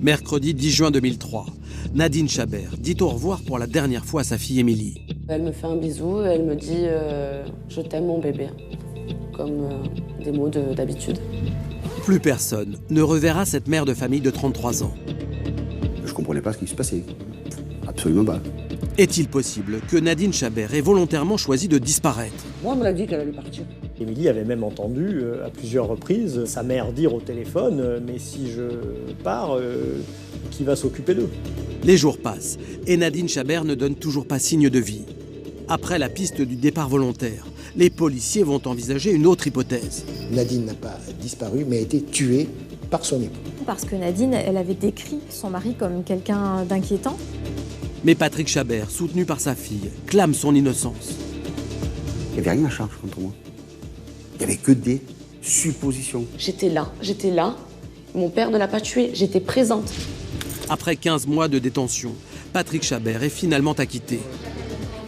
Mercredi 10 juin 2003, Nadine Chabert dit au revoir pour la dernière fois à sa fille Émilie. Elle me fait un bisou et elle me dit je t'aime mon bébé, comme des mots d'habitude. Plus personne ne reverra cette mère de famille de 33 ans. Je comprenais pas ce qui se passait. Absolument pas. Est-il possible que Nadine Chabert ait volontairement choisi de disparaître? Moi, on me l'a dit qu'elle allait partir. Émilie avait même entendu à plusieurs reprises sa mère dire au téléphone « mais si je pars, qui va s'occuper d'eux ?» Les jours passent et Nadine Chabert ne donne toujours pas signe de vie. Après la piste du départ volontaire, les policiers vont envisager une autre hypothèse. Nadine n'a pas disparu, mais a été tuée par son époux. Parce que Nadine, elle avait décrit son mari comme quelqu'un d'inquiétant. Mais Patrick Chabert, soutenu par sa fille, clame son innocence. Il n'y avait rien à charge contre moi. Il n'y avait que des suppositions. J'étais là. Mon père ne l'a pas tuée, j'étais présente. Après 15 mois de détention, Patrick Chabert est finalement acquitté.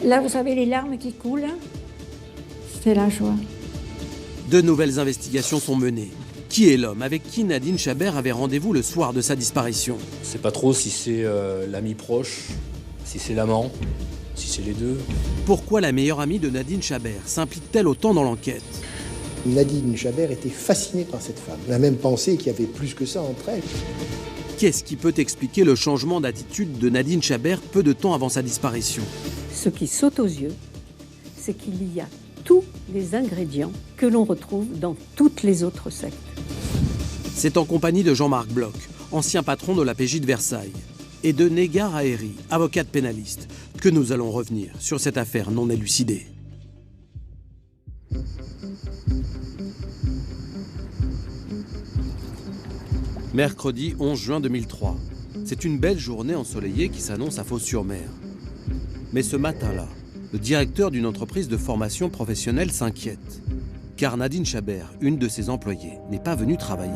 Là, vous savez les larmes qui coulent, c'est la joie. De nouvelles investigations sont menées. Qui est l'homme avec qui Nadine Chabert avait rendez-vous le soir de sa disparition? On ne sait pas trop si c'est l'ami proche, si c'est l'amant, si c'est les deux. Pourquoi la meilleure amie de Nadine Chabert s'implique-t-elle autant dans l'enquête? Nadine Chabert était fascinée par cette femme. Elle a même pensé qu'il y avait plus que ça entre elles. Qu'est-ce qui peut expliquer le changement d'attitude de Nadine Chabert peu de temps avant sa disparition? Ce qui saute aux yeux, c'est qu'il y a tous les ingrédients que l'on retrouve dans toutes les autres sectes. C'est en compagnie de Jean-Marc Bloch, ancien patron de la PJ de Versailles, et de Négar Aéry, avocate pénaliste, que nous allons revenir sur cette affaire non élucidée. Mercredi 11 juin 2003. C'est une belle journée ensoleillée qui s'annonce à Fos-sur-Mer. Mais ce matin-là, le directeur d'une entreprise de formation professionnelle s'inquiète. Car Nadine Chabert, une de ses employées, n'est pas venue travailler.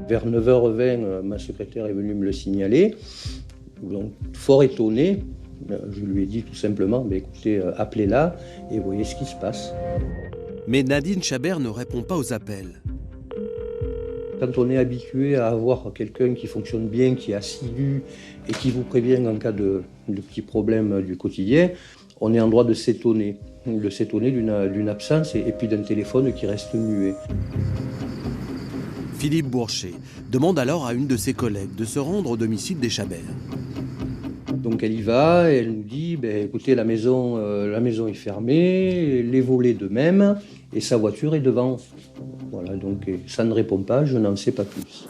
Vers 9h20, ma secrétaire est venue me le signaler. Donc, fort étonné, je lui ai dit tout simplement, écoutez, appelez-la et voyez ce qui se passe. Mais Nadine Chabert ne répond pas aux appels. Quand on est habitué à avoir quelqu'un qui fonctionne bien, qui est assidu et qui vous prévient en cas de petits problèmes du quotidien, on est en droit de s'étonner d'une absence et puis d'un téléphone qui reste muet. Philippe Bourcher demande alors à une de ses collègues de se rendre au domicile des Chabert. Donc elle y va et elle nous dit écoutez, la maison est fermée, les volets de même et sa voiture est devant. Voilà, donc ça ne répond pas, je n'en sais pas plus.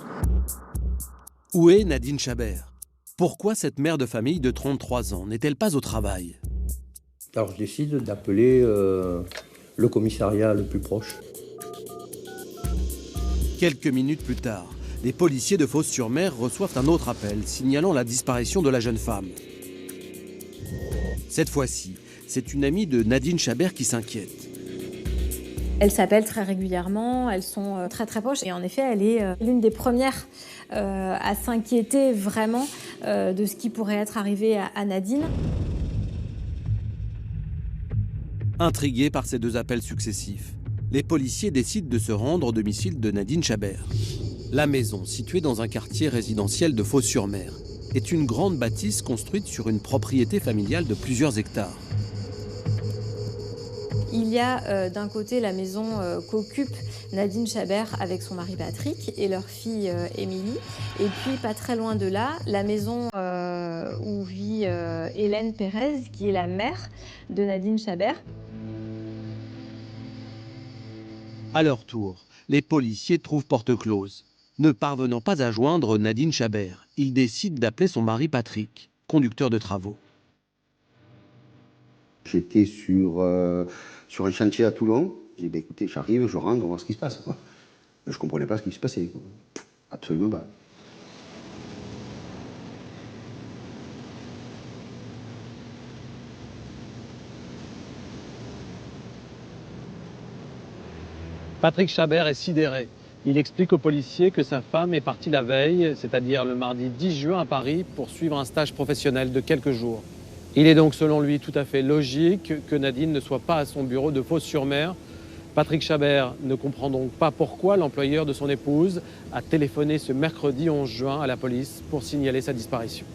Où est Nadine Chabert? Pourquoi cette mère de famille de 33 ans n'est-elle pas au travail? Alors je décide d'appeler le commissariat le plus proche. Quelques minutes plus tard, les policiers de Fos-sur-Mer reçoivent un autre appel signalant la disparition de la jeune femme. Cette fois-ci, c'est une amie de Nadine Chabert qui s'inquiète. Elles s'appellent très régulièrement, elles sont très très proches. Et en effet, elle est l'une des premières à s'inquiéter vraiment de ce qui pourrait être arrivé à Nadine. Intrigués par ces deux appels successifs, les policiers décident de se rendre au domicile de Nadine Chabert. La maison, située dans un quartier résidentiel de Fos-sur-Mer, est une grande bâtisse construite sur une propriété familiale de plusieurs hectares. Il y a d'un côté la maison qu'occupe Nadine Chabert avec son mari Patrick et leur fille Émilie. Et puis pas très loin de là, la maison où vit Hélène Pérez, qui est la mère de Nadine Chabert. À leur tour, les policiers trouvent porte close. Ne parvenant pas à joindre Nadine Chabert, ils décident d'appeler son mari Patrick, conducteur de travaux. J'étais sur un chantier à Toulon. J'ai dit écoutez, j'arrive, je rentre, on va voir ce qui se passe. Quoi. Je ne comprenais pas ce qui se passait. Quoi. Absolument pas. Patrick Chabert est sidéré. Il explique aux policiers que sa femme est partie la veille, c'est-à-dire le mardi 10 juin à Paris, pour suivre un stage professionnel de quelques jours. Il est donc selon lui tout à fait logique que Nadine ne soit pas à son bureau de Fos-sur-Mer, Patrick Chabert ne comprend donc pas pourquoi l'employeur de son épouse a téléphoné ce mercredi 11 juin à la police pour signaler sa disparition.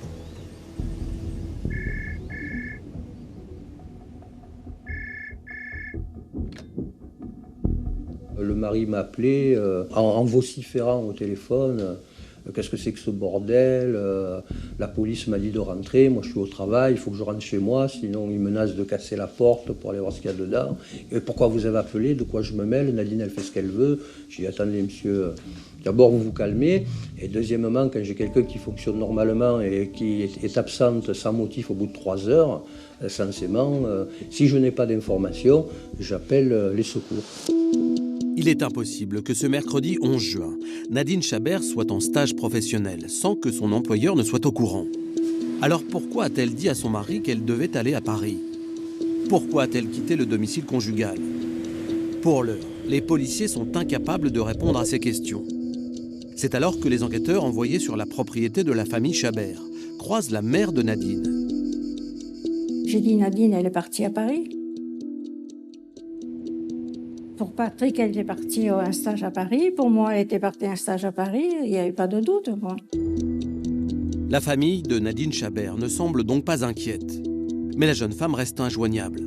Le mari m'a appelé en vociférant au téléphone. Qu'est-ce que c'est que ce bordel? La police m'a dit de rentrer, moi je suis au travail, il faut que je rentre chez moi, sinon ils menacent de casser la porte pour aller voir ce qu'il y a dedans. Et pourquoi vous avez appelé? De quoi je me mêle? Nadine, elle fait ce qu'elle veut. J'ai dit, attendez monsieur, d'abord vous vous calmez, et deuxièmement, quand j'ai quelqu'un qui fonctionne normalement et qui est absente sans motif au bout de 3 heures, censément, si je n'ai pas d'informations, j'appelle les secours. Il est impossible que ce mercredi 11 juin, Nadine Chabert soit en stage professionnel sans que son employeur ne soit au courant. Alors pourquoi a-t-elle dit à son mari qu'elle devait aller à Paris? Pourquoi a-t-elle quitté le domicile conjugal? Pour l'heure, les policiers sont incapables de répondre à ces questions. C'est alors que les enquêteurs envoyés sur la propriété de la famille Chabert croisent la mère de Nadine. J'ai dit, Nadine, elle est partie à Paris. Pour Patrick, elle était partie à un stage à Paris. Pour moi, elle était partie à un stage à Paris. Il n'y avait pas de doute, moi. La famille de Nadine Chabert ne semble donc pas inquiète. Mais la jeune femme reste injoignable.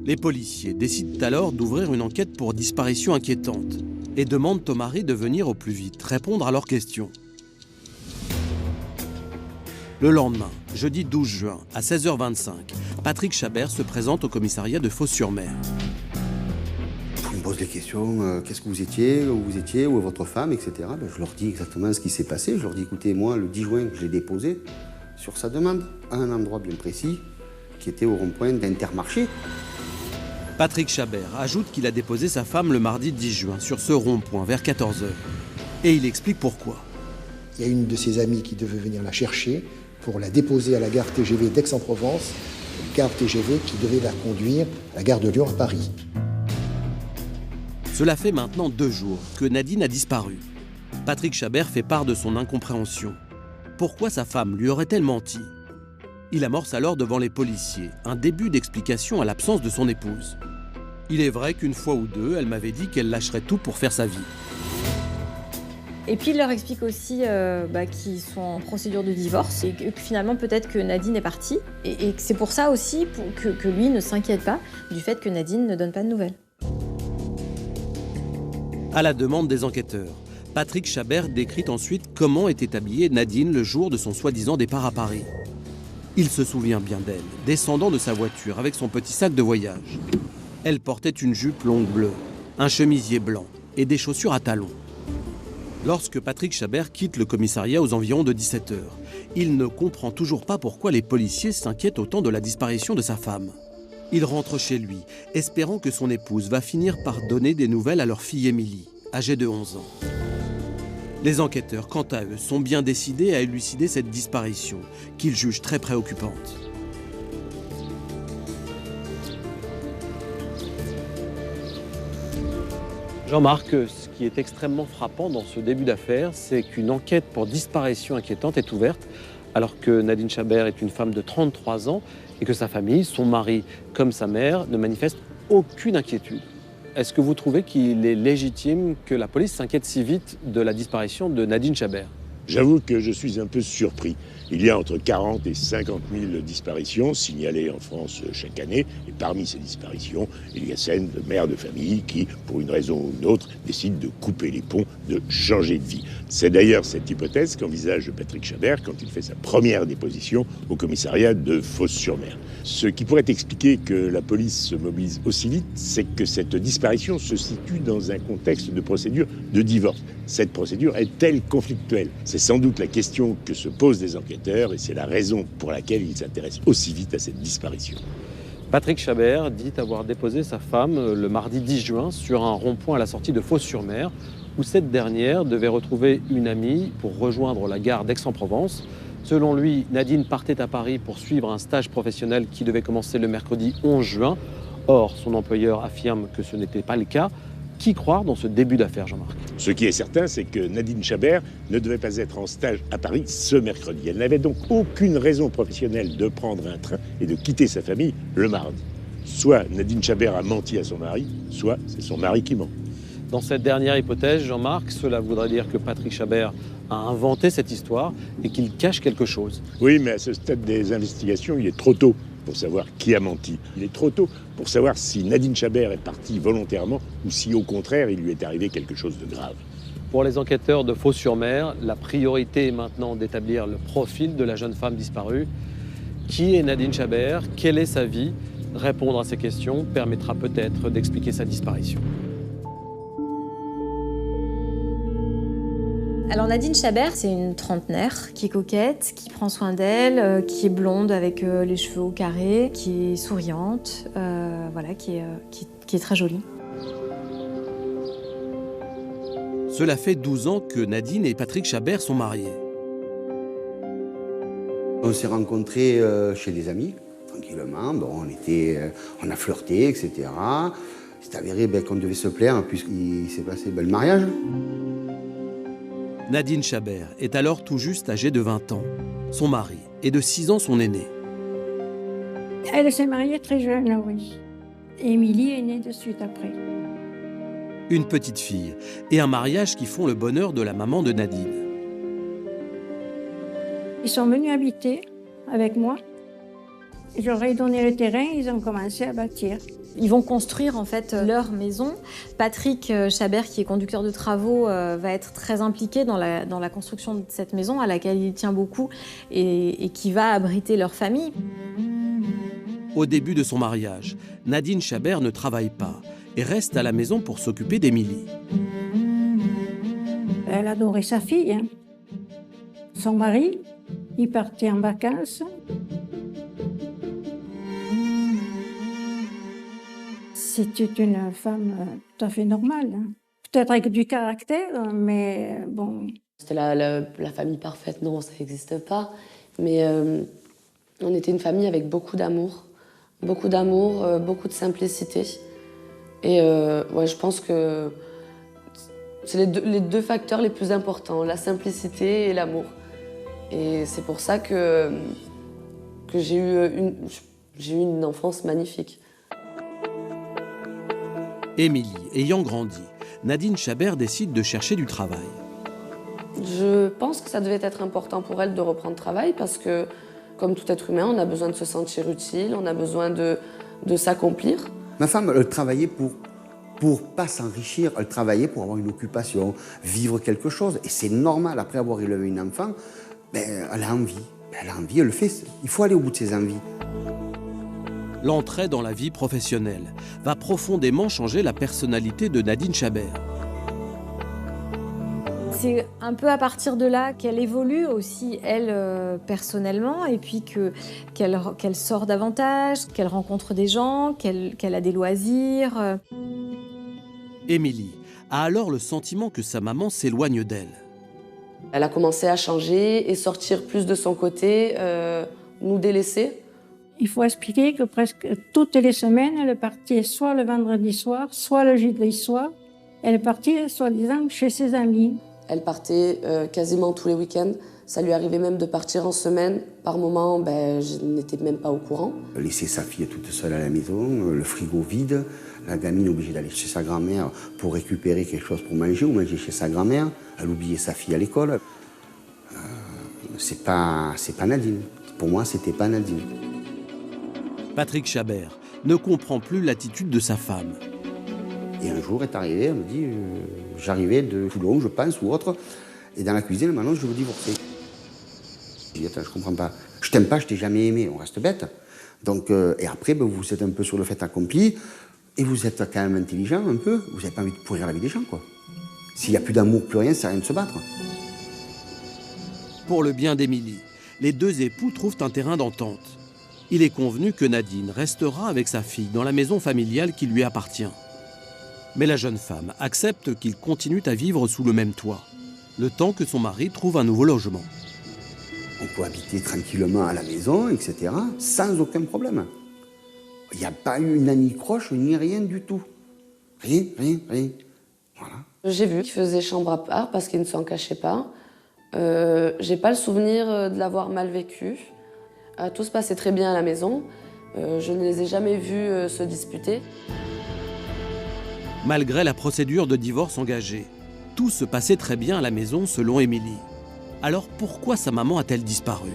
Les policiers décident alors d'ouvrir une enquête pour disparition inquiétante et demandent au mari de venir au plus vite répondre à leurs questions. Le lendemain, jeudi 12 juin, à 16h25, Patrick Chabert se présente au commissariat de Fos-sur-Mer. Ils me posent des questions, qu'est-ce que vous étiez, où est votre femme, etc. Je leur dis exactement ce qui s'est passé. Je leur dis, écoutez, moi, le 10 juin, je l'ai déposé sur sa demande, à un endroit bien précis, qui était au rond-point d'Intermarché. Patrick Chabert ajoute qu'il a déposé sa femme le mardi 10 juin sur ce rond-point vers 14h. Et il explique pourquoi. Il y a une de ses amies qui devait venir la chercher pour la déposer à la gare TGV d'Aix-en-Provence, gare TGV qui devait la conduire à la gare de Lyon à Paris. Cela fait maintenant 2 jours que Nadine a disparu. Patrick Chabert fait part de son incompréhension. Pourquoi sa femme lui aurait-elle menti? Il amorce alors devant les policiers un début d'explication à l'absence de son épouse. Il est vrai qu'une fois ou deux, elle m'avait dit qu'elle lâcherait tout pour faire sa vie. Et puis il leur explique aussi qu'ils sont en procédure de divorce et que finalement peut-être que Nadine est partie. Et que c'est pour ça aussi que lui ne s'inquiète pas du fait que Nadine ne donne pas de nouvelles. À la demande des enquêteurs, Patrick Chabert décrit ensuite comment était habillée Nadine le jour de son soi-disant départ à Paris. Il se souvient bien d'elle, descendant de sa voiture avec son petit sac de voyage. Elle portait une jupe longue bleue, un chemisier blanc et des chaussures à talons. Lorsque Patrick Chabert quitte le commissariat aux environs de 17h, il ne comprend toujours pas pourquoi les policiers s'inquiètent autant de la disparition de sa femme. Il rentre chez lui, espérant que son épouse va finir par donner des nouvelles à leur fille Émilie, âgée de 11 ans. Les enquêteurs, quant à eux, sont bien décidés à élucider cette disparition, qu'ils jugent très préoccupante. Jean-Marc, ce qui est extrêmement frappant dans ce début d'affaire, c'est qu'une enquête pour disparition inquiétante est ouverte, alors que Nadine Chabert est une femme de 33 ans et que sa famille, son mari comme sa mère, ne manifestent aucune inquiétude. Est-ce que vous trouvez qu'il est légitime que la police s'inquiète si vite de la disparition de Nadine Chabert? J'avoue que je suis un peu surpris. Il y a entre 40 et 50 000 disparitions signalées en France chaque année. Et parmi ces disparitions, il y a celles de mères de famille qui, pour une raison ou une autre, décident de couper les ponts, de changer de vie. C'est d'ailleurs cette hypothèse qu'envisage Patrick Chabert quand il fait sa première déposition au commissariat de Fos-sur-Mer. Ce qui pourrait expliquer que la police se mobilise aussi vite, c'est que cette disparition se situe dans un contexte de procédure de divorce. Cette procédure est-elle conflictuelle? C'est sans doute la question que se posent les enquêteurs et c'est la raison pour laquelle ils s'intéressent aussi vite à cette disparition. Patrick Chabert dit avoir déposé sa femme le mardi 10 juin sur un rond-point à la sortie de Fos-sur-Mer où cette dernière devait retrouver une amie pour rejoindre la gare d'Aix-en-Provence. Selon lui, Nadine partait à Paris pour suivre un stage professionnel qui devait commencer le mercredi 11 juin. Or, son employeur affirme que ce n'était pas le cas. Qui croire dans ce début d'affaire, Jean-Marc? Ce qui est certain, c'est que Nadine Chabert ne devait pas être en stage à Paris ce mercredi. Elle n'avait donc aucune raison professionnelle de prendre un train et de quitter sa famille le mardi. soit Nadine Chabert a menti à son mari, soit c'est son mari qui ment. Dans cette dernière hypothèse, Jean-Marc, cela voudrait dire que Patrick Chabert a inventé cette histoire et qu'il cache quelque chose. Oui, mais à ce stade des investigations, il est trop tôt pour savoir qui a menti. Il est trop tôt pour savoir si Nadine Chabert est partie volontairement ou si au contraire il lui est arrivé quelque chose de grave. Pour les enquêteurs de Fos-sur-Mer, la priorité est maintenant d'établir le profil de la jeune femme disparue. Qui est Nadine Chabert? Quelle est sa vie? Répondre à ces questions permettra peut-être d'expliquer sa disparition. Alors Nadine Chabert, c'est une trentenaire qui est coquette, qui prend soin d'elle, qui est blonde avec les cheveux au carré, qui est souriante, voilà, qui est très jolie. Cela fait 12 ans que Nadine et Patrick Chabert sont mariés. On s'est rencontrés chez des amis, tranquillement. Bon, on a flirté, etc. C'est avéré qu'on devait se plaire puisqu'il s'est passé le mariage. Nadine Chabert est alors tout juste âgée de 20 ans. Son mari est de 6 ans son aîné. Elle s'est mariée très jeune, oui. Émilie est née de suite après. Une petite fille et un mariage qui font le bonheur de la maman de Nadine. Ils sont venus habiter avec moi. J'aurais donné le terrain, ils ont commencé à bâtir. Ils vont construire en fait leur maison. Patrick Chabert, qui est conducteur de travaux, va être très impliqué dans la construction de cette maison à laquelle il tient beaucoup et qui va abriter leur famille. Au début de son mariage, Nadine Chabert ne travaille pas et reste à la maison pour s'occuper d'Émilie. Elle adorait sa fille. Hein. Son mari, il partait en vacances. C'était une femme tout à fait normale. Hein. Peut-être avec du caractère, mais bon. C'était la famille parfaite, non, ça n'existe pas. Mais on était une famille avec beaucoup d'amour, beaucoup de simplicité. Et ouais, je pense que c'est les deux facteurs les plus importants, la simplicité et l'amour. Et c'est pour ça que j'ai eu une enfance magnifique. Émilie ayant grandi, Nadine Chabert décide de chercher du travail. Je pense que ça devait être important pour elle de reprendre travail parce que, comme tout être humain, on a besoin de se sentir utile, on a besoin de s'accomplir. Ma femme, elle travaillait pour pas s'enrichir, elle travaillait pour avoir une occupation, vivre quelque chose. Et c'est normal, après avoir élevé une enfant, elle a envie. Elle a envie, elle le fait. Il faut aller au bout de ses envies. L'entrée dans la vie professionnelle va profondément changer la personnalité de Nadine Chabert. C'est un peu à partir de là qu'elle évolue aussi, elle, personnellement, et puis qu'elle sort davantage, qu'elle rencontre des gens, qu'elle a des loisirs. Émilie a alors le sentiment que sa maman s'éloigne d'elle. Elle a commencé à changer et sortir plus de son côté, nous délaisser. Il faut expliquer que presque toutes les semaines, elle partait soit le vendredi soir, soit le jeudi soir. Elle partait, soi-disant, chez ses amis. Elle partait quasiment tous les week-ends. Ça lui arrivait même de partir en semaine. Par moment, je n'étais même pas au courant. Laisser sa fille toute seule à la maison, le frigo vide, la gamine obligée d'aller chez sa grand-mère pour récupérer quelque chose pour manger ou manger chez sa grand-mère. Elle oubliait sa fille à l'école. C'est pas Nadine. Pour moi, c'était pas Nadine. Patrick Chabert ne comprend plus l'attitude de sa femme. Et un jour est arrivé, elle me dit, j'arrivais de Toulon, je pense, ou autre, et dans la cuisine, elle m'annonce, je veux divorcer. Je dis, attends, je comprends pas. Je t'aime pas, je t'ai jamais aimé, on reste bête. Donc, et après, vous êtes un peu sur le fait accompli, et vous êtes quand même intelligent un peu, vous n'avez pas envie de pourrir la vie des gens, quoi. S'il n'y a plus d'amour, plus rien, ça sert à rien de se battre. Pour le bien d'Émilie, les deux époux trouvent un terrain d'entente. Il est convenu que Nadine restera avec sa fille dans la maison familiale qui lui appartient. Mais la jeune femme accepte qu'ils continuent à vivre sous le même toit, le temps que son mari trouve un nouveau logement. On peut habiter tranquillement à la maison, etc., sans aucun problème. Il n'y a pas eu une anicroche ni rien du tout. Rien. Voilà. J'ai vu qu'il faisait chambre à part parce qu'il ne s'en cachait pas. J'ai pas le souvenir de l'avoir mal vécu. Tout se passait très bien à la maison, Je ne les ai jamais vus se disputer. Malgré la procédure de divorce engagée, tout se passait très bien à la maison selon Émilie. Alors pourquoi sa maman a-t-elle disparu ?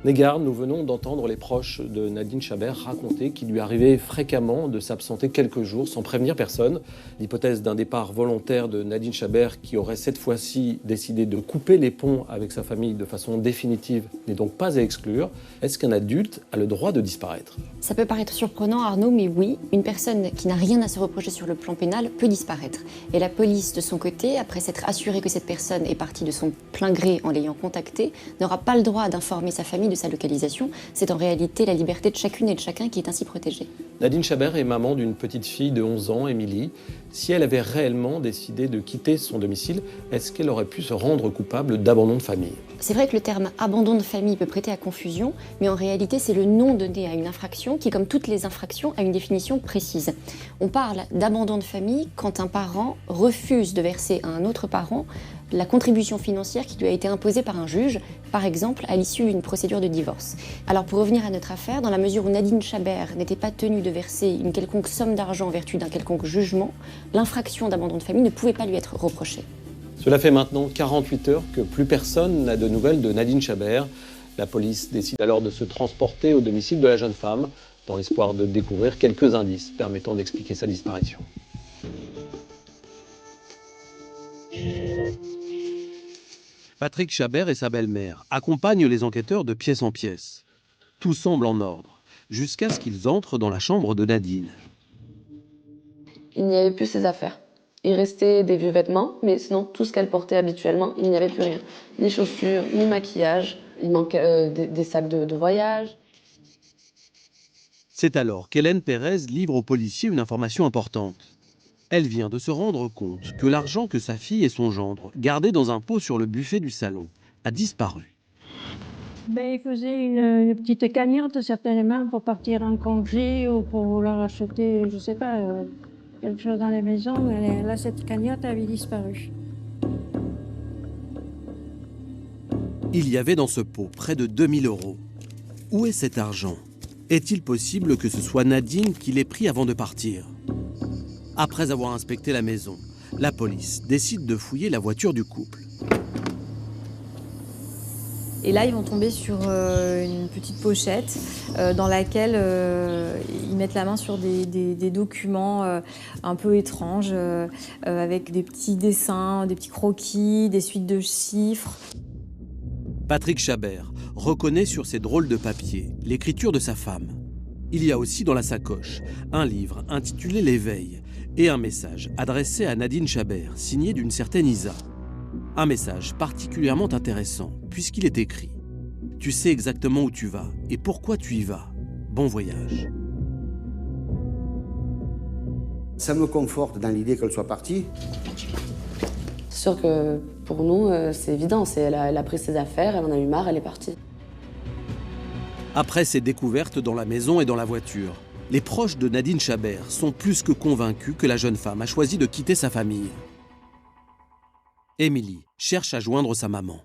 Négarde, nous venons d'entendre les proches de Nadine Chabert raconter qu'il lui arrivait fréquemment de s'absenter quelques jours sans prévenir personne. L'hypothèse d'un départ volontaire de Nadine Chabert qui aurait cette fois-ci décidé de couper les ponts avec sa famille de façon définitive n'est donc pas à exclure. Est-ce qu'un adulte a le droit de disparaître ? Ça peut paraître surprenant, Arnaud, mais oui, une personne qui n'a rien à se reprocher sur le plan pénal peut disparaître. Et la police, de son côté, après s'être assurée que cette personne est partie de son plein gré en l'ayant contactée, n'aura pas le droit d'informer sa famille de sa localisation. C'est en réalité la liberté de chacune et de chacun qui est ainsi protégée. Nadine Chabert est maman d'une petite fille de 11 ans, Émilie. Si elle avait réellement décidé de quitter son domicile, est-ce qu'elle aurait pu se rendre coupable d'abandon de famille ? C'est vrai que le terme abandon de famille peut prêter à confusion, mais en réalité c'est le nom donné à une infraction qui, comme toutes les infractions, a une définition précise. On parle d'abandon de famille quand un parent refuse de verser à un autre parent la contribution financière qui lui a été imposée par un juge, par exemple à l'issue d'une procédure de divorce. Alors pour revenir à notre affaire, dans la mesure où Nadine Chabert n'était pas tenue de verser une quelconque somme d'argent en vertu d'un quelconque jugement, l'infraction d'abandon de famille ne pouvait pas lui être reprochée. Cela fait maintenant 48 heures que plus personne n'a de nouvelles de Nadine Chabert. La police décide alors de se transporter au domicile de la jeune femme dans l'espoir de découvrir quelques indices permettant d'expliquer sa disparition. Patrick Chabert et sa belle-mère accompagnent les enquêteurs de pièce en pièce. Tout semble en ordre, jusqu'à ce qu'ils entrent dans la chambre de Nadine. Il n'y avait plus ses affaires. Il restait des vieux vêtements, mais sinon, tout ce qu'elle portait habituellement, il n'y avait plus rien. Ni chaussures, ni maquillage. Il manquait des sacs de voyage. C'est alors qu'Hélène Pérez livre aux policiers une information importante. Elle vient de se rendre compte que l'argent que sa fille et son gendre gardaient dans un pot sur le buffet du salon a disparu. Il faisait une petite cagnotte certainement pour partir en congé ou pour leur acheter, je ne sais pas, quelque chose dans les maisons. Et là, cette cagnotte avait disparu. Il y avait dans ce pot près de 2000 €. Où est cet argent ? Est-il possible que ce soit Nadine qui l'ait pris avant de partir ? Après avoir inspecté la maison, la police décide de fouiller la voiture du couple. Et là, ils vont tomber sur une petite pochette dans laquelle ils mettent la main sur des documents un peu étranges, avec des petits dessins, des petits croquis, des suites de chiffres. Patrick Chabert reconnaît sur ces drôles de papier l'écriture de sa femme. Il y a aussi dans la sacoche un livre intitulé L'éveil et un message adressé à Nadine Chabert, signé d'une certaine Isa. Un message particulièrement intéressant, puisqu'il est écrit « Tu sais exactement où tu vas et pourquoi tu y vas. Bon voyage. » Ça me conforte dans l'idée qu'elle soit partie. C'est sûr que pour nous, c'est évident. Elle a pris ses affaires, elle en a eu marre, elle est partie. Après ces découvertes dans la maison et dans la voiture, les proches de Nadine Chabert sont plus que convaincus que la jeune femme a choisi de quitter sa famille. Émilie cherche à joindre sa maman.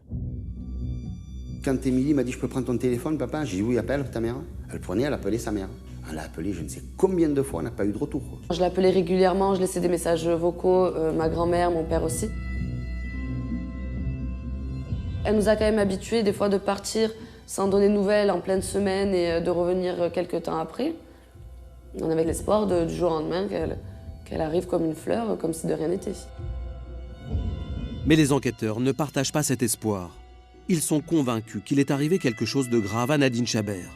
Quand Émilie m'a dit « Je peux prendre ton téléphone, papa ?» J'ai dit « Oui, appelle ta mère. » Elle prenait, elle appelait sa mère. Elle l'a appelée je ne sais combien de fois, on n'a pas eu de retour. Je l'appelais régulièrement, je laissais des messages vocaux, ma grand-mère, mon père aussi. Elle nous a quand même habitués des fois de partir sans donner de nouvelles en pleine semaine et de revenir quelques temps après. On avait l'espoir du jour au lendemain qu'elle arrive comme une fleur, comme si de rien n'était. Mais les enquêteurs ne partagent pas cet espoir. Ils sont convaincus qu'il est arrivé quelque chose de grave à Nadine Chabert.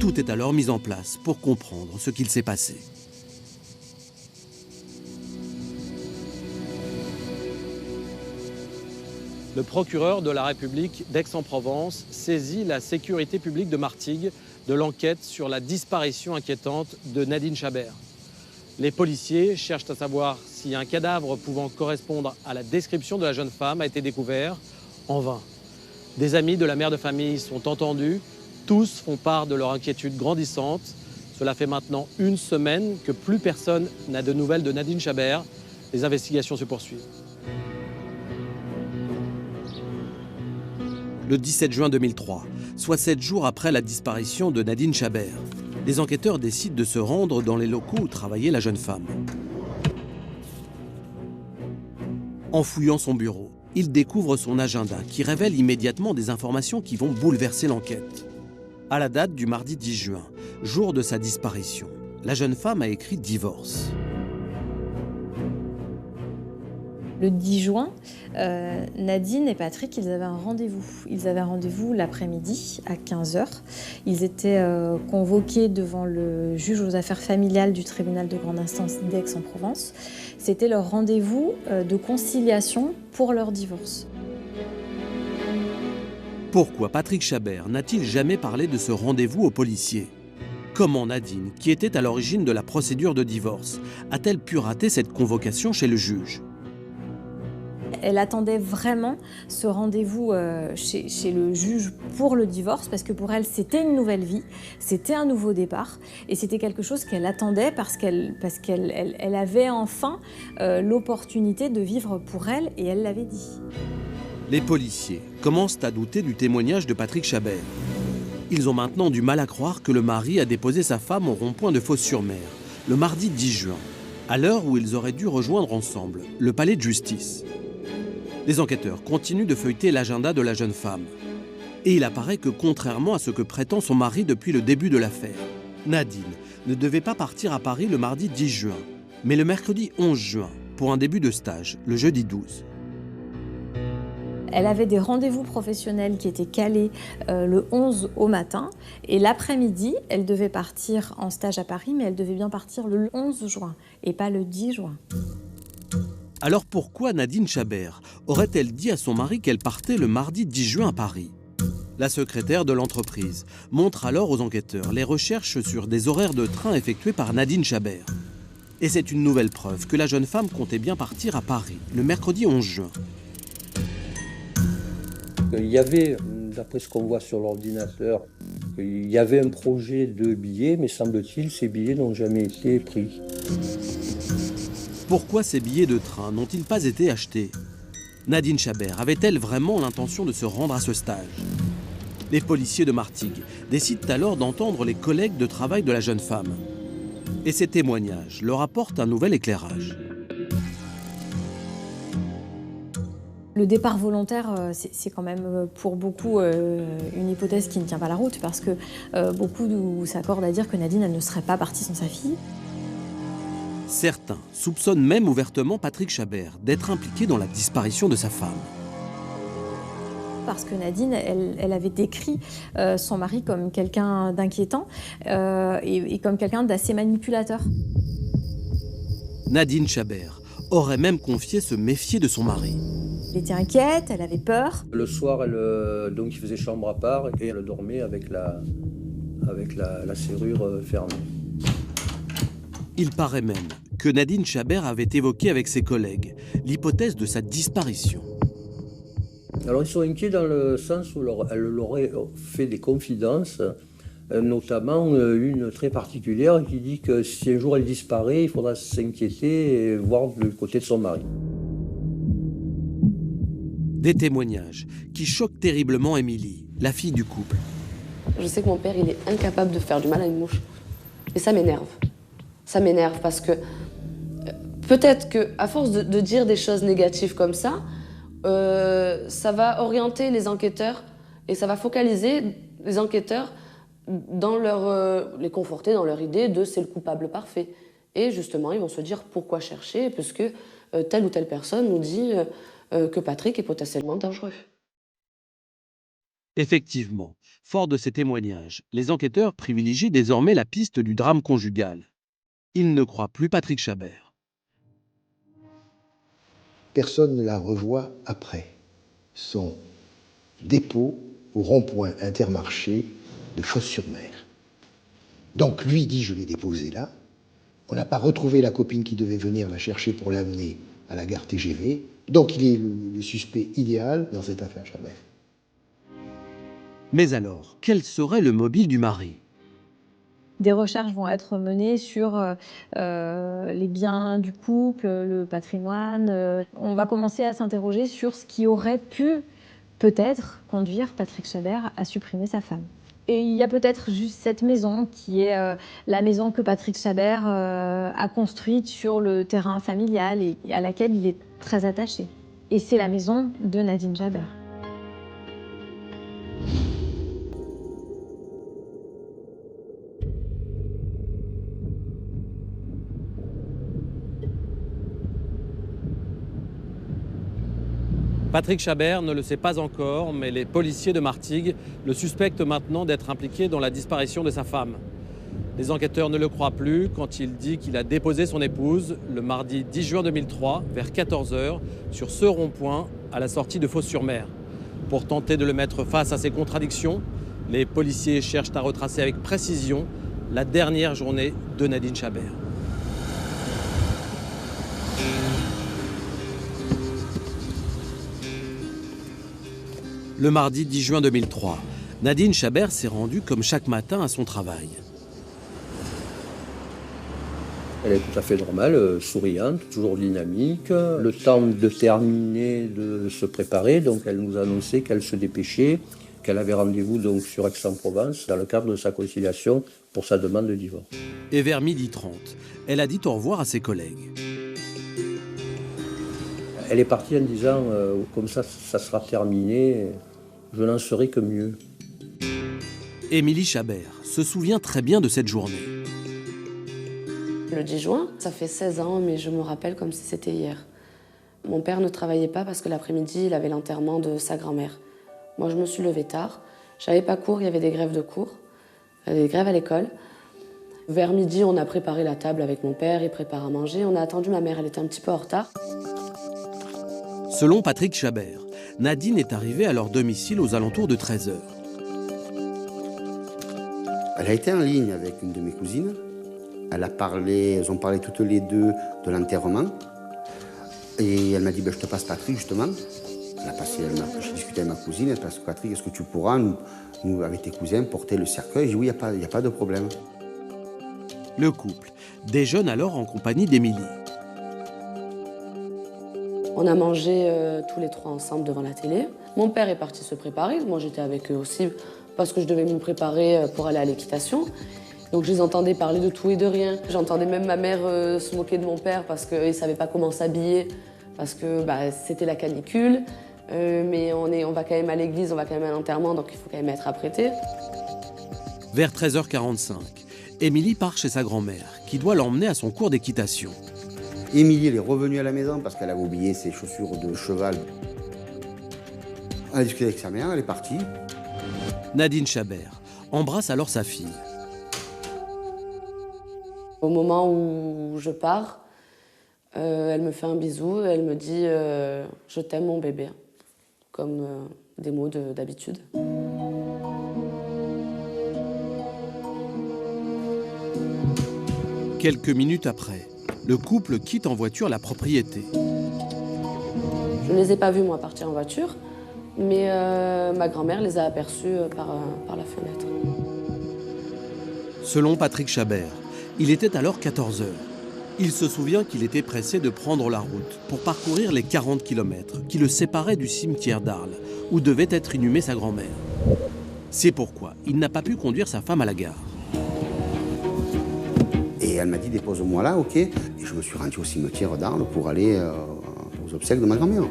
Tout est alors mis en place pour comprendre ce qu'il s'est passé. Le procureur de la République d'Aix-en-Provence saisit la sécurité publique de Martigues de l'enquête sur la disparition inquiétante de Nadine Chabert. Les policiers cherchent à savoir si un cadavre pouvant correspondre à la description de la jeune femme a été découvert. En vain. Des amis de la mère de famille sont entendus. Tous font part de leur inquiétude grandissante. Cela fait maintenant une semaine que plus personne n'a de nouvelles de Nadine Chabert. Les investigations se poursuivent. Le 17 juin 2003, soit 7 jours après la disparition de Nadine Chabert, les enquêteurs décident de se rendre dans les locaux où travaillait la jeune femme. En fouillant son bureau, ils découvrent son agenda qui révèle immédiatement des informations qui vont bouleverser l'enquête. À la date du mardi 10 juin, jour de sa disparition, la jeune femme a écrit divorce. Le 10 juin, Nadine et Patrick, ils avaient un rendez-vous. Ils avaient un rendez-vous l'après-midi à 15h. Ils étaient convoqués devant le juge aux affaires familiales du tribunal de grande instance d'Aix-en-Provence. C'était leur rendez-vous de conciliation pour leur divorce. Pourquoi Patrick Chabert n'a-t-il jamais parlé de ce rendez-vous aux policiers? Comment Nadine, qui était à l'origine de la procédure de divorce, a-t-elle pu rater cette convocation chez le juge? Elle attendait vraiment ce rendez-vous chez le juge pour le divorce parce que pour elle, c'était une nouvelle vie, c'était un nouveau départ et c'était quelque chose qu'elle attendait parce qu'elle avait enfin l'opportunité de vivre pour elle et elle l'avait dit. Les policiers commencent à douter du témoignage de Patrick Chabert. Ils ont maintenant du mal à croire que le mari a déposé sa femme au rond-point de Fos-sur-Mer, le mardi 10 juin, à l'heure où ils auraient dû rejoindre ensemble le palais de justice. Les enquêteurs continuent de feuilleter l'agenda de la jeune femme. Et il apparaît que contrairement à ce que prétend son mari depuis le début de l'affaire, Nadine ne devait pas partir à Paris le mardi 10 juin, mais le mercredi 11 juin, pour un début de stage, le jeudi 12. Elle avait des rendez-vous professionnels qui étaient calés le 11 au matin. Et l'après-midi, elle devait partir en stage à Paris, mais elle devait bien partir le 11 juin et pas le 10 juin. Alors pourquoi Nadine Chabert aurait-elle dit à son mari qu'elle partait le mardi 10 juin à Paris? La secrétaire de l'entreprise montre alors aux enquêteurs les recherches sur des horaires de train effectués par Nadine Chabert. Et c'est une nouvelle preuve que la jeune femme comptait bien partir à Paris le mercredi 11 juin. Il y avait, d'après ce qu'on voit sur l'ordinateur, il y avait un projet de billets, mais semble-t-il, ces billets n'ont jamais été pris. Pourquoi ces billets de train n'ont-ils pas été achetés? Nadine Chabert avait-elle vraiment l'intention de se rendre à ce stage? Les policiers de Martigues décident alors d'entendre les collègues de travail de la jeune femme. Et ces témoignages leur apportent un nouvel éclairage. Le départ volontaire, c'est quand même pour beaucoup une hypothèse qui ne tient pas la route parce que beaucoup s'accordent à dire que Nadine elle ne serait pas partie sans sa fille. Certains soupçonnent même ouvertement Patrick Chabert d'être impliqué dans la disparition de sa femme. Parce que Nadine, elle avait décrit son mari comme quelqu'un d'inquiétant et comme quelqu'un d'assez manipulateur. Nadine Chabert aurait même confié se méfier de son mari. Elle était inquiète, elle avait peur. Le soir, donc il faisait chambre à part et elle dormait avec la serrure fermée. Il paraît même que Nadine Chabert avait évoqué avec ses collègues l'hypothèse de sa disparition. Alors ils sont inquiets dans le sens où elle leur aurait fait des confidences, notamment une très particulière qui dit que si un jour elle disparaît, il faudra s'inquiéter et voir le côté de son mari. Des témoignages qui choquent terriblement Émilie, la fille du couple. Je sais que mon père, il est incapable de faire du mal à une mouche. Et ça m'énerve. Ça m'énerve parce que peut-être qu'à force de dire des choses négatives comme ça va orienter les enquêteurs et ça va focaliser les enquêteurs dans les conforter dans leur idée de c'est le coupable parfait. Et justement, ils vont se dire pourquoi chercher, puisque telle ou telle personne nous dit que Patrick est potentiellement dangereux. Effectivement, fort de ces témoignages, les enquêteurs privilégient désormais la piste du drame conjugal. Ils ne croient plus Patrick Chabert. Personne ne la revoit après son dépôt au rond-point Intermarché de Fos-sur-Mer. Donc lui dit je l'ai déposé là. On n'a pas retrouvé la copine qui devait venir la chercher pour l'amener à la gare TGV. Donc il est le suspect idéal dans cette affaire Chabert. Mais alors, quel serait le mobile du mari? Des recherches vont être menées sur les biens du couple, le patrimoine. On va commencer à s'interroger sur ce qui aurait pu peut-être conduire Patrick Chabert à supprimer sa femme. Et il y a peut-être juste cette maison qui est la maison que Patrick Chabert a construite sur le terrain familial et à laquelle il est très attaché. Et c'est la maison de Nadine Chabert. Patrick Chabert ne le sait pas encore, mais les policiers de Martigues le suspectent maintenant d'être impliqué dans la disparition de sa femme. Les enquêteurs ne le croient plus quand il dit qu'il a déposé son épouse le mardi 10 juin 2003, vers 14 h, sur ce rond-point à la sortie de Fos-sur-Mer. Pour tenter de le mettre face à ses contradictions, les policiers cherchent à retracer avec précision la dernière journée de Nadine Chabert. Le mardi 10 juin 2003, Nadine Chabert s'est rendue comme chaque matin à son travail. Elle est tout à fait normale, souriante, toujours dynamique. Le temps de terminer, de se préparer, donc elle nous a annoncé qu'elle se dépêchait, qu'elle avait rendez-vous donc sur Aix-en-Provence dans le cadre de sa conciliation pour sa demande de divorce. Et vers 12h30, elle a dit au revoir à ses collègues. Elle est partie en disant comme ça sera terminé, je n'en serai que mieux. Émilie Chabert se souvient très bien de cette journée. Le 10 juin, ça fait 16 ans, mais je me rappelle comme si c'était hier. Mon père ne travaillait pas parce que l'après-midi, il avait l'enterrement de sa grand-mère. Moi, je me suis levée tard. J'avais pas cours, il y avait des grèves de cours, des grèves à l'école. Vers midi, on a préparé la table avec mon père, il prépare à manger. On a attendu ma mère, elle était un petit peu en retard. Selon Patrick Chabert, Nadine est arrivée à leur domicile aux alentours de 13 h. Elle a été en ligne avec une de mes cousines. Elles ont parlé toutes les deux de l'enterrement. Et elle m'a dit, je te passe Patrick, justement. J'ai discuté avec ma cousine, elle passe Patrick, est-ce que tu pourras, nous, avec tes cousins, porter le cercueil? J'ai dit, oui, il n'y a pas de problème. Le couple déjeune alors en compagnie d'Émilie. On a mangé tous les trois ensemble devant la télé. Mon père est parti se préparer, moi j'étais avec eux aussi parce que je devais me préparer pour aller à l'équitation. Donc je les entendais parler de tout et de rien. J'entendais même ma mère se moquer de mon père parce qu'il ne savait pas comment s'habiller, parce que c'était la canicule. Mais on va quand même à l'église, on va quand même à l'enterrement, donc il faut quand même être apprêté. Vers 13h45, Émilie part chez sa grand-mère, qui doit l'emmener à son cours d'équitation. Émilie, elle est revenue à la maison parce qu'elle avait oublié ses chaussures de cheval. Elle a discuté avec sa mère, elle est partie. Nadine Chabert embrasse alors sa fille. Au moment où je pars, elle me fait un bisou, elle me dit « Je t'aime mon bébé », comme des mots d'habitude. Quelques minutes après, le couple quitte en voiture la propriété. Je ne les ai pas vus, moi, partir en voiture, mais ma grand-mère les a aperçus par la fenêtre. Selon Patrick Chabert, il était alors 14 h. Il se souvient qu'il était pressé de prendre la route pour parcourir les 40 km qui le séparaient du cimetière d'Arles, où devait être inhumée sa grand-mère. C'est pourquoi il n'a pas pu conduire sa femme à la gare. Et elle m'a dit, dépose-moi là, ok. Et je me suis rendu au cimetière d'Arles pour aller aux obsèques de ma grand-mère.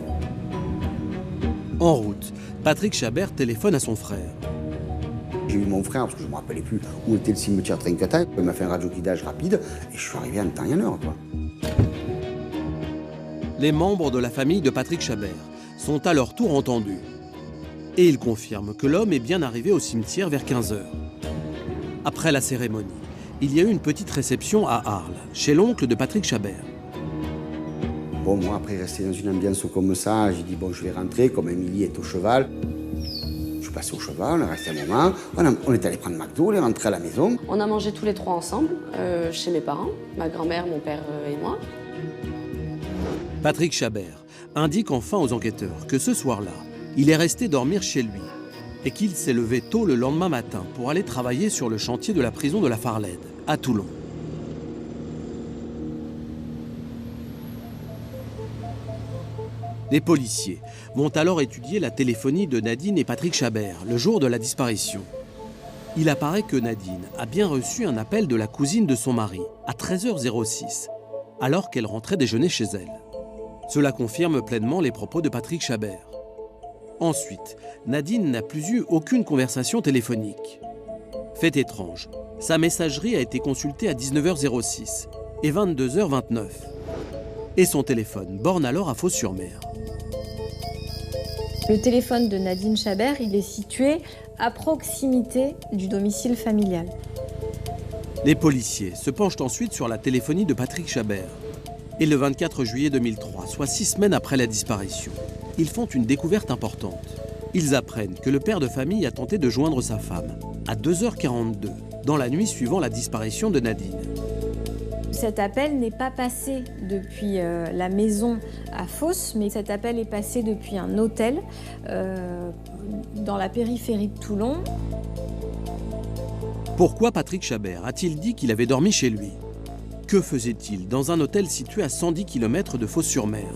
En route, Patrick Chabert téléphone à son frère. J'ai eu mon frère, parce que je ne me rappelais plus où était le cimetière Trinquetail. Il m'a fait un radioguidage rapide et je suis arrivé en temps et en heure, quoi. Les membres de la famille de Patrick Chabert sont à leur tour entendus. Et ils confirment que l'homme est bien arrivé au cimetière vers 15 h. Après la cérémonie, il y a eu une petite réception à Arles, chez l'oncle de Patrick Chabert. Bon, moi, après rester dans une ambiance comme ça, j'ai dit, bon, je vais rentrer, comme Émilie est au cheval. Je suis passé au cheval, on est resté un moment, on est allé prendre McDo, on est rentré à la maison. On a mangé tous les trois ensemble, chez mes parents, ma grand-mère, mon père et moi. Patrick Chabert indique enfin aux enquêteurs que ce soir-là, il est resté dormir chez lui. est qu'il s'est levé tôt le lendemain matin pour aller travailler sur le chantier de la prison de la Farlède, à Toulon. Les policiers vont alors étudier la téléphonie de Nadine et Patrick Chabert le jour de la disparition. Il apparaît que Nadine a bien reçu un appel de la cousine de son mari à 13h06, alors qu'elle rentrait déjeuner chez elle. Cela confirme pleinement les propos de Patrick Chabert. Ensuite, Nadine n'a plus eu aucune conversation téléphonique. Fait étrange, sa messagerie a été consultée à 19h06 et 22h29. Et son téléphone borne alors à Fos-sur-Mer. Le téléphone de Nadine Chabert, il est situé à proximité du domicile familial. Les policiers se penchent ensuite sur la téléphonie de Patrick Chabert. Et le 24 juillet 2003, soit 6 semaines après la disparition, ils font une découverte importante. Ils apprennent que le père de famille a tenté de joindre sa femme à 2h42, dans la nuit suivant la disparition de Nadine. Cet appel n'est pas passé depuis la maison à Fos, mais cet appel est passé depuis un hôtel dans la périphérie de Toulon. Pourquoi Patrick Chabert a-t-il dit qu'il avait dormi chez lui? Que faisait-il dans un hôtel situé à 110 km de Fos-sur-Mer?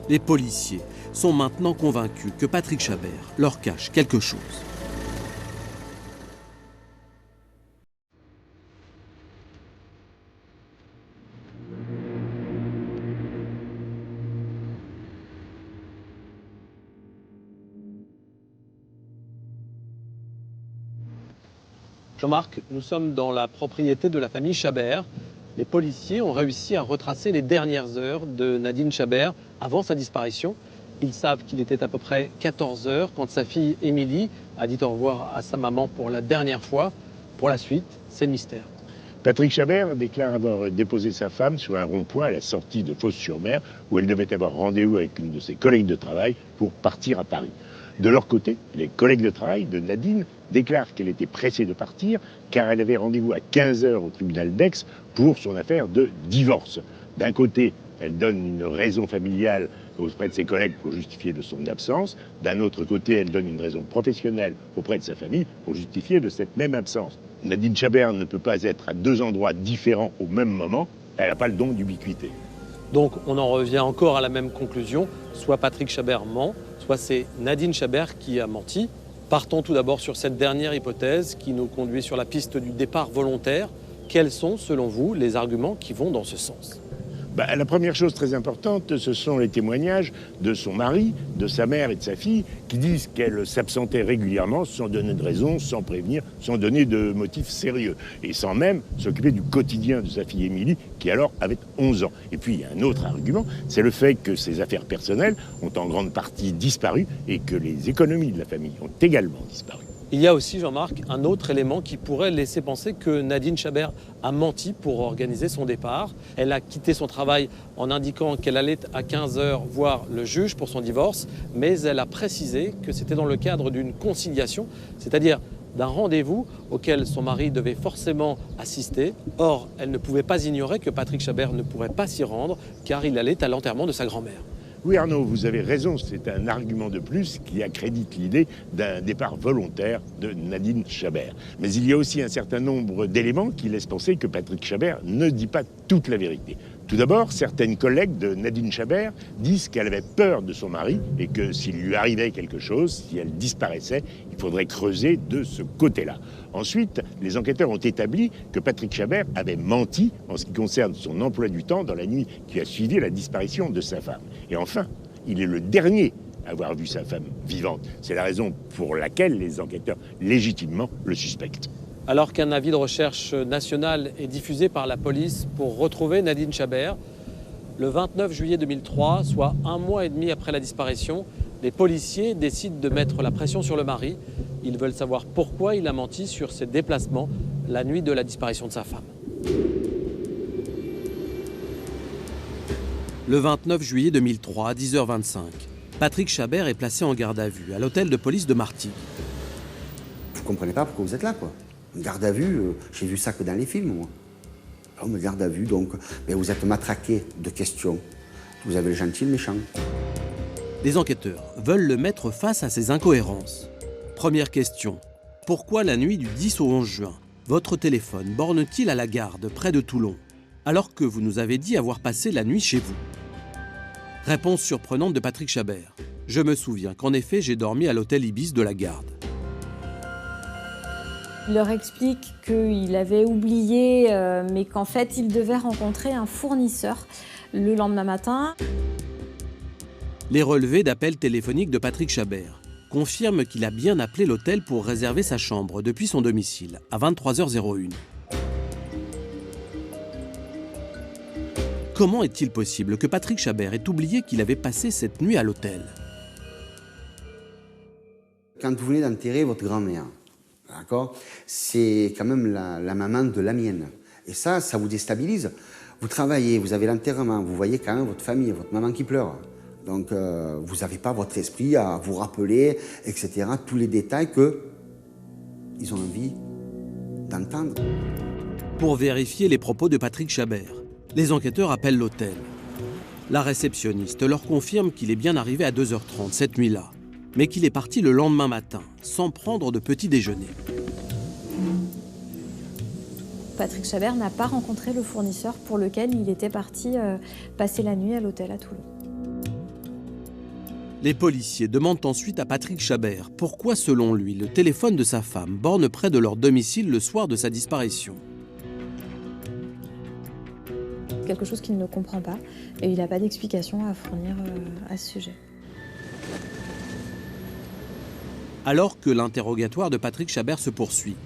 Les policiers sont maintenant convaincus que Patrick Chabert leur cache quelque chose. Jean-Marc, nous sommes dans la propriété de la famille Chabert. Les policiers ont réussi à retracer les dernières heures de Nadine Chabert avant sa disparition. Ils savent qu'il était à peu près 14 h quand sa fille Émilie a dit au revoir à sa maman pour la dernière fois. Pour la suite, c'est le mystère. Patrick Chabert déclare avoir déposé sa femme sur un rond-point à la sortie de Fos-sur-Mer où elle devait avoir rendez-vous avec une de ses collègues de travail pour partir à Paris. De leur côté, les collègues de travail de Nadine déclarent qu'elle était pressée de partir car elle avait rendez-vous à 15 h au tribunal d'Aix pour son affaire de divorce. D'un côté, elle donne une raison familiale auprès de ses collègues pour justifier de son absence. D'un autre côté, elle donne une raison professionnelle auprès de sa famille pour justifier de cette même absence. Nadine Chabert ne peut pas être à deux endroits différents au même moment. Elle n'a pas le don d'ubiquité. Donc on en revient encore à la même conclusion. Soit Patrick Chabert ment, soit c'est Nadine Chabert qui a menti. Partons tout d'abord sur cette dernière hypothèse qui nous conduit sur la piste du départ volontaire. Quels sont, selon vous, les arguments qui vont dans ce sens ? La première chose très importante, ce sont les témoignages de son mari, de sa mère et de sa fille qui disent qu'elle s'absentait régulièrement sans donner de raison, sans prévenir, sans donner de motifs sérieux et sans même s'occuper du quotidien de sa fille Émilie qui alors avait 11 ans. Et puis il y a un autre argument, c'est le fait que ses affaires personnelles ont en grande partie disparu et que les économies de la famille ont également disparu. Il y a aussi, Jean-Marc, un autre élément qui pourrait laisser penser que Nadine Chabert a menti pour organiser son départ. Elle a quitté son travail en indiquant qu'elle allait à 15 h voir le juge pour son divorce, mais elle a précisé que c'était dans le cadre d'une conciliation, c'est-à-dire d'un rendez-vous auquel son mari devait forcément assister. Or, elle ne pouvait pas ignorer que Patrick Chabert ne pourrait pas s'y rendre car il allait à l'enterrement de sa grand-mère. Oui Arnaud, vous avez raison, c'est un argument de plus qui accrédite l'idée d'un départ volontaire de Nadine Chabert. Mais il y a aussi un certain nombre d'éléments qui laissent penser que Patrick Chabert ne dit pas toute la vérité. Tout d'abord, certaines collègues de Nadine Chabert disent qu'elle avait peur de son mari et que s'il lui arrivait quelque chose, si elle disparaissait, il faudrait creuser de ce côté-là. Ensuite, les enquêteurs ont établi que Patrick Chabert avait menti en ce qui concerne son emploi du temps dans la nuit qui a suivi la disparition de sa femme. Et enfin, il est le dernier à avoir vu sa femme vivante. C'est la raison pour laquelle les enquêteurs légitimement le suspectent. Alors qu'un avis de recherche national est diffusé par la police pour retrouver Nadine Chabert, le 29 juillet 2003, soit 1 mois et demi après la disparition, les policiers décident de mettre la pression sur le mari. Ils veulent savoir pourquoi il a menti sur ses déplacements la nuit de la disparition de sa femme. Le 29 juillet 2003, à 10h25, Patrick Chabert est placé en garde à vue à l'hôtel de police de Martigues. Vous ne comprenez pas pourquoi vous êtes là, quoi. Une garde à vue, j'ai vu ça que dans les films, moi. On me garde à vue, donc mais vous êtes matraqué de questions. Vous avez le gentil et le méchant. Les enquêteurs veulent le mettre face à ses incohérences. Première question. Pourquoi la nuit du 10 au 11 juin, votre téléphone borne-t-il à la Garde, près de Toulon, alors que vous nous avez dit avoir passé la nuit chez vous? Réponse surprenante de Patrick Chabert. Je me souviens qu'en effet, j'ai dormi à l'hôtel Ibis de la Garde. Il leur explique qu'il avait oublié, mais qu'en fait, il devait rencontrer un fournisseur le lendemain matin. Les relevés d'appels téléphoniques de Patrick Chabert confirment qu'il a bien appelé l'hôtel pour réserver sa chambre depuis son domicile, à 23h01. Comment est-il possible que Patrick Chabert ait oublié qu'il avait passé cette nuit à l'hôtel? Quand vous venez d'enterrer votre grand-mère, d'accord, c'est quand même la maman de la mienne. Et ça vous déstabilise. Vous travaillez, vous avez l'enterrement, vous voyez quand même votre famille, votre maman qui pleure. Donc vous n'avez pas votre esprit à vous rappeler, etc., tous les détails qu'ils ont envie d'entendre. Pour vérifier les propos de Patrick Chabert, les enquêteurs appellent l'hôtel. La réceptionniste leur confirme qu'il est bien arrivé à 2h30 cette nuit-là, mais qu'il est parti le lendemain matin, sans prendre de petit déjeuner. Patrick Chabert n'a pas rencontré le fournisseur pour lequel il était parti passer la nuit à l'hôtel à Toulon. Les policiers demandent ensuite à Patrick Chabert pourquoi, selon lui, le téléphone de sa femme borne près de leur domicile le soir de sa disparition. Quelque chose qu'il ne comprend pas et il n'a pas d'explication à fournir à ce sujet. Alors que l'interrogatoire de Patrick Chabert se poursuit,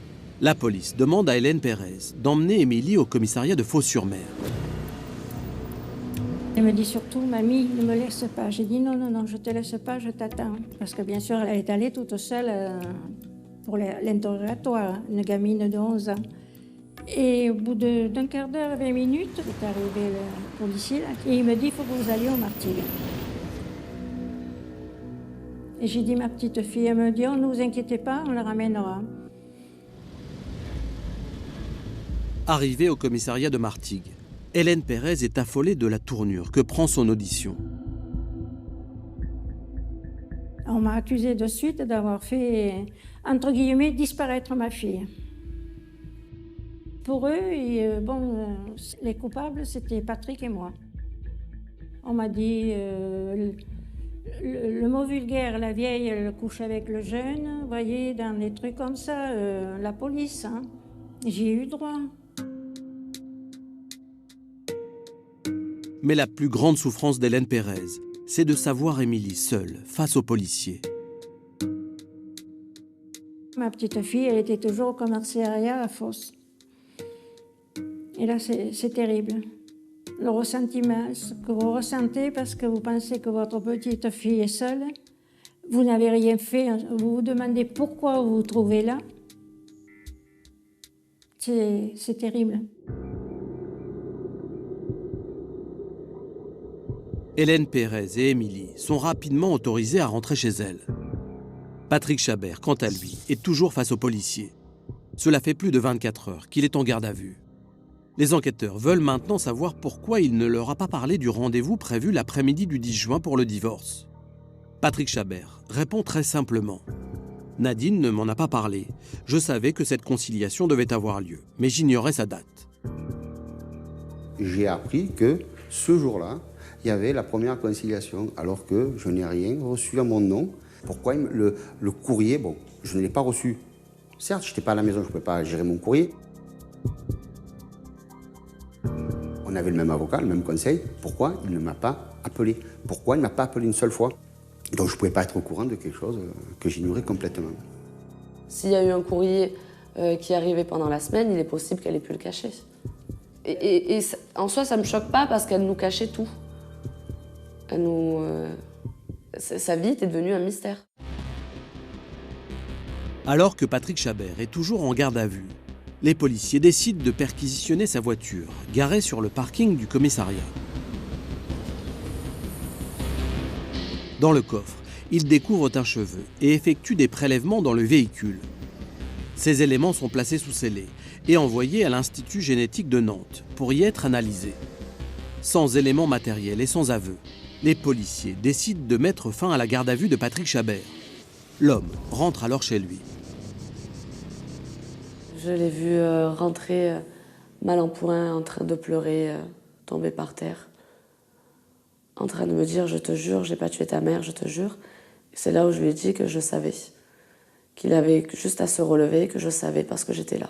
la police demande à Hélène Pérez d'emmener Émilie au commissariat de Fos-sur-Mer. Elle me dit surtout, mamie, ne me laisse pas. J'ai dit non, je te laisse pas, je t'attends. Parce que bien sûr, elle est allée toute seule pour l'interrogatoire, une gamine de 11 ans. Et au bout d'un quart d'heure, 20 minutes, est arrivé le policier là, et il me dit, il faut que vous alliez au Martigues. Et j'ai dit, ma petite fille, elle me dit, oh, ne vous inquiétez pas, on la ramènera. Arrivée au commissariat de Martigues, Hélène Pérez est affolée de la tournure que prend son audition. On m'a accusée de suite d'avoir fait, entre guillemets, disparaître ma fille. Pour eux, les coupables, c'était Patrick et moi. On m'a dit, le mot vulgaire, la vieille, elle couche avec le jeune, vous voyez, dans des trucs comme ça, la police, hein. J'y ai eu droit. Mais la plus grande souffrance d'Hélène Pérez, c'est de savoir Émilie seule, face aux policiers. Ma petite fille, elle était toujours au commissariat à Fos. Et là, c'est terrible. Le ressentiment, ce que vous ressentez parce que vous pensez que votre petite fille est seule, vous n'avez rien fait, vous vous demandez pourquoi vous vous trouvez là. C'est terrible. Hélène Pérez et Émilie sont rapidement autorisées à rentrer chez elles. Patrick Chabert, quant à lui, est toujours face aux policiers. Cela fait plus de 24 heures qu'il est en garde à vue. Les enquêteurs veulent maintenant savoir pourquoi il ne leur a pas parlé du rendez-vous prévu l'après-midi du 10 juin pour le divorce. Patrick Chabert répond très simplement. Nadine ne m'en a pas parlé. Je savais que cette conciliation devait avoir lieu, mais j'ignorais sa date. J'ai appris que ce jour-là, il y avait la première conciliation, alors que je n'ai rien reçu à mon nom. Pourquoi le courrier, bon, je ne l'ai pas reçu. Certes, je n'étais pas à la maison, je ne pouvais pas gérer mon courrier. On avait le même avocat, le même conseil. Pourquoi il ne m'a pas appelé? Pourquoi il ne m'a pas appelé une seule fois? Donc je ne pouvais pas être au courant de quelque chose que j'ignorais complètement. S'il y a eu un courrier qui est arrivé pendant la semaine, il est possible qu'elle ait pu le cacher. Et en soi, ça ne me choque pas parce qu'elle nous cachait tout. Sa vie était devenue un mystère. Alors que Patrick Chabert est toujours en garde à vue, les policiers décident de perquisitionner sa voiture, garée sur le parking du commissariat. Dans le coffre, ils découvrent un cheveu et effectuent des prélèvements dans le véhicule. Ces éléments sont placés sous scellé et envoyés à l'Institut génétique de Nantes pour y être analysés. Sans éléments matériels et sans aveu, les policiers décident de mettre fin à la garde à vue de Patrick Chabert. L'homme rentre alors chez lui. Je l'ai vu rentrer mal en point, en train de pleurer, tomber par terre, en train de me dire « je te jure, j'ai pas tué ta mère, je te jure ». C'est là où je lui ai dit que je savais, qu'il avait juste à se relever, que je savais parce que j'étais là.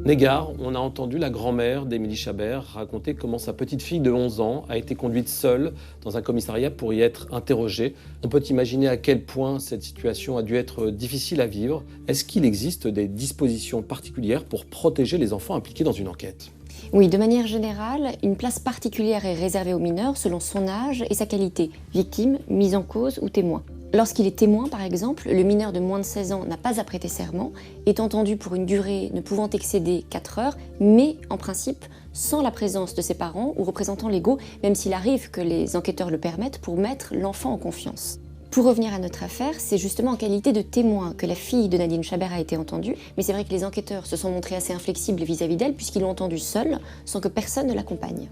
Négard, on a entendu la grand-mère d'Émilie Chabert raconter comment sa petite fille de 11 ans a été conduite seule dans un commissariat pour y être interrogée. On peut imaginer à quel point cette situation a dû être difficile à vivre. Est-ce qu'il existe des dispositions particulières pour protéger les enfants impliqués dans une enquête ? Oui, de manière générale, une place particulière est réservée aux mineurs selon son âge et sa qualité, victime, mise en cause ou témoin. Lorsqu'il est témoin, par exemple, le mineur de moins de 16 ans n'a pas à prêter serment, est entendu pour une durée ne pouvant excéder 4 heures, mais en principe sans la présence de ses parents ou représentants légaux, même s'il arrive que les enquêteurs le permettent pour mettre l'enfant en confiance. Pour revenir à notre affaire, c'est justement en qualité de témoin que la fille de Nadine Chabert a été entendue, mais c'est vrai que les enquêteurs se sont montrés assez inflexibles vis-à-vis d'elle puisqu'ils l'ont entendue seule, sans que personne ne l'accompagne.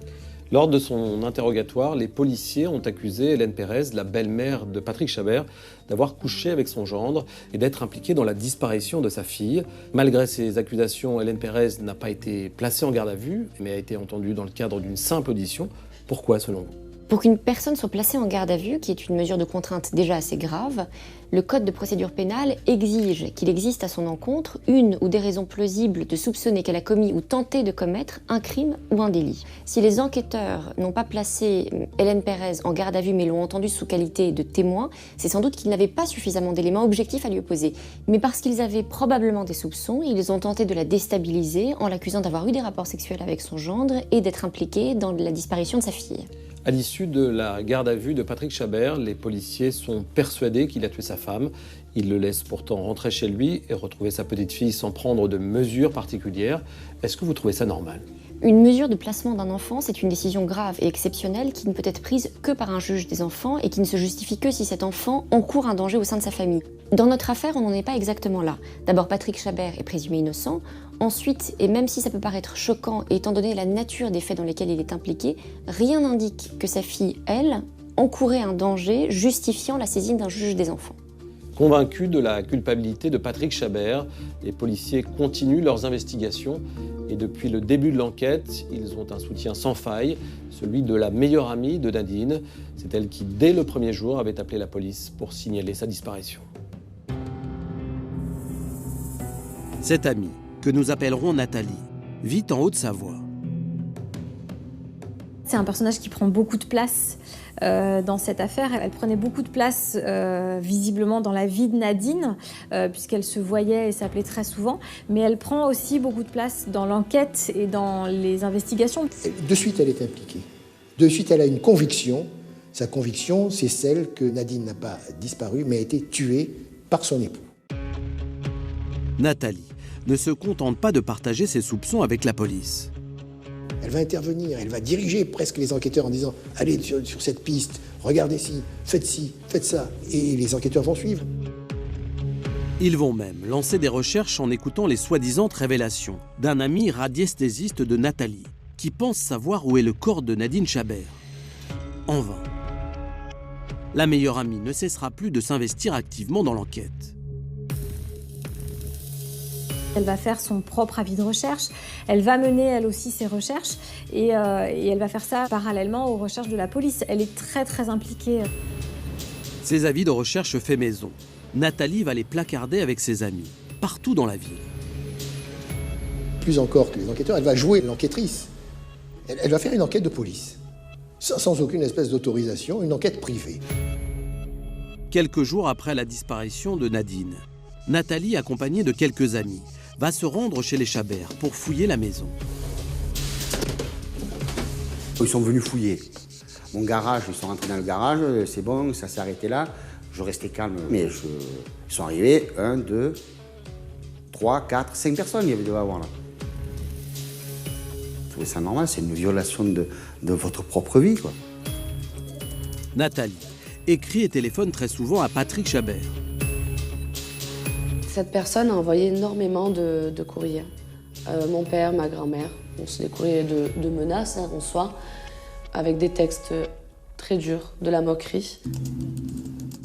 Lors de son interrogatoire, les policiers ont accusé Hélène Pérez, la belle-mère de Patrick Chabert, d'avoir couché avec son gendre et d'être impliquée dans la disparition de sa fille. Malgré ces accusations, Hélène Pérez n'a pas été placée en garde à vue, mais a été entendue dans le cadre d'une simple audition. Pourquoi, selon vous ? Pour qu'une personne soit placée en garde à vue, qui est une mesure de contrainte déjà assez grave, le Code de procédure pénale exige qu'il existe à son encontre une ou des raisons plausibles de soupçonner qu'elle a commis ou tenté de commettre un crime ou un délit. Si les enquêteurs n'ont pas placé Hélène Pérez en garde à vue mais l'ont entendue sous qualité de témoin, c'est sans doute qu'ils n'avaient pas suffisamment d'éléments objectifs à lui opposer. Mais parce qu'ils avaient probablement des soupçons, ils ont tenté de la déstabiliser en l'accusant d'avoir eu des rapports sexuels avec son gendre et d'être impliquée dans la disparition de sa fille. À l'issue de la garde à vue de Patrick Chabert, les policiers sont persuadés qu'il a tué sa femme. Ils le laissent pourtant rentrer chez lui et retrouver sa petite fille sans prendre de mesures particulières. Est-ce que vous trouvez ça normal ? Une mesure de placement d'un enfant, c'est une décision grave et exceptionnelle qui ne peut être prise que par un juge des enfants et qui ne se justifie que si cet enfant encourt un danger au sein de sa famille. Dans notre affaire, on n'en est pas exactement là. D'abord, Patrick Chabert est présumé innocent. Ensuite, et même si ça peut paraître choquant, étant donné la nature des faits dans lesquels il est impliqué, rien n'indique que sa fille, elle, encourait un danger justifiant la saisine d'un juge des enfants. Convaincus de la culpabilité de Patrick Chabert, les policiers continuent leurs investigations et depuis le début de l'enquête, ils ont un soutien sans faille, celui de la meilleure amie de Nadine. C'est elle qui, dès le premier jour, avait appelé la police pour signaler sa disparition. Cette amie, que nous appellerons Nathalie, vit en Haute-Savoie. C'est un personnage qui prend beaucoup de place dans cette affaire. Elle prenait beaucoup de place visiblement dans la vie de Nadine, puisqu'elle se voyait et s'appelait très souvent, mais elle prend aussi beaucoup de place dans l'enquête et dans les investigations. De suite, elle est impliquée. De suite, elle a une conviction. Sa conviction, c'est celle que Nadine n'a pas disparu, mais a été tuée par son époux. Nathalie ne se contente pas de partager ses soupçons avec la police. Elle va intervenir, elle va diriger presque les enquêteurs en disant « Allez sur cette piste, regardez ci, faites ça », et les enquêteurs vont suivre. Ils vont même lancer des recherches en écoutant les soi-disant révélations d'un ami radiesthésiste de Nathalie, qui pense savoir où est le corps de Nadine Chabert. En vain. La meilleure amie ne cessera plus de s'investir activement dans l'enquête. Elle va faire son propre avis de recherche, elle va mener elle aussi ses recherches et elle va faire ça parallèlement aux recherches de la police. Elle est très très impliquée. Ces avis de recherche faits maison, Nathalie va les placarder avec ses amis, partout dans la ville. Plus encore que les enquêteurs, elle va jouer l'enquêtrice. Elle va faire une enquête de police, sans aucune espèce d'autorisation, une enquête privée. Quelques jours après la disparition de Nadine, Nathalie, accompagnée de quelques amis, va se rendre chez les Chabert pour fouiller la maison. Ils sont venus fouiller. Mon garage, ils sont rentrés dans le garage, c'est bon, ça s'est arrêté là. Je restais calme, mais ils sont arrivés, 1, 2, 3, 4, 5 personnes, il y avait devait avoir là. Je trouvais ça normal, c'est une violation de votre propre vie, quoi. Nathalie écrit et téléphone très souvent à Patrick Chabert. Cette personne a envoyé énormément de courriers. Mon père, ma grand-mère, On se des courriers de menaces en soi, avec des textes très durs, de la moquerie.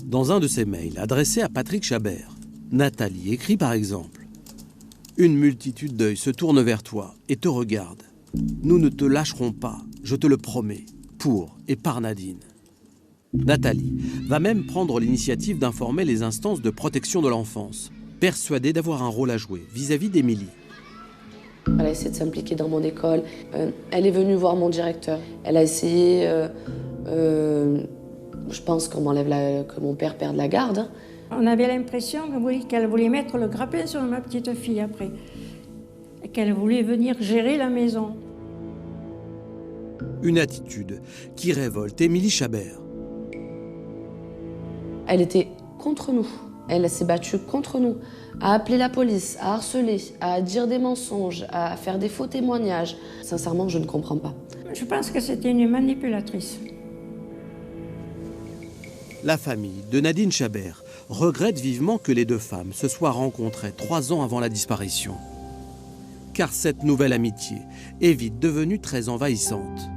Dans un de ses mails adressés à Patrick Chabert, Nathalie écrit par exemple « Une multitude d'œils se tourne vers toi et te regarde. Nous ne te lâcherons pas, je te le promets, pour et par Nadine. » Nathalie va même prendre l'initiative d'informer les instances de protection de l'enfance, persuadée d'avoir un rôle à jouer vis-à-vis d'Émilie. Elle a essayé de s'impliquer dans mon école. Elle est venue voir mon directeur. Elle a essayé, je pense que mon père perde la garde. Hein. On avait l'impression qu'elle voulait mettre le grappin sur ma petite fille après. Et qu'elle voulait venir gérer la maison. Une attitude qui révolte Émilie Chabert. Elle était contre nous. Elle s'est battue contre nous, à appeler la police, à harceler, à dire des mensonges, à faire des faux témoignages. Sincèrement, je ne comprends pas. Je pense que c'était une manipulatrice. La famille de Nadine Chabert regrette vivement que les deux femmes se soient rencontrées 3 ans avant la disparition. Car cette nouvelle amitié est vite devenue très envahissante.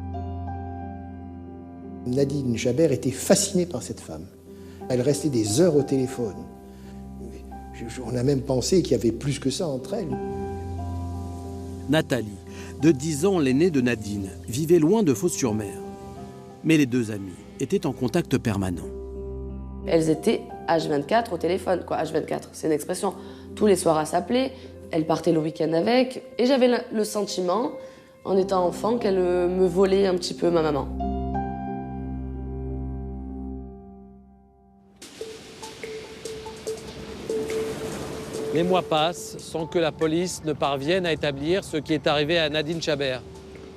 Nadine Chabert était fascinée par cette femme. Elle restait des heures au téléphone. On a même pensé qu'il y avait plus que ça entre elles. Nathalie, de 10 ans, l'aînée de Nadine, vivait loin de Fos-sur-Mer. Mais les deux amies étaient en contact permanent. Elles étaient H24 au téléphone, quoi. H24, c'est une expression. Tous les soirs à s'appeler, elles partaient le week-end avec. Et j'avais le sentiment, en étant enfant, qu'elle me volait un petit peu ma maman. Les mois passent sans que la police ne parvienne à établir ce qui est arrivé à Nadine Chabert.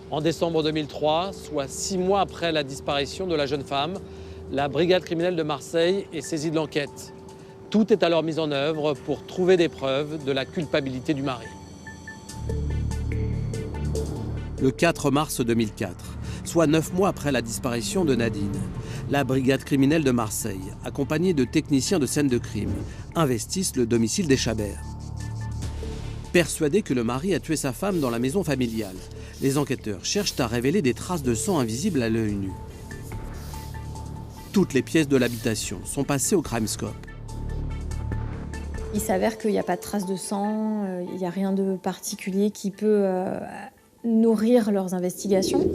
En décembre 2003, soit 6 mois après la disparition de la jeune femme, la brigade criminelle de Marseille est saisie de l'enquête. Tout est alors mis en œuvre pour trouver des preuves de la culpabilité du mari. Le 4 mars 2004, soit 9 mois après la disparition de Nadine, la brigade criminelle de Marseille, accompagnée de techniciens de scène de crime, investissent le domicile des Chabert. Persuadés que le mari a tué sa femme dans la maison familiale, les enquêteurs cherchent à révéler des traces de sang invisibles à l'œil nu. Toutes les pièces de l'habitation sont passées au Crimescope. Il s'avère qu'il n'y a pas de traces de sang, il n'y a rien de particulier qui peut nourrir leurs investigations.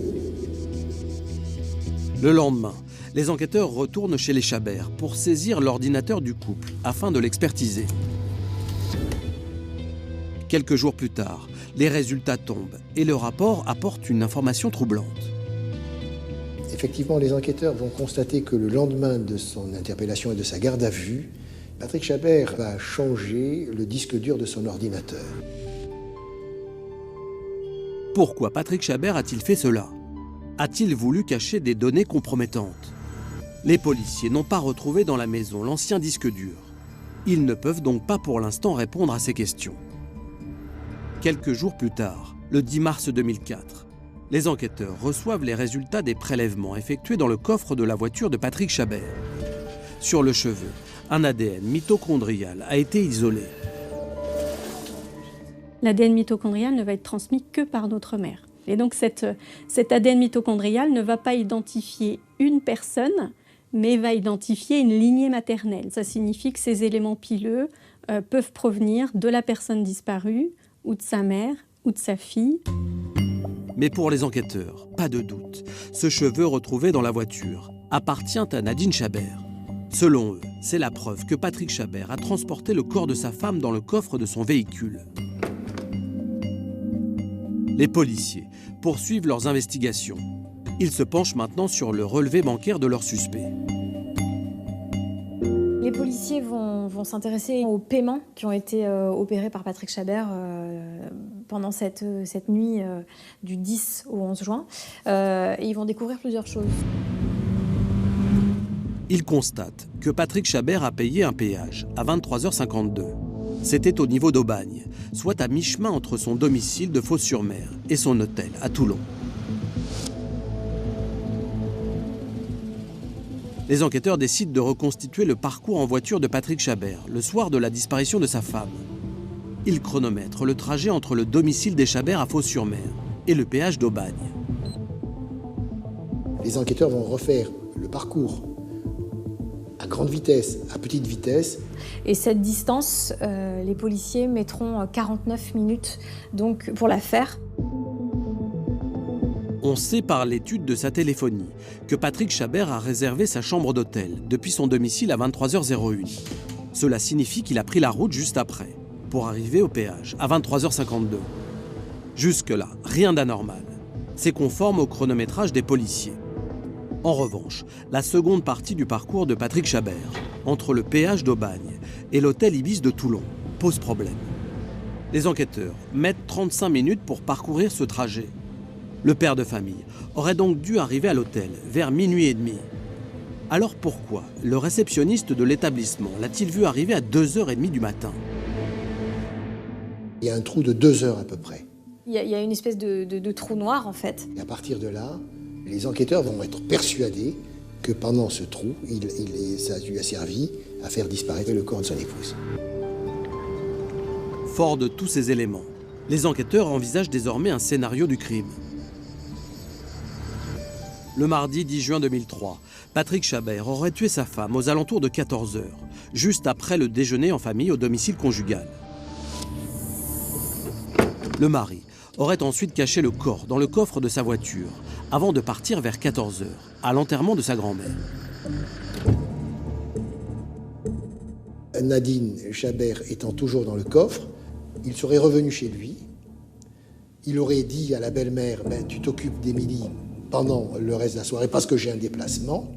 Le lendemain, les enquêteurs retournent chez les Chabert pour saisir l'ordinateur du couple afin de l'expertiser. Quelques jours plus tard, les résultats tombent et le rapport apporte une information troublante. Effectivement, les enquêteurs vont constater que le lendemain de son interpellation et de sa garde à vue, Patrick Chabert va changer le disque dur de son ordinateur. Pourquoi Patrick Chabert a-t-il fait cela? A-t-il voulu cacher des données compromettantes? Les policiers n'ont pas retrouvé dans la maison l'ancien disque dur. Ils ne peuvent donc pas pour l'instant répondre à ces questions. Quelques jours plus tard, le 10 mars 2004, les enquêteurs reçoivent les résultats des prélèvements effectués dans le coffre de la voiture de Patrick Chabert. Sur le cheveu, un ADN mitochondrial a été isolé. L'ADN mitochondrial ne va être transmis que par notre mère. Et donc cet ADN mitochondrial ne va pas identifier une personne, mais va identifier une lignée maternelle. Ça signifie que ces éléments pileux peuvent provenir de la personne disparue, ou de sa mère, ou de sa fille. Mais pour les enquêteurs, pas de doute, ce cheveu retrouvé dans la voiture appartient à Nadine Chabert. Selon eux, c'est la preuve que Patrick Chabert a transporté le corps de sa femme dans le coffre de son véhicule. Les policiers poursuivent leurs investigations. Ils se penchent maintenant sur le relevé bancaire de leurs suspects. Les policiers vont s'intéresser aux paiements qui ont été opérés par Patrick Chabert pendant cette nuit du 10 au 11 juin. Et ils vont découvrir plusieurs choses. Ils constatent que Patrick Chabert a payé un péage à 23h52. C'était au niveau d'Aubagne, soit à mi-chemin entre son domicile de Fos-sur-Mer et son hôtel à Toulon. Les enquêteurs décident de reconstituer le parcours en voiture de Patrick Chabert le soir de la disparition de sa femme. Ils chronomètrent le trajet entre le domicile des Chabert à Fos-sur-Mer et le péage d'Aubagne. Les enquêteurs vont refaire le parcours à grande vitesse, à petite vitesse. Et cette distance, les policiers mettront 49 minutes donc, pour la faire. On sait par l'étude de sa téléphonie que Patrick Chabert a réservé sa chambre d'hôtel depuis son domicile à 23h01. Cela signifie qu'il a pris la route juste après, pour arriver au péage à 23h52. Jusque-là, rien d'anormal. C'est conforme au chronométrage des policiers. En revanche, la seconde partie du parcours de Patrick Chabert, entre le péage d'Aubagne et l'hôtel Ibis de Toulon, pose problème. Les enquêteurs mettent 35 minutes pour parcourir ce trajet. Le père de famille aurait donc dû arriver à l'hôtel vers minuit et demi. Alors pourquoi le réceptionniste de l'établissement l'a-t-il vu arriver à 2h30 du matin? Il y a un trou de 2 heures à peu près. Il y a une espèce de trou noir en fait. Et à partir de là, les enquêteurs vont être persuadés que pendant ce trou, ça lui a servi à faire disparaître le corps de son épouse. Fort de tous ces éléments, les enquêteurs envisagent désormais un scénario du crime. Le mardi 10 juin 2003, Patrick Chabert aurait tué sa femme aux alentours de 14h, juste après le déjeuner en famille au domicile conjugal. Le mari aurait ensuite caché le corps dans le coffre de sa voiture, avant de partir vers 14h, à l'enterrement de sa grand-mère. Nadine Chabert étant toujours dans le coffre, il serait revenu chez lui. Il aurait dit à la belle-mère, tu t'occupes d'Émilie pendant le reste de la soirée parce que j'ai un déplacement.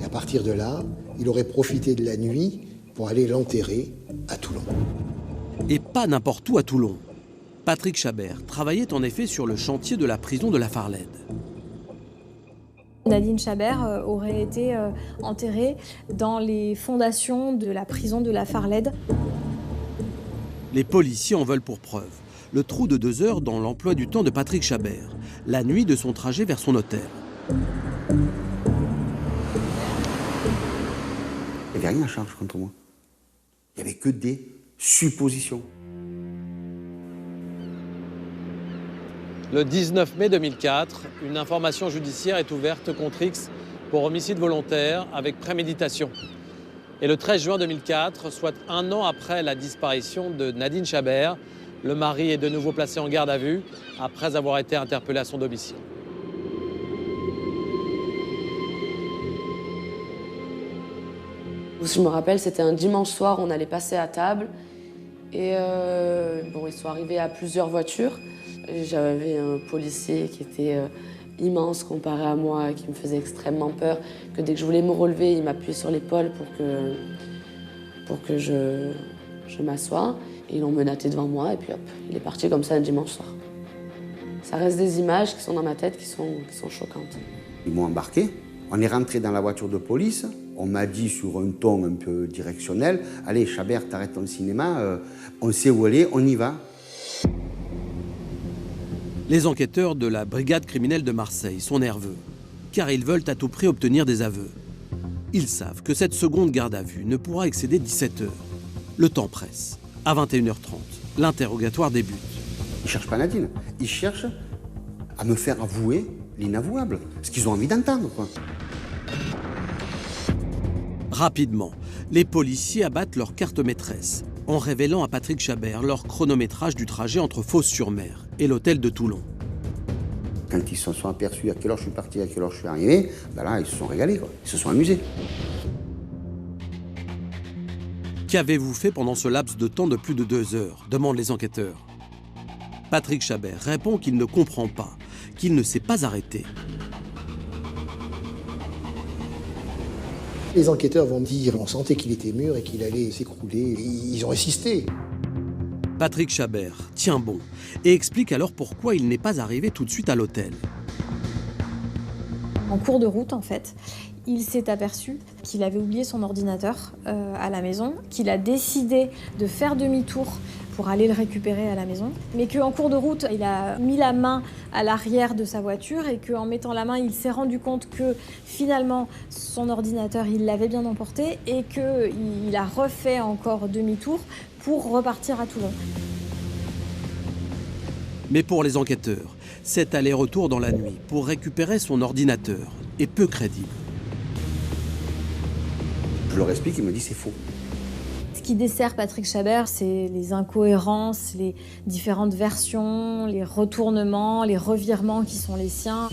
Et à partir de là, il aurait profité de la nuit pour aller l'enterrer à Toulon. Et pas n'importe où à Toulon. Patrick Chabert travaillait en effet sur le chantier de la prison de la Farlède. Nadine Chabert aurait été enterrée dans les fondations de la prison de la Farlède. Les policiers en veulent pour preuve le trou de 2 heures dans l'emploi du temps de Patrick Chabert, la nuit de son trajet vers son hôtel. Il n'y avait rien à charge contre moi. Il n'y avait que des suppositions. Le 19 mai 2004, une information judiciaire est ouverte contre X pour homicide volontaire avec préméditation. Et le 13 juin 2004, soit 1 an après la disparition de Nadine Chabert, le mari est de nouveau placé en garde à vue après avoir été interpellé à son domicile. Je me rappelle, c'était un dimanche soir, on allait passer à table. Et ils sont arrivés à plusieurs voitures. J'avais un policier qui était immense comparé à moi, qui me faisait extrêmement peur, que dès que je voulais me relever, il m'appuyait sur l'épaule pour que je m'assoie. Et ils l'ont menotté devant moi et puis hop, il est parti comme ça un dimanche soir. Ça reste des images qui sont dans ma tête, qui sont choquantes. Ils m'ont embarqué, on est rentré dans la voiture de police, on m'a dit sur un ton un peu directionnel, « Allez Chabert, t'arrêtes ton cinéma, on sait où aller, on y va ». Les enquêteurs de la brigade criminelle de Marseille sont nerveux, car ils veulent à tout prix obtenir des aveux. Ils savent que cette seconde garde à vue ne pourra excéder 17h. Le temps presse. À 21h30, l'interrogatoire débute. Ils ne cherchent pas Nadine, ils cherchent à me faire avouer l'inavouable, ce qu'ils ont envie d'entendre, quoi. Rapidement, les policiers abattent leur carte maîtresse en révélant à Patrick Chabert leur chronométrage du trajet entre Fos-sur-Mer et l'hôtel de Toulon. Quand ils se sont aperçus à quelle heure je suis parti, à quelle heure je suis arrivé, là, ils se sont régalés, quoi. Ils se sont amusés. Qu'avez-vous fait pendant ce laps de temps de plus de 2 heures ? Demandent les enquêteurs. Patrick Chabert répond qu'il ne comprend pas, qu'il ne s'est pas arrêté. Les enquêteurs vont me dire on sentait qu'il était mûr et qu'il allait s'écrouler. Ils ont insisté. Patrick Chabert tient bon et explique alors pourquoi il n'est pas arrivé tout de suite à l'hôtel. En cours de route, en fait, il s'est aperçu qu'il avait oublié son ordinateur à la maison, qu'il a décidé de faire demi-tour pour aller le récupérer à la maison, mais qu'en cours de route, il a mis la main à l'arrière de sa voiture et qu'en mettant la main, il s'est rendu compte que finalement, son ordinateur, il l'avait bien emporté et qu'il a refait encore demi-tour pour repartir à Toulon. Mais pour les enquêteurs, Cet aller-retour dans la nuit pour récupérer son ordinateur est peu crédible. Je leur explique, il me dit c'est faux. Ce qui dessert Patrick Chabert, c'est les incohérences, les différentes versions, les retournements, les revirements qui sont les siens.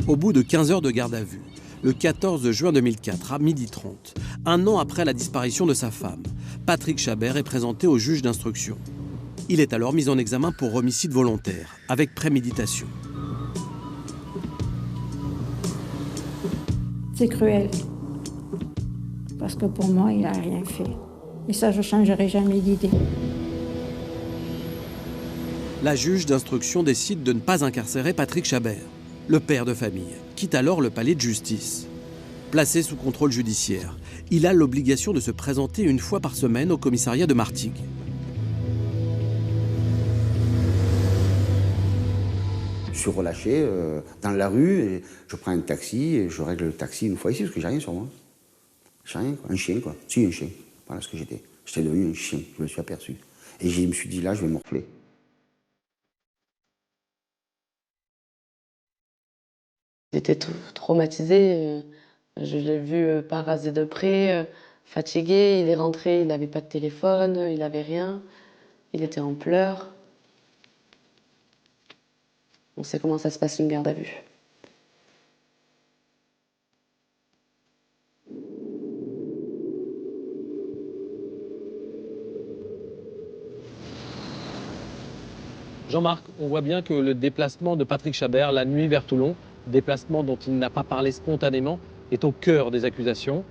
Au bout de 15 heures de garde à vue, le 14 juin 2004, à 12h30, un an après la disparition de sa femme, Patrick Chabert est présenté au juge d'instruction. Il est alors mis en examen pour homicide volontaire, avec préméditation. C'est cruel. Parce que pour moi, il n'a rien fait. Et ça, je ne changerai jamais d'idée. La juge d'instruction décide de ne pas incarcérer Patrick Chabert. Le père de famille quitte alors le palais de justice. Placé sous contrôle judiciaire, il a l'obligation de se présenter une fois par semaine au commissariat de Martigues. Je suis relâché dans la rue, et je prends un taxi et je règle le taxi une fois ici parce que j'ai rien sur moi. J'ai rien, quoi. Un chien, quoi. Si, un chien. Voilà ce que j'étais. J'étais devenu un chien, je me suis aperçu. Et je me suis dit, là, je vais morfler. J'étais traumatisée. Je l'ai vu pas rasé de près, fatigué. Il est rentré, il n'avait pas de téléphone, il n'avait rien. Il était en pleurs. On sait comment ça se passe une garde à vue. Jean-Marc, on voit bien que le déplacement de Patrick Chabert la nuit vers Toulon, déplacement dont il n'a pas parlé spontanément, est au cœur des accusations.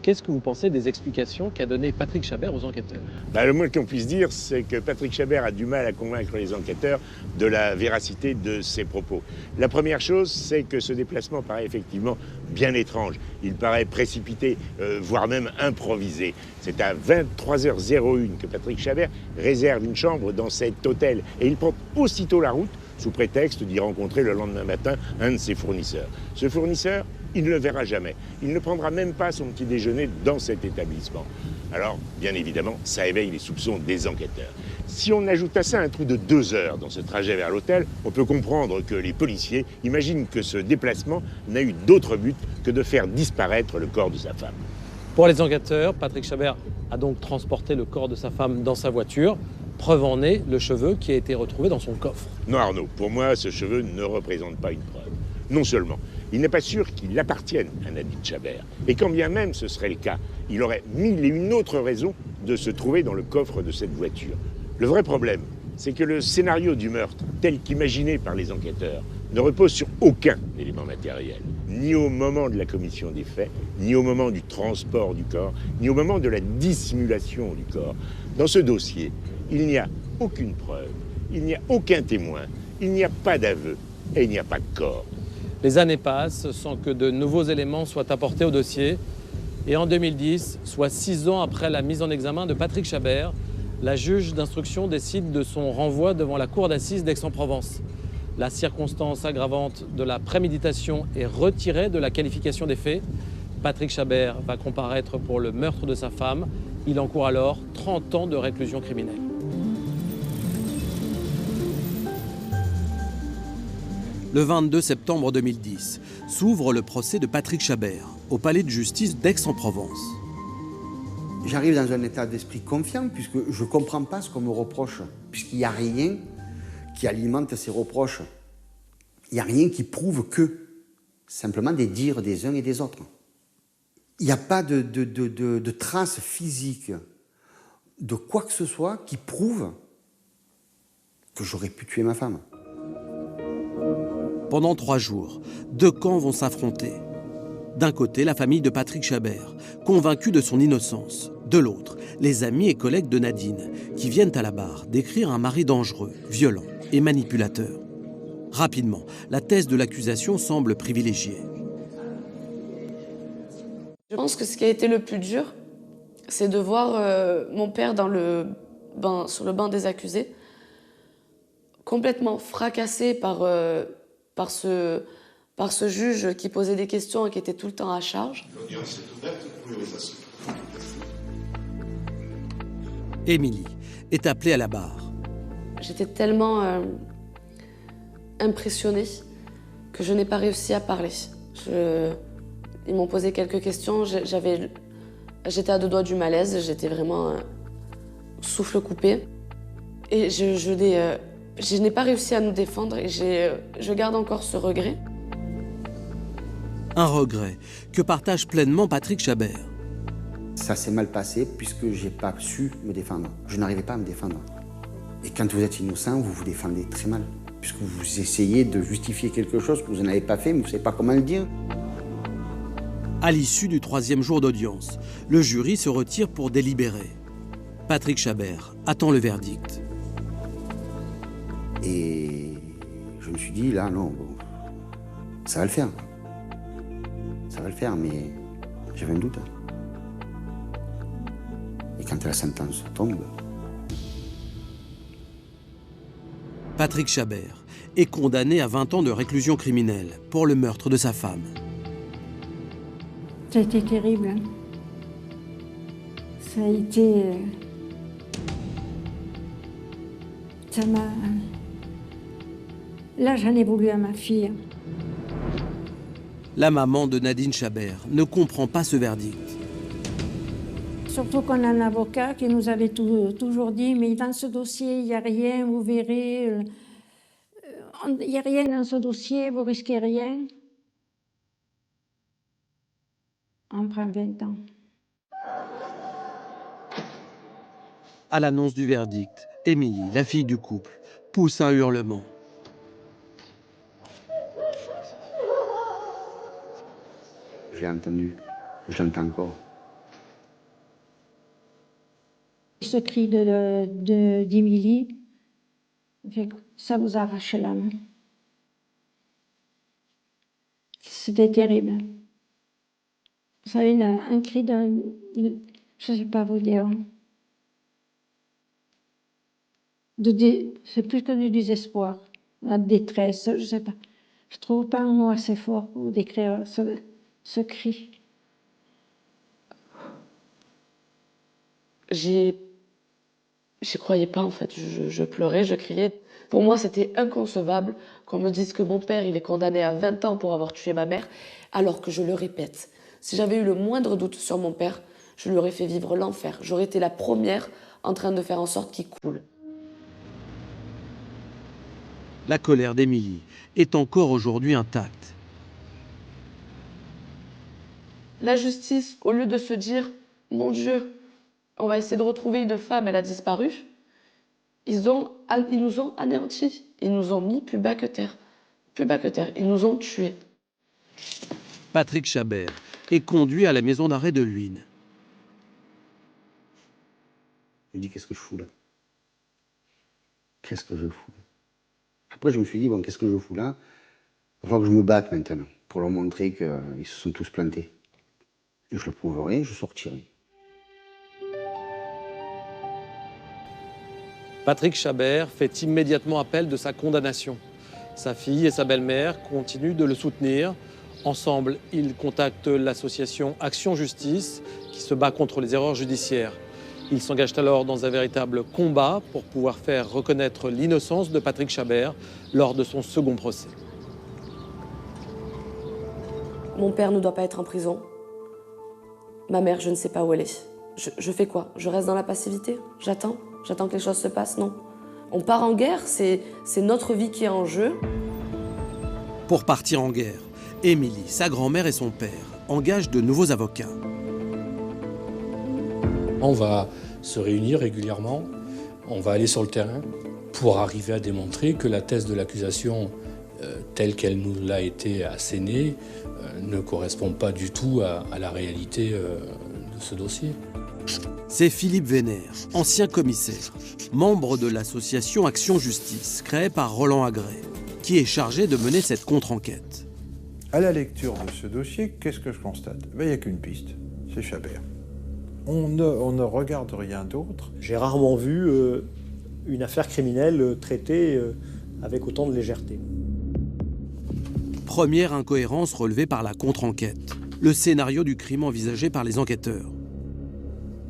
Qu'est-ce que vous pensez des explications qu'a donné Patrick Chabert aux enquêteurs ? Le moins qu'on puisse dire, c'est que Patrick Chabert a du mal à convaincre les enquêteurs de la véracité de ses propos. La première chose, c'est que ce déplacement paraît effectivement bien étrange. Il paraît précipité, voire même improvisé. C'est à 23h01 que Patrick Chabert réserve une chambre dans cet hôtel. Et il prend aussitôt la route, sous prétexte d'y rencontrer le lendemain matin un de ses fournisseurs. Ce fournisseur, il ne le verra jamais. Il ne prendra même pas son petit déjeuner dans cet établissement. Alors, bien évidemment, ça éveille les soupçons des enquêteurs. Si on ajoute à ça un trou de 2 heures dans ce trajet vers l'hôtel, on peut comprendre que les policiers imaginent que ce déplacement n'a eu d'autre but que de faire disparaître le corps de sa femme. Pour les enquêteurs, Patrick Chabert a donc transporté le corps de sa femme dans sa voiture. Preuve en est le cheveu qui a été retrouvé dans son coffre. Non Arnaud, pour moi, ce cheveu ne représente pas une preuve. Non seulement, il n'est pas sûr qu'il appartienne à Nadine Chabert. Et quand bien même ce serait le cas, il aurait 1001 autres raisons de se trouver dans le coffre de cette voiture. Le vrai problème, c'est que le scénario du meurtre, tel qu'imaginé par les enquêteurs, ne repose sur aucun élément matériel. Ni au moment de la commission des faits, ni au moment du transport du corps, ni au moment de la dissimulation du corps. Dans ce dossier, il n'y a aucune preuve, il n'y a aucun témoin, il n'y a pas d'aveu et il n'y a pas de corps. Les années passent sans que de nouveaux éléments soient apportés au dossier. Et en 2010, soit 6 ans après la mise en examen de Patrick Chabert, la juge d'instruction décide de son renvoi devant la cour d'assises d'Aix-en-Provence. La circonstance aggravante de la préméditation est retirée de la qualification des faits. Patrick Chabert va comparaître pour le meurtre de sa femme. Il encourt alors 30 ans de réclusion criminelle. Le 22 septembre 2010, s'ouvre le procès de Patrick Chabert au palais de justice d'Aix-en-Provence. J'arrive dans un état d'esprit confiant puisque je ne comprends pas ce qu'on me reproche, puisqu'il n'y a rien qui alimente ces reproches. Il n'y a rien qui prouve que, simplement des dires des uns et des autres. Il n'y a pas de traces physiques de quoi que ce soit qui prouve que j'aurais pu tuer ma femme. Pendant 3 jours, 2 camps vont s'affronter. D'un côté, la famille de Patrick Chabert, convaincue de son innocence. De l'autre, les amis et collègues de Nadine, qui viennent à la barre décrire un mari dangereux, violent et manipulateur. Rapidement, la thèse de l'accusation semble privilégiée. Je pense que ce qui a été le plus dur, c'est de voir mon père sur le banc des accusés, complètement fracassé par ce juge qui posait des questions et qui était tout le temps à charge. L'audience est ouverte, vous pouvez vous asseoir. Émilie est appelée à la barre. J'étais tellement impressionnée que je n'ai pas réussi à parler. Ils m'ont posé quelques questions, j'étais à deux doigts du malaise, j'étais vraiment souffle coupé. Et je n'ai pas réussi à nous défendre et je garde encore ce regret. Un regret que partage pleinement Patrick Chabert. Ça s'est mal passé puisque j'ai pas su me défendre. Je n'arrivais pas à me défendre. Et quand vous êtes innocent, vous vous défendez très mal. Puisque vous essayez de justifier quelque chose que vous n'avez pas fait, mais vous ne savez pas comment le dire. À l'issue du 3e jour d'audience, le jury se retire pour délibérer. Patrick Chabert attend le verdict. Et je me suis dit, là, non, bon, ça va le faire. Ça va le faire, mais j'avais un doute. Et quand la sentence tombe... Patrick Chabert est condamné à 20 ans de réclusion criminelle pour le meurtre de sa femme. Ça a été terrible. Ça a été... Ça m'a... Là, j'en ai voulu à ma fille. La maman de Nadine Chabert ne comprend pas ce verdict. Surtout qu'on a un avocat qui nous avait toujours dit « mais dans ce dossier, il n'y a rien, vous verrez. Il n'y a rien dans ce dossier, vous risquez rien. » On prend 20 ans. À l'annonce du verdict, Émilie, la fille du couple, pousse un hurlement. Je l'ai entendu, je l'entends encore. Ce cri d'Émilie, ça vous arrache l'âme. C'était terrible. Vous savez, un cri je ne sais pas vous dire. C'est plus que du désespoir, la détresse, je ne sais pas. Je ne trouve pas un mot assez fort pour décrire ce cri. J'y croyais pas en fait, je pleurais, je criais. Pour moi, c'était inconcevable qu'on me dise que mon père, il est condamné à 20 ans pour avoir tué ma mère, alors que je le répète, si j'avais eu le moindre doute sur mon père, je lui aurais fait vivre l'enfer. J'aurais été la première en train de faire en sorte qu'il coule. La colère d'Émilie est encore aujourd'hui intacte. La justice, au lieu de se dire « Mon Dieu, on va essayer de retrouver une femme, elle a disparu », ils nous ont anéantis. Ils nous ont mis plus bas que terre. Plus bas que terre. Ils nous ont tués. Patrick Chabert est conduit à la maison d'arrêt de Luynes. Je me dis, qu'est-ce que je fous là? Qu'est-ce que je fous? Après, je me suis dit, bon, qu'est-ce que je fous là? Il va falloir que je me batte maintenant, pour leur montrer qu'ils se sont tous plantés. Et je le prouverai, je sortirai. Patrick Chabert fait immédiatement appel de sa condamnation. Sa fille et sa belle-mère continuent de le soutenir. Ensemble, ils contactent l'association Action Justice qui se bat contre les erreurs judiciaires. Ils s'engagent alors dans un véritable combat pour pouvoir faire reconnaître l'innocence de Patrick Chabert lors de son second procès. Mon père ne doit pas être en prison. Ma mère, je ne sais pas où elle est. Je fais quoi? Je reste dans la passivité? J'attends? J'attends que les choses se passent? Non. On part en guerre, c'est notre vie qui est en jeu. Pour partir en guerre, Émilie, sa grand-mère et son père engagent de nouveaux avocats. On va se réunir régulièrement, on va aller sur le terrain pour arriver à démontrer que la thèse de l'accusation telle qu'elle nous l'a été assénée ne correspond pas du tout à la réalité de ce dossier. C'est Philippe Vénère, ancien commissaire, membre de l'association Action Justice, créée par Roland Agré, qui est chargé de mener cette contre-enquête. À la lecture de ce dossier, qu'est-ce que je constate? Il n'y a qu'une piste, c'est Chabert. On ne regarde rien d'autre. J'ai rarement vu une affaire criminelle traitée avec autant de légèreté. Première incohérence relevée par la contre-enquête, le scénario du crime envisagé par les enquêteurs.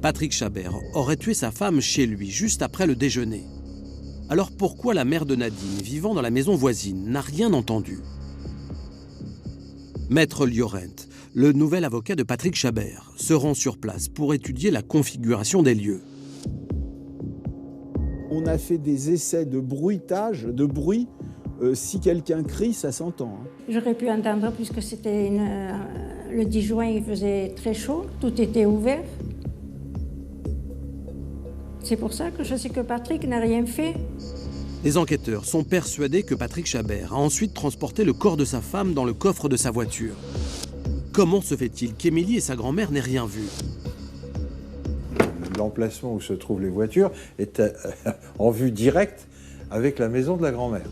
Patrick Chabert aurait tué sa femme chez lui juste après le déjeuner. Alors pourquoi la mère de Nadine, vivant dans la maison voisine, n'a rien entendu? Maître Liorent, le nouvel avocat de Patrick Chabert, se rend sur place pour étudier la configuration des lieux. On a fait des essais de bruitage, de bruit. Si quelqu'un crie, ça s'entend. J'aurais pu entendre puisque c'était le 10 juin, il faisait très chaud, tout était ouvert. C'est pour ça que je sais que Patrick n'a rien fait. Les enquêteurs sont persuadés que Patrick Chabert a ensuite transporté le corps de sa femme dans le coffre de sa voiture. Comment se fait-il qu'Émilie et sa grand-mère n'aient rien vu? L'emplacement où se trouvent les voitures est en vue directe avec la maison de la grand-mère.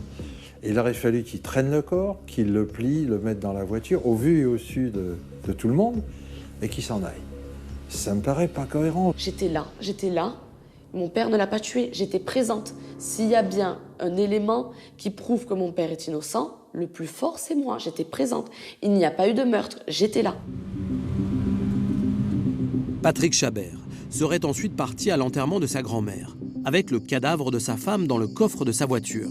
Il aurait fallu qu'ils traînent le corps, qu'ils le plient, le mettent dans la voiture, au vu et au su de tout le monde, et qu'ils s'en aillent. Ça me paraît pas cohérent. J'étais là. Mon père ne l'a pas tué, j'étais présente. S'il y a bien un élément qui prouve que mon père est innocent, le plus fort, c'est moi, j'étais présente. Il n'y a pas eu de meurtre, j'étais là. Patrick Chabert serait ensuite parti à l'enterrement de sa grand-mère, avec le cadavre de sa femme dans le coffre de sa voiture.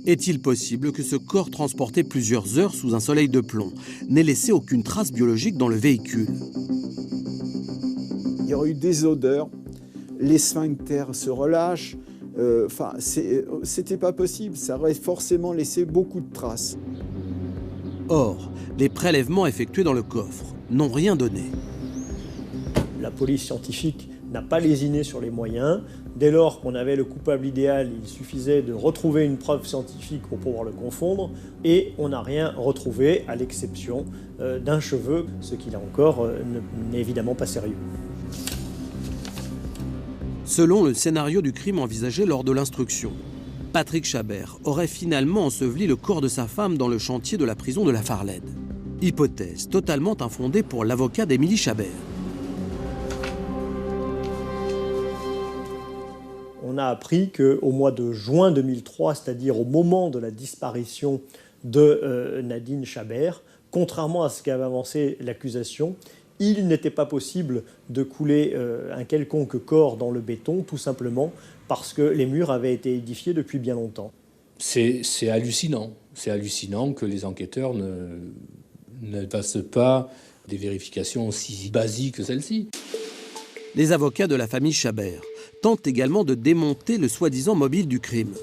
Est-il possible que ce corps transporté plusieurs heures sous un soleil de plomb n'ait laissé aucune trace biologique dans le véhicule? Il y aurait eu des odeurs, les sphincters se relâchent. C'était pas possible, ça aurait forcément laissé beaucoup de traces. Or, les prélèvements effectués dans le coffre n'ont rien donné. La police scientifique n'a pas lésiné sur les moyens. Dès lors qu'on avait le coupable idéal, il suffisait de retrouver une preuve scientifique pour pouvoir le confondre, et on n'a rien retrouvé, à l'exception d'un cheveu, ce qui là encore n'est évidemment pas sérieux. Selon le scénario du crime envisagé lors de l'instruction, Patrick Chabert aurait finalement enseveli le corps de sa femme dans le chantier de la prison de la Farlède. Hypothèse totalement infondée pour l'avocat d'Émilie Chabert. On a appris qu'au mois de juin 2003, c'est-à-dire au moment de la disparition de Nadine Chabert, contrairement à ce qu'avait avancé l'accusation, il n'était pas possible de couler un quelconque corps dans le béton, tout simplement parce que les murs avaient été édifiés depuis bien longtemps. C'est hallucinant. C'est hallucinant que les enquêteurs ne fassent pas des vérifications aussi basiques que celle-ci. Les avocats de la famille Chabert tentent également de démonter le soi-disant mobile du crime.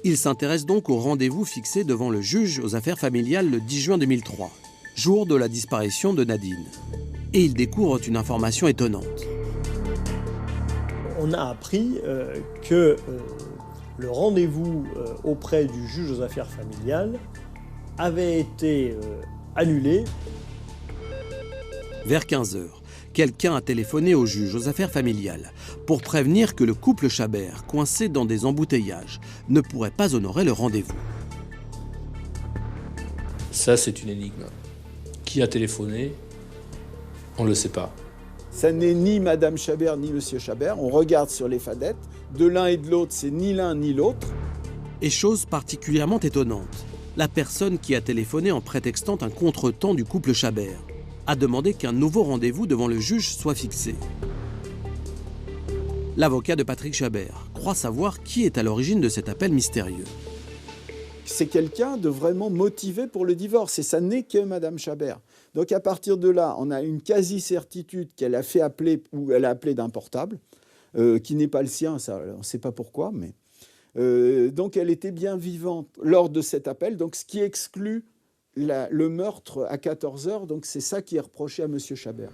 Ils s'intéressent donc au rendez-vous fixé devant le juge aux affaires familiales le 10 juin 2003, jour de la disparition de Nadine. Et ils découvrent une information étonnante. On a appris que le rendez-vous auprès du juge aux affaires familiales avait été annulé. Vers 15h, quelqu'un a téléphoné au juge aux affaires familiales pour prévenir que le couple Chabert, coincé dans des embouteillages, ne pourrait pas honorer le rendez-vous. Ça, c'est une énigme. Qui a téléphoné? On ne le sait pas. Ça n'est ni Madame Chabert ni Monsieur Chabert. On regarde sur les fadettes. De l'un et de l'autre, c'est ni l'un ni l'autre. Et chose particulièrement étonnante, la personne qui a téléphoné en prétextant un contretemps du couple Chabert a demandé qu'un nouveau rendez-vous devant le juge soit fixé. L'avocat de Patrick Chabert croit savoir qui est à l'origine de cet appel mystérieux. C'est quelqu'un de vraiment motivé pour le divorce, et ça n'est que Madame Chabert. Donc à partir de là, on a une quasi-certitude qu'elle a fait appeler, ou elle a appelé d'un portable, qui n'est pas le sien, ça, on ne sait pas pourquoi, mais... donc elle était bien vivante lors de cet appel, donc ce qui exclut le meurtre à 14h, donc c'est ça qui est reproché à M. Chabert.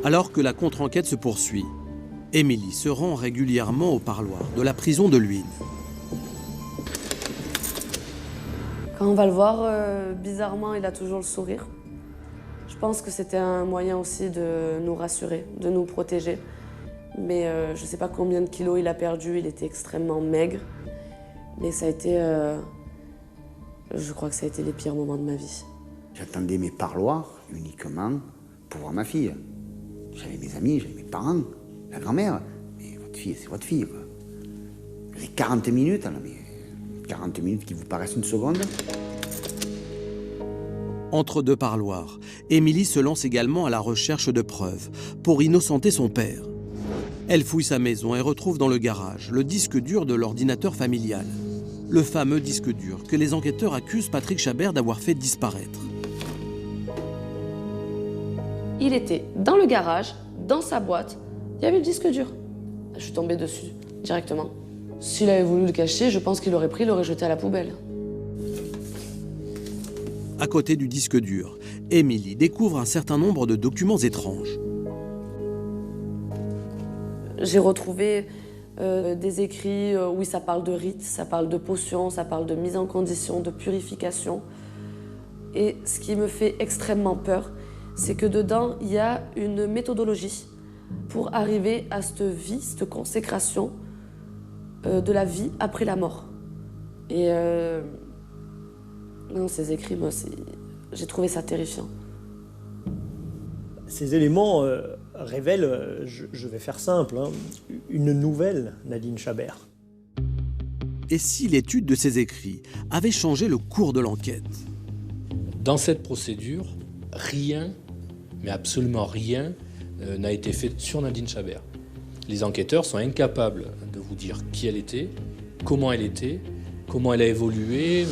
Alors que la contre-enquête se poursuit, Émilie se rend régulièrement au parloir de la prison de Luynes. Quand on va le voir, bizarrement, il a toujours le sourire. Je pense que c'était un moyen aussi de nous rassurer, de nous protéger. Mais je ne sais pas combien de kilos il a perdu, il était extrêmement maigre. Mais ça a été, je crois que ça a été les pires moments de ma vie. J'attendais mes parloirs uniquement pour voir ma fille. J'avais mes amis, j'avais mes parents, la grand-mère. Mais votre fille, c'est votre fille, quoi. Les 40 minutes, alors, mais 40 minutes qui vous paraissent une seconde. Entre deux parloirs, Émilie se lance également à la recherche de preuves pour innocenter son père. Elle fouille sa maison et retrouve dans le garage le disque dur de l'ordinateur familial. Le fameux disque dur que les enquêteurs accusent Patrick Chabert d'avoir fait disparaître. Il était dans le garage, dans sa boîte, il y avait le disque dur. Je suis tombée dessus directement. S'il avait voulu le cacher, je pense qu'il l'aurait pris, l'aurait jeté à la poubelle. À côté du disque dur, Émilie découvre un certain nombre de documents étranges. J'ai retrouvé des écrits où ça parle de rites, ça parle de potions, ça parle de mise en condition, de purification. Et ce qui me fait extrêmement peur, c'est que dedans, il y a une méthodologie pour arriver à cette vie, cette consécration de la vie après la mort. Et non, ces écrits, moi, j'ai trouvé ça terrifiant. Ces éléments révèlent, je vais faire simple, hein, une nouvelle Nadine Chabert. Et si l'étude de ces écrits avait changé le cours de l'enquête? Dans cette procédure, rien, mais absolument rien, n'a été fait sur Nadine Chabert. Les enquêteurs sont incapables de vous dire qui elle était, comment elle a évolué.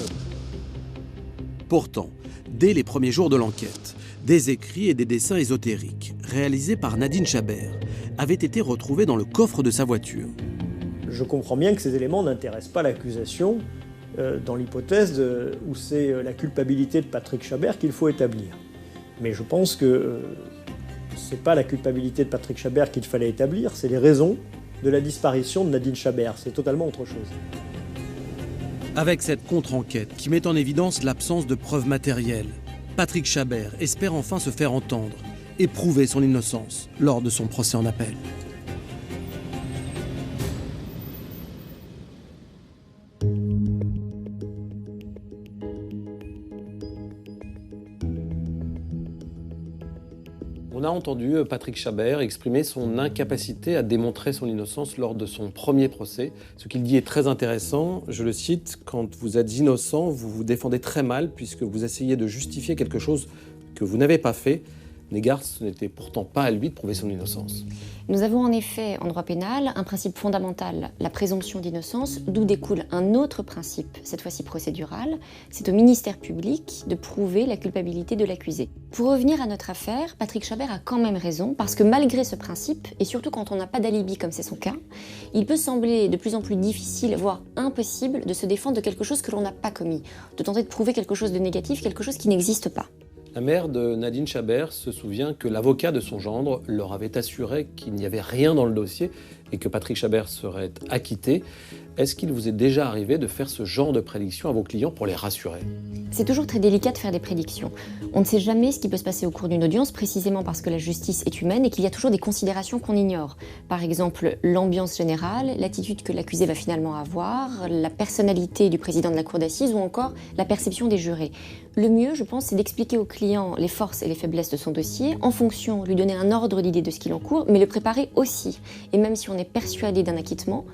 Pourtant, dès les premiers jours de l'enquête, des écrits et des dessins ésotériques, réalisés par Nadine Chabert, avaient été retrouvés dans le coffre de sa voiture. Je comprends bien que ces éléments n'intéressent pas l'accusation dans l'hypothèse où c'est la culpabilité de Patrick Chabert qu'il faut établir. Mais je pense que c'est pas la culpabilité de Patrick Chabert qu'il fallait établir, c'est les raisons de la disparition de Nadine Chabert. C'est totalement autre chose. Avec cette contre-enquête qui met en évidence l'absence de preuves matérielles, Patrick Chabert espère enfin se faire entendre et prouver son innocence lors de son procès en appel. On a entendu Patrick Chabert exprimer son incapacité à démontrer son innocence lors de son premier procès. Ce qu'il dit est très intéressant. Je le cite, « Quand vous êtes innocent, vous vous défendez très mal puisque vous essayez de justifier quelque chose que vous n'avez pas fait. » N'égard, ce n'était pourtant pas à lui de prouver son innocence. Nous avons en effet, en droit pénal, un principe fondamental, la présomption d'innocence, d'où découle un autre principe, cette fois-ci procédural. C'est au ministère public de prouver la culpabilité de l'accusé. Pour revenir à notre affaire, Patrick Chabert a quand même raison, parce que malgré ce principe, et surtout quand on n'a pas d'alibi comme c'est son cas, il peut sembler de plus en plus difficile, voire impossible, de se défendre de quelque chose que l'on n'a pas commis, de tenter de prouver quelque chose de négatif, quelque chose qui n'existe pas. La mère de Nadine Chabert se souvient que l'avocat de son gendre leur avait assuré qu'il n'y avait rien dans le dossier et que Patrick Chabert serait acquitté. Est-ce qu'il vous est déjà arrivé de faire ce genre de prédiction à vos clients pour les rassurer? C'est toujours très délicat de faire des prédictions. On ne sait jamais ce qui peut se passer au cours d'une audience, précisément parce que la justice est humaine et qu'il y a toujours des considérations qu'on ignore. Par exemple, l'ambiance générale, l'attitude que l'accusé va finalement avoir, la personnalité du président de la cour d'assises ou encore la perception des jurés. Le mieux, je pense, c'est d'expliquer au client les forces et les faiblesses de son dossier, en fonction, lui donner un ordre d'idée de ce qu'il encourt, mais le préparer aussi. Et même si on est persuadé d'un acquittement,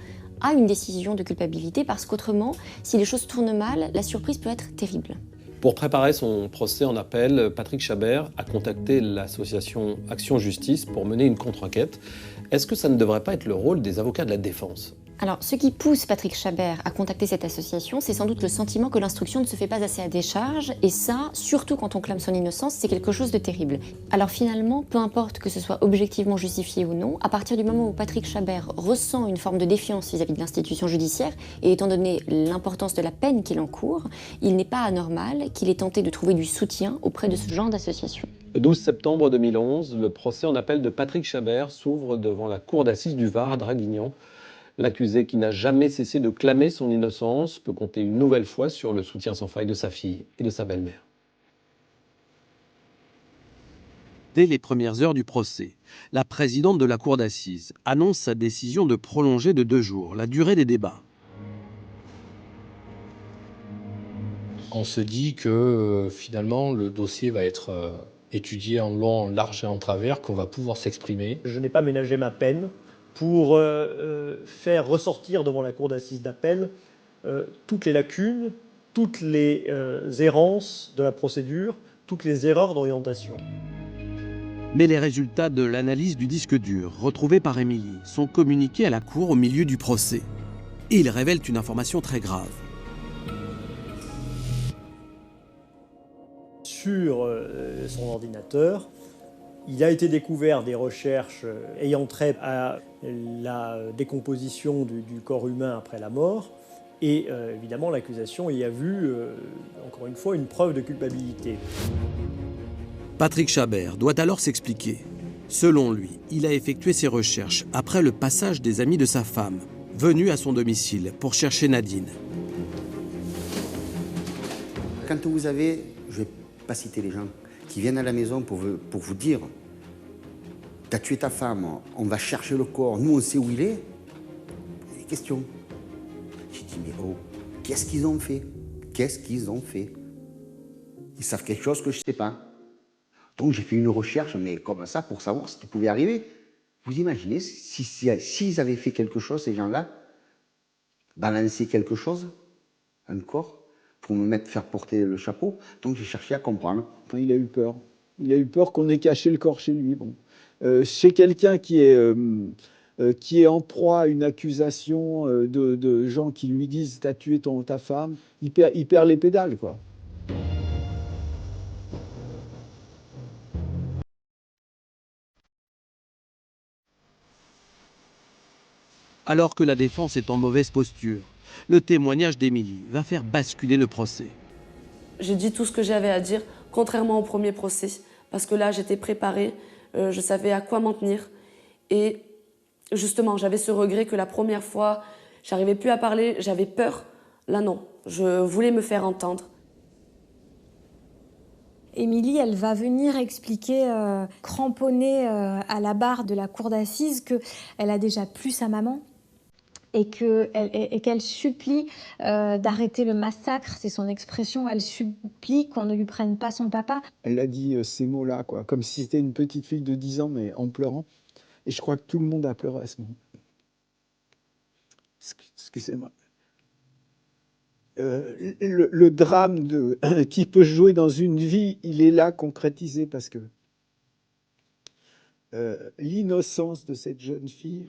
à une décision de culpabilité, parce qu'autrement, si les choses tournent mal, la surprise peut être terrible. Pour préparer son procès en appel, Patrick Chabert a contacté l'association Action Justice pour mener une contre-enquête. Est-ce que ça ne devrait pas être le rôle des avocats de la défense ? Alors, ce qui pousse Patrick Chabert à contacter cette association, c'est sans doute le sentiment que l'instruction ne se fait pas assez à décharge, et ça, surtout quand on clame son innocence, c'est quelque chose de terrible. Alors finalement, peu importe que ce soit objectivement justifié ou non, à partir du moment où Patrick Chabert ressent une forme de défiance vis-à-vis de l'institution judiciaire, et étant donné l'importance de la peine qu'il encourt, il n'est pas anormal qu'il ait tenté de trouver du soutien auprès de ce genre d'association. Le 12 septembre 2011, le procès en appel de Patrick Chabert s'ouvre devant la cour d'assises du Var à Draguignan. L'accusé, qui n'a jamais cessé de clamer son innocence, peut compter une nouvelle fois sur le soutien sans faille de sa fille et de sa belle-mère. Dès les premières heures du procès, la présidente de la cour d'assises annonce sa décision de prolonger de 2 jours la durée des débats. On se dit que finalement le dossier va être étudié en long, en large et en travers, qu'on va pouvoir s'exprimer. Je n'ai pas ménagé ma peine pour faire ressortir devant la cour d'assises d'appel toutes les lacunes, toutes les errances de la procédure, toutes les erreurs d'orientation. Mais les résultats de l'analyse du disque dur, retrouvés par Émilie, sont communiqués à la cour au milieu du procès. Et ils révèlent une information très grave. Sur son ordinateur, il a été découvert des recherches ayant trait à la décomposition du corps humain après la mort. Et évidemment, l'accusation y a vu, encore une fois, une preuve de culpabilité. Patrick Chabert doit alors s'expliquer. Selon lui, il a effectué ses recherches après le passage des amis de sa femme, venus à son domicile pour chercher Nadine. Quand vous avez, je ne vais pas citer les gens, qui viennent à la maison pour vous dire « T'as tué ta femme, on va chercher le corps, nous on sait où il est », des questions. J'ai dit « Mais oh, qu'est-ce qu'ils ont fait? Qu'est-ce qu'ils ont fait? Ils savent quelque chose que je ne sais pas. » Donc j'ai fait une recherche, mais comme ça, pour savoir ce qui pouvait arriver. Vous imaginez, s'ils avaient fait quelque chose, ces gens-là, balancer quelque chose, un corps, pour me faire porter le chapeau. Donc j'ai cherché à comprendre. Il a eu peur. Il a eu peur qu'on ait caché le corps chez lui. Bon. Chez quelqu'un qui est en proie à une accusation de gens qui lui disent « t'as tué ta femme », il perd les pédales, quoi. Alors que la défense est en mauvaise posture, le témoignage d'Émilie va faire basculer le procès. J'ai dit tout ce que j'avais à dire, contrairement au premier procès, parce que là, j'étais préparée, je savais à quoi m'en tenir. Et justement, j'avais ce regret que la première fois, j'arrivais plus à parler, j'avais peur. Là, non, je voulais me faire entendre. Émilie, elle va venir expliquer, cramponnée à la barre de la cour d'assises, qu'elle a déjà plus sa maman et qu'elle supplie d'arrêter le massacre, c'est son expression, elle supplie qu'on ne lui prenne pas son papa. Elle a dit ces mots-là, quoi, comme si c'était une petite fille de 10 ans, mais en pleurant. Et je crois que tout le monde a pleuré à ce moment. Excusez-moi. Le drame qui peut jouer dans une vie, il est là concrétisé parce que l'innocence de cette jeune fille,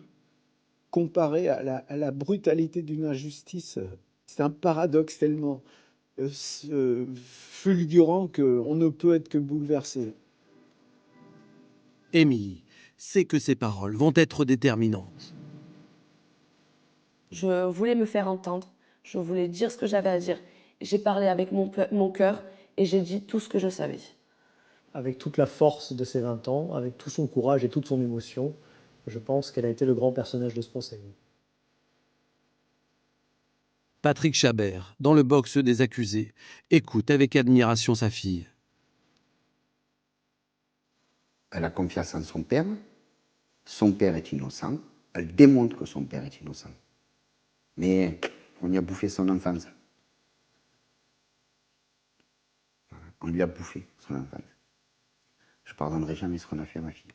comparée à la brutalité d'une injustice, c'est un paradoxe tellement fulgurant qu'on ne peut être que bouleversé. Émilie sait que ses paroles vont être déterminantes. Je voulais me faire entendre. Je voulais dire ce que j'avais à dire. J'ai parlé avec mon cœur et j'ai dit tout ce que je savais. Avec toute la force de ses 20 ans, avec tout son courage et toute son émotion, je pense qu'elle a été le grand personnage de ce procès. Patrick Chabert, dans le box des accusés, écoute avec admiration sa fille. Elle a confiance en son père. Son père est innocent. Elle démontre que son père est innocent. Mais on lui a bouffé son enfance. On lui a bouffé son enfance. Je ne pardonnerai jamais ce qu'on a fait à ma fille.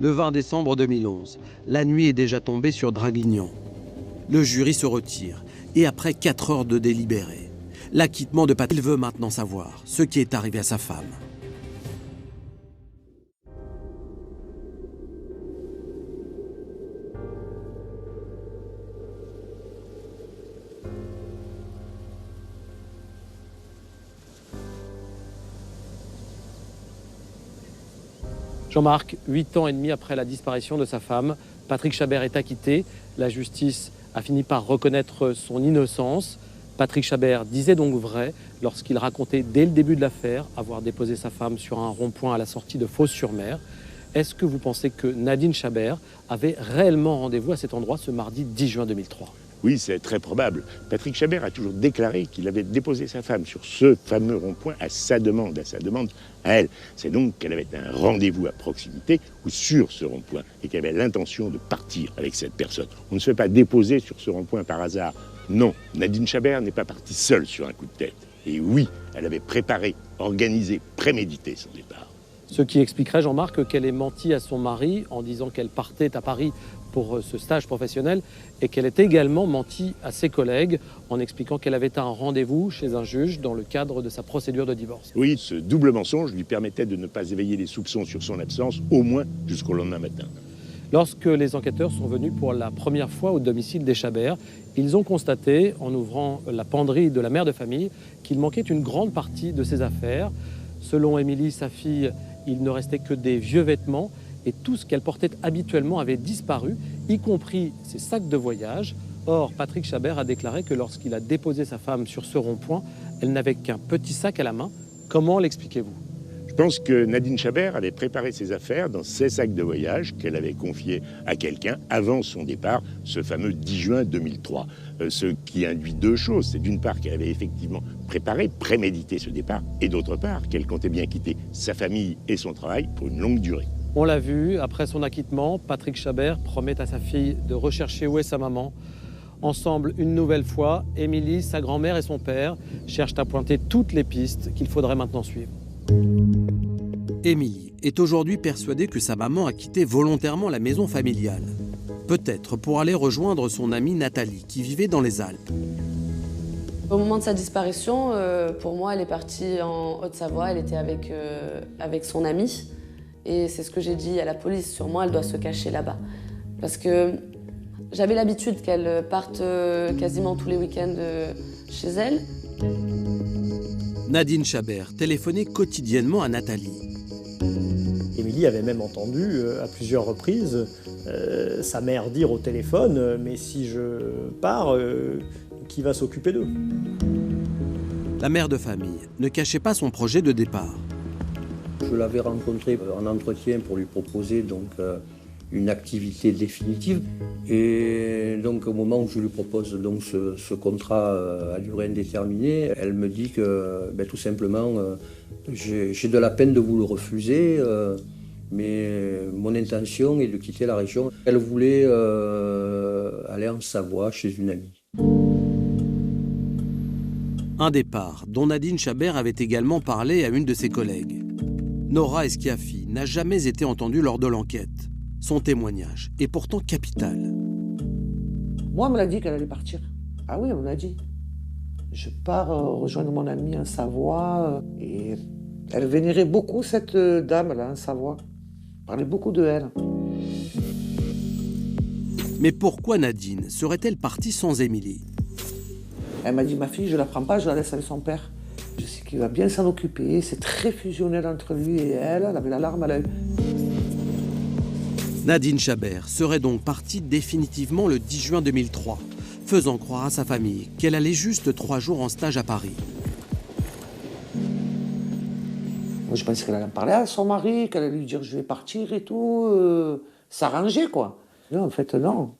Le 20 décembre 2011, la nuit est déjà tombée sur Draguignan. Le jury se retire et après 4 heures de délibéré, l'acquittement de Patrick, il veut maintenant savoir ce qui est arrivé à sa femme. Jean-Marc, 8 ans et demi après la disparition de sa femme, Patrick Chabert est acquitté. La justice a fini par reconnaître son innocence. Patrick Chabert disait donc vrai lorsqu'il racontait dès le début de l'affaire avoir déposé sa femme sur un rond-point à la sortie de Fos-sur-Mer. Est-ce que vous pensez que Nadine Chabert avait réellement rendez-vous à cet endroit ce mardi 10 juin 2003 ? Oui, c'est très probable. Patrick Chabert a toujours déclaré qu'il avait déposé sa femme sur ce fameux rond-point à sa demande à elle. C'est donc qu'elle avait un rendez-vous à proximité ou sur ce rond-point et qu'elle avait l'intention de partir avec cette personne. On ne se fait pas déposer sur ce rond-point par hasard. Non, Nadine Chabert n'est pas partie seule sur un coup de tête. Et oui, elle avait préparé, organisé, prémédité son départ. Ce qui expliquerait, Jean-Marc, qu'elle ait menti à son mari en disant qu'elle partait à Paris pour ce stage professionnel et qu'elle ait également menti à ses collègues en expliquant qu'elle avait un rendez-vous chez un juge dans le cadre de sa procédure de divorce. Oui, ce double mensonge lui permettait de ne pas éveiller les soupçons sur son absence, au moins jusqu'au lendemain matin. Lorsque les enquêteurs sont venus pour la première fois au domicile des Chabert, ils ont constaté, en ouvrant la penderie de la mère de famille, qu'il manquait une grande partie de ses affaires. Selon Émilie, sa fille, il ne restait que des vieux vêtements et tout ce qu'elle portait habituellement avait disparu, y compris ses sacs de voyage. Or, Patrick Chabert a déclaré que lorsqu'il a déposé sa femme sur ce rond-point, elle n'avait qu'un petit sac à la main. Comment l'expliquez-vous ? Je pense que Nadine Chabert avait préparé ses affaires dans ses sacs de voyage qu'elle avait confiés à quelqu'un avant son départ, ce fameux 10 juin 2003. Ce qui induit deux choses. C'est d'une part qu'elle avait effectivement préparé, prémédité ce départ, et d'autre part qu'elle comptait bien quitter sa famille et son travail pour une longue durée. On l'a vu, après son acquittement, Patrick Chabert promet à sa fille de rechercher où est sa maman. Ensemble, une nouvelle fois, Émilie, sa grand-mère et son père cherchent à pointer toutes les pistes qu'il faudrait maintenant suivre. Émilie est aujourd'hui persuadée que sa maman a quitté volontairement la maison familiale. Peut-être pour aller rejoindre son amie Nathalie, qui vivait dans les Alpes. Au moment de sa disparition, pour moi, elle est partie en Haute-Savoie, elle était avec son amie. Et c'est ce que j'ai dit à la police, sûrement elle doit se cacher là-bas. Parce que j'avais l'habitude qu'elle parte quasiment tous les week-ends chez elle. Nadine Chabert téléphonait quotidiennement à Nathalie. Émilie avait même entendu à plusieurs reprises sa mère dire au téléphone « mais si je pars, qui va s'occuper d'eux ?» La mère de famille ne cachait pas son projet de départ. Je l'avais rencontré en entretien pour lui proposer une activité définitive. Et donc au moment où je lui propose donc ce contrat à durée indéterminée, elle me dit que tout simplement j'ai de la peine de vous le refuser, mais mon intention est de quitter la région. Elle voulait aller en Savoie chez une amie. Un départ dont Nadine Chabert avait également parlé à une de ses collègues. Nora Eschiaffi n'a jamais été entendue lors de l'enquête. Son témoignage est pourtant capital. Moi, on me l'a dit qu'elle allait partir. Ah oui, on me l'a dit. Je pars rejoindre mon amie en Savoie. Et elle vénérait beaucoup cette dame-là en Savoie. Elle parlait beaucoup de elle. Mais pourquoi Nadine serait-elle partie sans Émilie ? Elle m'a dit, ma fille, je la prends pas, je la laisse avec son père. Je sais qu'il va bien s'en occuper. C'est très fusionnel entre lui et elle. Elle avait la larme à l'œil. Nadine Chabert serait donc partie définitivement le 10 juin 2003, faisant croire à sa famille qu'elle allait juste 3 jours en stage à Paris. Moi, je pensais qu'elle allait en parler à son mari, qu'elle allait lui dire je vais partir et tout, s'arranger quoi. Non, en fait, non.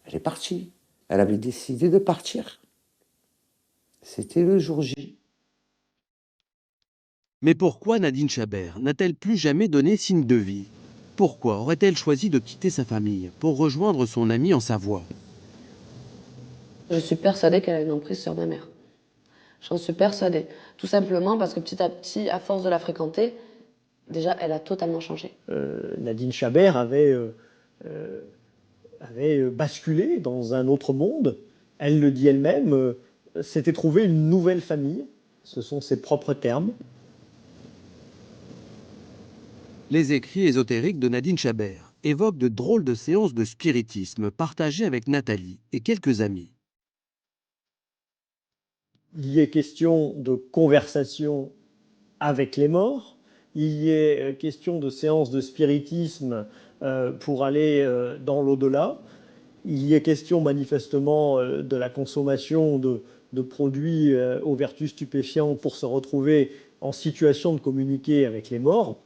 Elle est partie. Elle avait décidé de partir. C'était le jour J. Mais pourquoi Nadine Chabert n'a-t-elle plus jamais donné signe de vie ? Pourquoi aurait-elle choisi de quitter sa famille pour rejoindre son amie en Savoie ? Je suis persuadée qu'elle a une emprise sur ma mère. J'en suis persuadée. Tout simplement parce que petit à petit, à force de la fréquenter, déjà, elle a totalement changé. Nadine Chabert avait basculé dans un autre monde. Elle le dit elle-même, s'était trouvée une nouvelle famille. Ce sont ses propres termes. Les écrits ésotériques de Nadine Chabert évoquent de drôles de séances de spiritisme partagées avec Nathalie et quelques amis. Il y est question de conversation avec les morts, il y est question de séances de spiritisme pour aller dans l'au-delà, il y est question manifestement de la consommation de produits aux vertus stupéfiantes pour se retrouver en situation de communiquer avec les morts.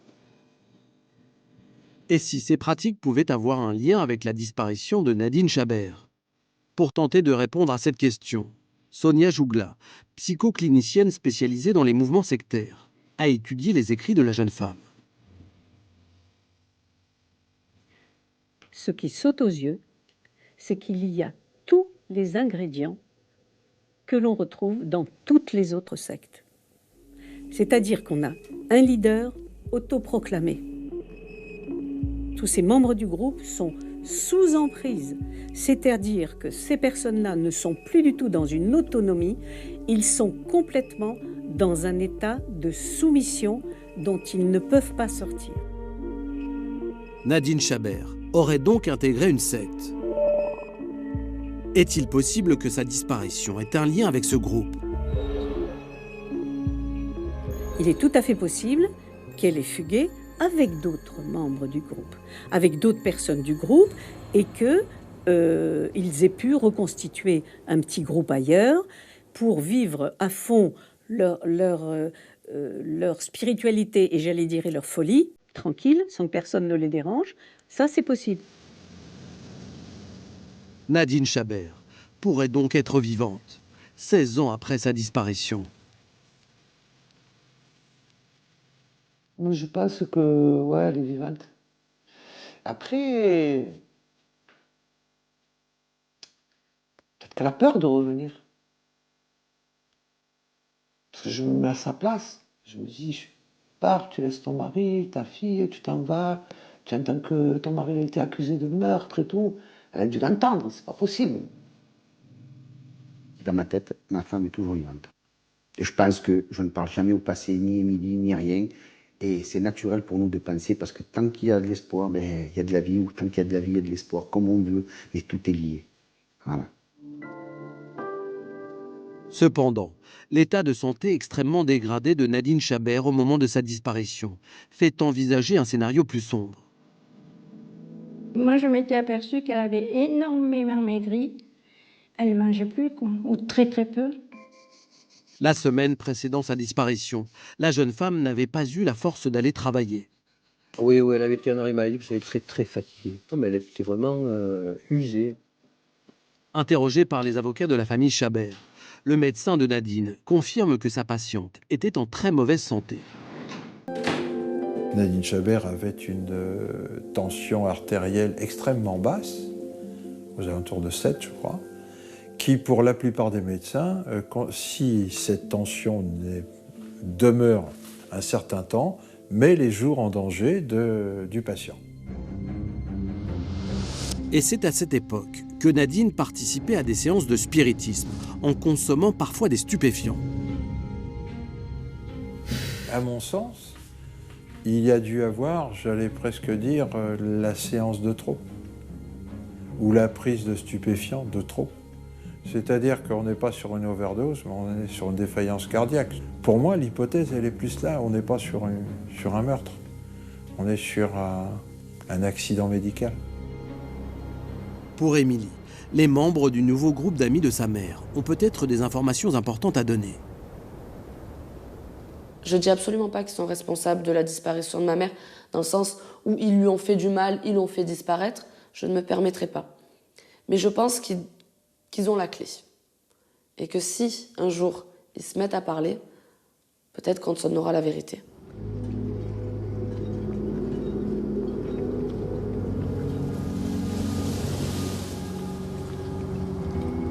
Et si ces pratiques pouvaient avoir un lien avec la disparition de Nadine Chabert ? Pour tenter de répondre à cette question, Sonia Jougla, psychoclinicienne spécialisée dans les mouvements sectaires, a étudié les écrits de la jeune femme. Ce qui saute aux yeux, c'est qu'il y a tous les ingrédients que l'on retrouve dans toutes les autres sectes. C'est-à-dire qu'on a un leader autoproclamé. Tous ces membres du groupe sont sous emprise. C'est-à-dire que ces personnes-là ne sont plus du tout dans une autonomie, ils sont complètement dans un état de soumission dont ils ne peuvent pas sortir. Nadine Chabert aurait donc intégré une secte. Est-il possible que sa disparition ait un lien avec ce groupe? Il est tout à fait possible qu'elle ait fugué avec d'autres membres du groupe, avec d'autres personnes du groupe, et qu'ils aient pu reconstituer un petit groupe ailleurs pour vivre à fond leur spiritualité et j'allais dire leur folie, tranquille, sans que personne ne les dérange. Ça, c'est possible. Nadine Chabert pourrait donc être vivante, 16 ans après sa disparition. Moi, je pense que, ouais, elle est vivante. Après, peut-être qu'elle a peur de revenir. Parce que je me mets à sa place. Je me dis, je pars, tu laisses ton mari, ta fille, tu t'en vas. Tu entends que ton mari a été accusé de meurtre et tout. Elle a dû l'entendre, c'est pas possible. Dans ma tête, ma femme est toujours vivante. Et je pense que je ne parle jamais au passé, ni Émilie, ni rien. Et c'est naturel pour nous de penser, parce que tant qu'il y a de l'espoir, ben, il y a de la vie, ou tant qu'il y a de la vie, il y a de l'espoir, comme on veut, mais tout est lié. Voilà. Cependant, l'état de santé extrêmement dégradé de Nadine Chabert au moment de sa disparition fait envisager un scénario plus sombre. Moi, je m'étais aperçue qu'elle avait énormément maigri. Elle ne mangeait plus, quoi, ou très très peu. La semaine précédant sa disparition, la jeune femme n'avait pas eu la force d'aller travailler. Oui, elle avait été en arrêt maladie parce qu'elle était très très fatiguée. Non, mais elle était vraiment usée. Interrogé par les avocats de la famille Chabert, le médecin de Nadine confirme que sa patiente était en très mauvaise santé. Nadine Chabert avait une tension artérielle extrêmement basse, aux alentours de 7, je crois, qui, pour la plupart des médecins, si cette tension demeure un certain temps, met les jours en danger du patient. Et c'est à cette époque que Nadine participait à des séances de spiritisme, en consommant parfois des stupéfiants. À mon sens, il y a dû avoir, j'allais presque dire, la séance de trop, ou la prise de stupéfiants de trop. C'est-à-dire qu'on n'est pas sur une overdose, mais on est sur une défaillance cardiaque. Pour moi, l'hypothèse, elle est plus là. On n'est pas sur un meurtre. On est sur un accident médical. Pour Émilie, les membres du nouveau groupe d'amis de sa mère ont peut-être des informations importantes à donner. Je ne dis absolument pas qu'ils sont responsables de la disparition de ma mère, dans le sens où ils lui ont fait du mal, ils l'ont fait disparaître. Je ne me permettrai pas. Mais je pense qu'ils ont la clé. Et que si, un jour, ils se mettent à parler, peut-être qu'on saura la vérité.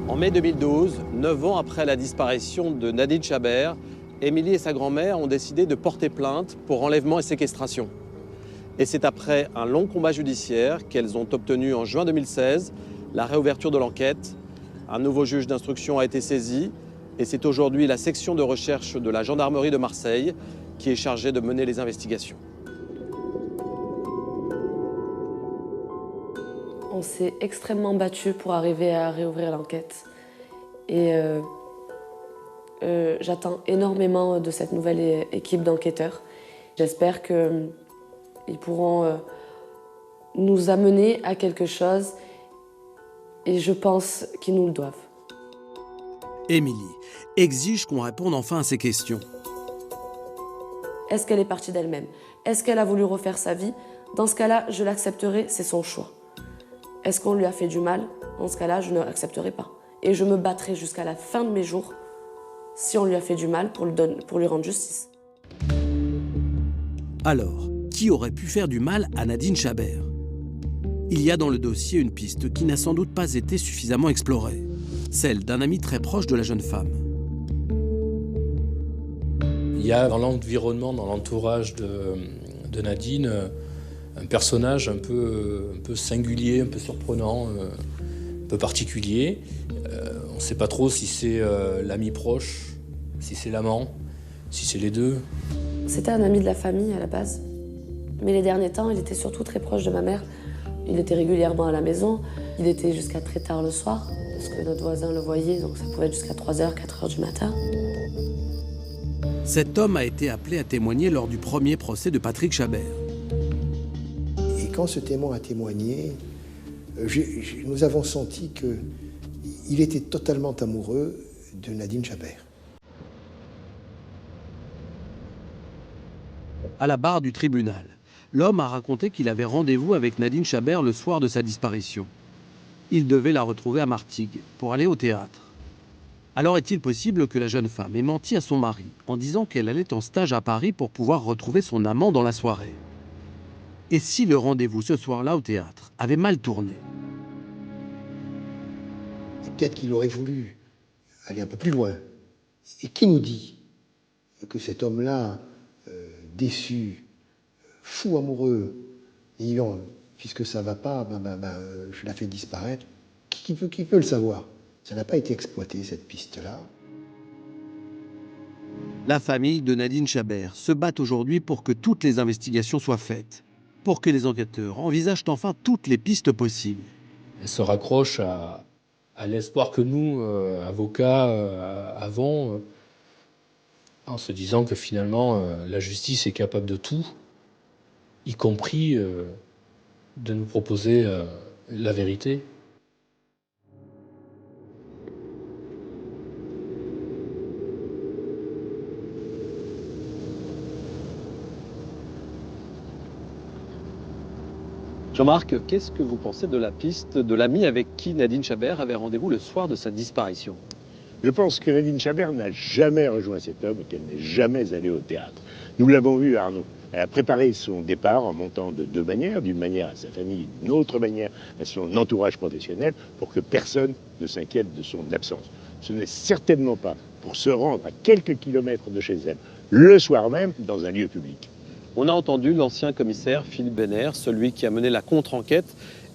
En mai 2012, 9 ans après la disparition de Nadine Chabert, Émilie et sa grand-mère ont décidé de porter plainte pour enlèvement et séquestration. Et c'est après un long combat judiciaire qu'elles ont obtenu en juin 2016 la réouverture de l'enquête. Un nouveau juge d'instruction a été saisi et c'est aujourd'hui la section de recherche de la gendarmerie de Marseille qui est chargée de mener les investigations. On s'est extrêmement battu pour arriver à réouvrir l'enquête. Et j'attends énormément de cette nouvelle équipe d'enquêteurs. J'espère qu'ils pourront nous amener à quelque chose et je pense qu'ils nous le doivent. Émilie exige qu'on réponde enfin à ces questions. Est-ce qu'elle est partie d'elle-même? Est-ce qu'elle a voulu refaire sa vie? Dans ce cas-là, je l'accepterai, c'est son choix. Est-ce qu'on lui a fait du mal? Dans ce cas-là, je ne l'accepterai pas. Et je me battrai jusqu'à la fin de mes jours si on lui a fait du mal pour lui rendre justice. Alors, qui aurait pu faire du mal à Nadine Chabert? Il y a dans le dossier une piste qui n'a sans doute pas été suffisamment explorée, celle d'un ami très proche de la jeune femme. Il y a dans l'environnement, dans l'entourage de Nadine, un personnage un peu singulier, un peu surprenant, un peu particulier. On ne sait pas trop si c'est l'ami proche, si c'est l'amant, si c'est les deux. C'était un ami de la famille à la base. Mais les derniers temps, il était surtout très proche de ma mère. Il était régulièrement à la maison. Il était jusqu'à très tard le soir, parce que notre voisin le voyait, donc ça pouvait être jusqu'à 3h, 4h du matin. Cet homme a été appelé à témoigner lors du premier procès de Patrick Chabert. Et quand ce témoin a témoigné, nous avons senti qu'il était totalement amoureux de Nadine Chabert. À la barre du tribunal, l'homme a raconté qu'il avait rendez-vous avec Nadine Chabert le soir de sa disparition. Il devait la retrouver à Martigues pour aller au théâtre. Alors est-il possible que la jeune femme ait menti à son mari en disant qu'elle allait en stage à Paris pour pouvoir retrouver son amant dans la soirée? Et si le rendez-vous ce soir-là au théâtre avait mal tourné? Peut-être qu'il aurait voulu aller un peu plus loin. Et qui nous dit que cet homme-là, déçu, fou amoureux, disant puisque ça va pas, je la fais disparaître, qui peut le savoir? Ça n'a pas été exploité, cette piste-là. La famille de Nadine Chabert se bat aujourd'hui pour que toutes les investigations soient faites, pour que les enquêteurs envisagent enfin toutes les pistes possibles. Elle se raccroche à l'espoir que nous, avocats, avons, en se disant que finalement, la justice est capable de tout, y compris de nous proposer la vérité. Jean-Marc, qu'est-ce que vous pensez de la piste de l'ami avec qui Nadine Chabert avait rendez-vous le soir de sa disparition? Je pense que Nadine Chabert n'a jamais rejoint cet homme et qu'elle n'est jamais allée au théâtre. Nous l'avons vu, Arnaud. Elle a préparé son départ en montant de deux manières, d'une manière à sa famille, d'une autre manière à son entourage professionnel, pour que personne ne s'inquiète de son absence. Ce n'est certainement pas pour se rendre à quelques kilomètres de chez elle, le soir même, dans un lieu public. On a entendu l'ancien commissaire Philippe Benner, celui qui a mené la contre-enquête,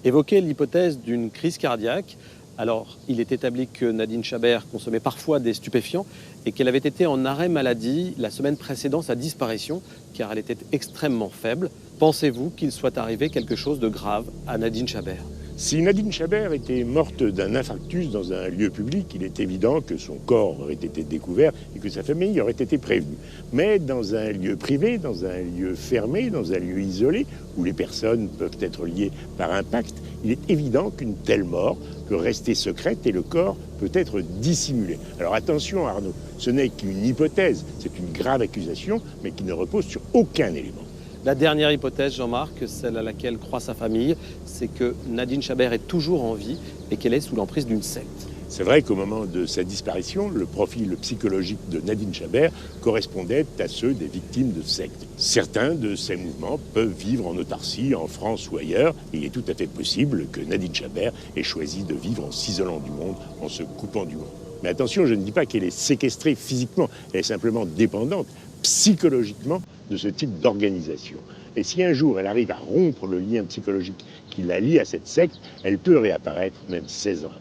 évoquer l'hypothèse d'une crise cardiaque. Alors, il est établi que Nadine Chabert consommait parfois des stupéfiants et qu'elle avait été en arrêt maladie la semaine précédant sa disparition, car elle était extrêmement faible. Pensez-vous qu'il soit arrivé quelque chose de grave à Nadine Chabert? Si Nadine Chabert était morte d'un infarctus dans un lieu public, il est évident que son corps aurait été découvert et que sa famille aurait été prévenue. Mais dans un lieu privé, dans un lieu fermé, dans un lieu isolé, où les personnes peuvent être liées par un pacte, il est évident qu'une telle mort peut rester secrète et le corps peut être dissimulé. Alors attention Arnaud, ce n'est qu'une hypothèse, c'est une grave accusation, mais qui ne repose sur aucun élément. La dernière hypothèse, Jean-Marc, celle à laquelle croit sa famille, c'est que Nadine Chabert est toujours en vie et qu'elle est sous l'emprise d'une secte. C'est vrai qu'au moment de sa disparition, le profil psychologique de Nadine Chabert correspondait à ceux des victimes de sectes. Certains de ces mouvements peuvent vivre en autarcie, en France ou ailleurs. Il est tout à fait possible que Nadine Chabert ait choisi de vivre en s'isolant du monde, en se coupant du monde. Mais attention, je ne dis pas qu'elle est séquestrée physiquement, elle est simplement dépendante psychologiquement de ce type d'organisation. Et si un jour elle arrive à rompre le lien psychologique qui la lie à cette secte, elle peut réapparaître même 16 ans après.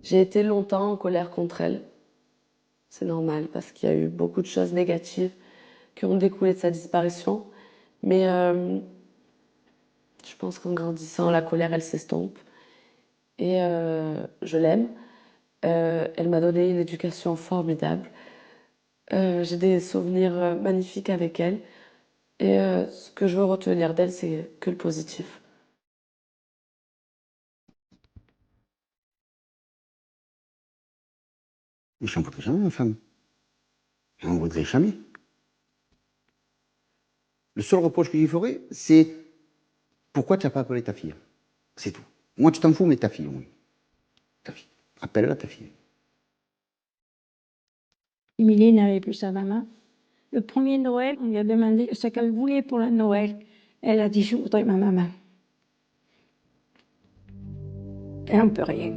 J'ai été longtemps en colère contre elle. C'est normal parce qu'il y a eu beaucoup de choses négatives qui ont découlé de sa disparition. Mais je pense qu'en grandissant, la colère, elle s'estompe. Et je l'aime. Elle m'a donné une éducation formidable. J'ai des souvenirs magnifiques avec elle. Et ce que je veux retenir d'elle, c'est que le positif. Je n'en voudrais jamais, ma femme. Je n'en voudrais jamais. Le seul reproche que j'y ferais, c'est pourquoi tu n'as pas appelé ta fille. C'est tout. Moi, tu t'en fous, mais ta fille, oui. Ta fille. Appelle-la ta fille. Émilie n'avait plus sa maman. Le premier Noël, on lui a demandé ce qu'elle voulait pour le Noël. Elle a dit, je voudrais ma maman. Et on ne peut rien.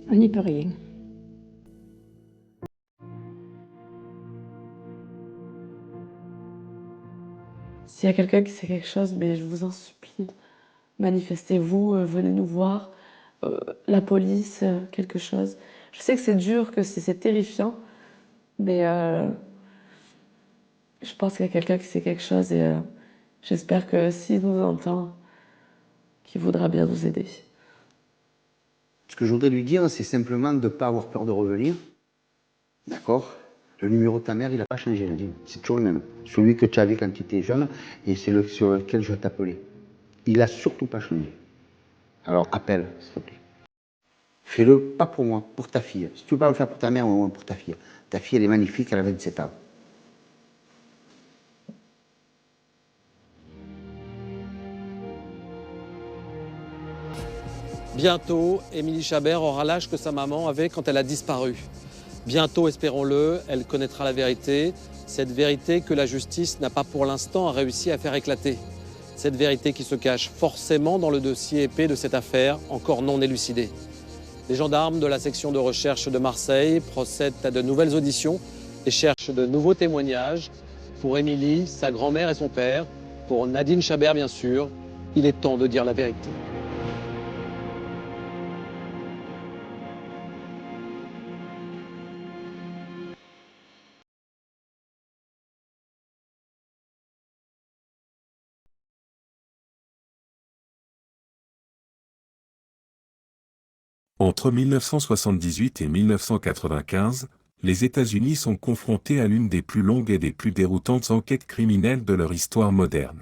On n'y peut rien. S'il y a quelqu'un qui sait quelque chose, mais je vous en supplie, manifestez-vous, venez nous voir. La police, quelque chose. Je sais que c'est dur, que c'est terrifiant, mais je pense qu'il y a quelqu'un qui sait quelque chose et j'espère que s'il nous entend, qu'il voudra bien nous aider. Ce que je voudrais lui dire, c'est simplement de ne pas avoir peur de revenir. D'accord? Le numéro de ta mère, il n'a pas changé, Nadine. C'est toujours le même. Celui que tu avais quand tu étais jeune, et c'est le sur lequel je t'appelais. Il n'a surtout pas changé. Alors appelle, s'il te plaît. Fais-le pas pour moi, pour ta fille. Si tu veux pas le faire pour ta mère, au moins pour ta fille. Ta fille, elle est magnifique, elle a 27 ans. Bientôt, Émilie Chabert aura l'âge que sa maman avait quand elle a disparu. Bientôt, espérons-le, elle connaîtra la vérité, cette vérité que la justice n'a pas pour l'instant réussi à faire éclater. Cette vérité qui se cache forcément dans le dossier épais de cette affaire, encore non élucidée. Les gendarmes de la section de recherche de Marseille procèdent à de nouvelles auditions et cherchent de nouveaux témoignages. Pour Émilie, sa grand-mère et son père, pour Nadine Chabert bien sûr, il est temps de dire la vérité. Entre 1978 et 1995, les États-Unis sont confrontés à l'une des plus longues et des plus déroutantes enquêtes criminelles de leur histoire moderne.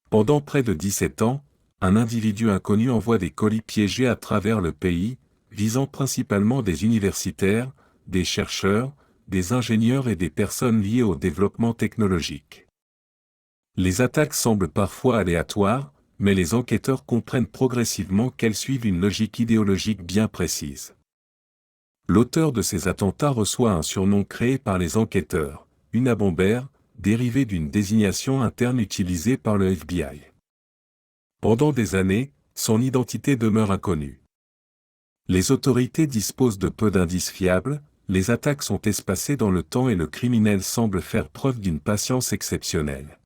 Pendant près de 17 ans, un individu inconnu envoie des colis piégés à travers le pays, visant principalement des universitaires, des chercheurs, des ingénieurs et des personnes liées au développement technologique. Les attaques semblent parfois aléatoires, mais les enquêteurs comprennent progressivement qu'elles suivent une logique idéologique bien précise. L'auteur de ces attentats reçoit un surnom créé par les enquêteurs, Unabomber, dérivé d'une désignation interne utilisée par le FBI. Pendant des années, son identité demeure inconnue. Les autorités disposent de peu d'indices fiables, les attaques sont espacées dans le temps et le criminel semble faire preuve d'une patience exceptionnelle.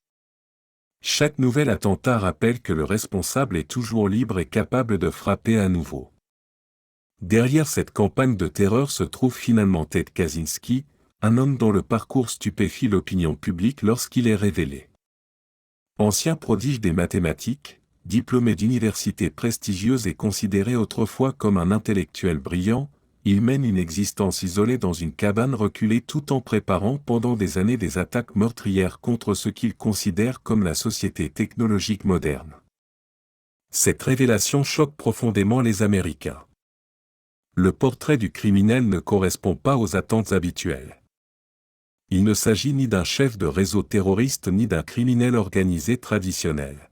Chaque nouvel attentat rappelle que le responsable est toujours libre et capable de frapper à nouveau. Derrière cette campagne de terreur se trouve finalement Ted Kaczynski, un homme dont le parcours stupéfie l'opinion publique lorsqu'il est révélé. Ancien prodige des mathématiques, diplômé d'universités prestigieuses et considéré autrefois comme un intellectuel brillant, il mène une existence isolée dans une cabane reculée tout en préparant pendant des années des attaques meurtrières contre ce qu'il considère comme la société technologique moderne. Cette révélation choque profondément les Américains. Le portrait du criminel ne correspond pas aux attentes habituelles. Il ne s'agit ni d'un chef de réseau terroriste ni d'un criminel organisé traditionnel.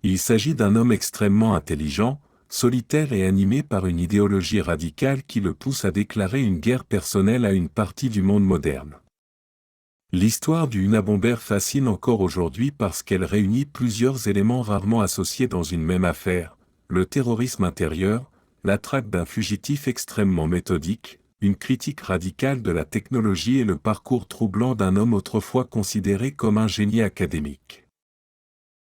Il s'agit d'un homme extrêmement intelligent, solitaire et animé par une idéologie radicale qui le pousse à déclarer une guerre personnelle à une partie du monde moderne. L'histoire du Unabomber fascine encore aujourd'hui parce qu'elle réunit plusieurs éléments rarement associés dans une même affaire, le terrorisme intérieur, la traque d'un fugitif extrêmement méthodique, une critique radicale de la technologie et le parcours troublant d'un homme autrefois considéré comme un génie académique.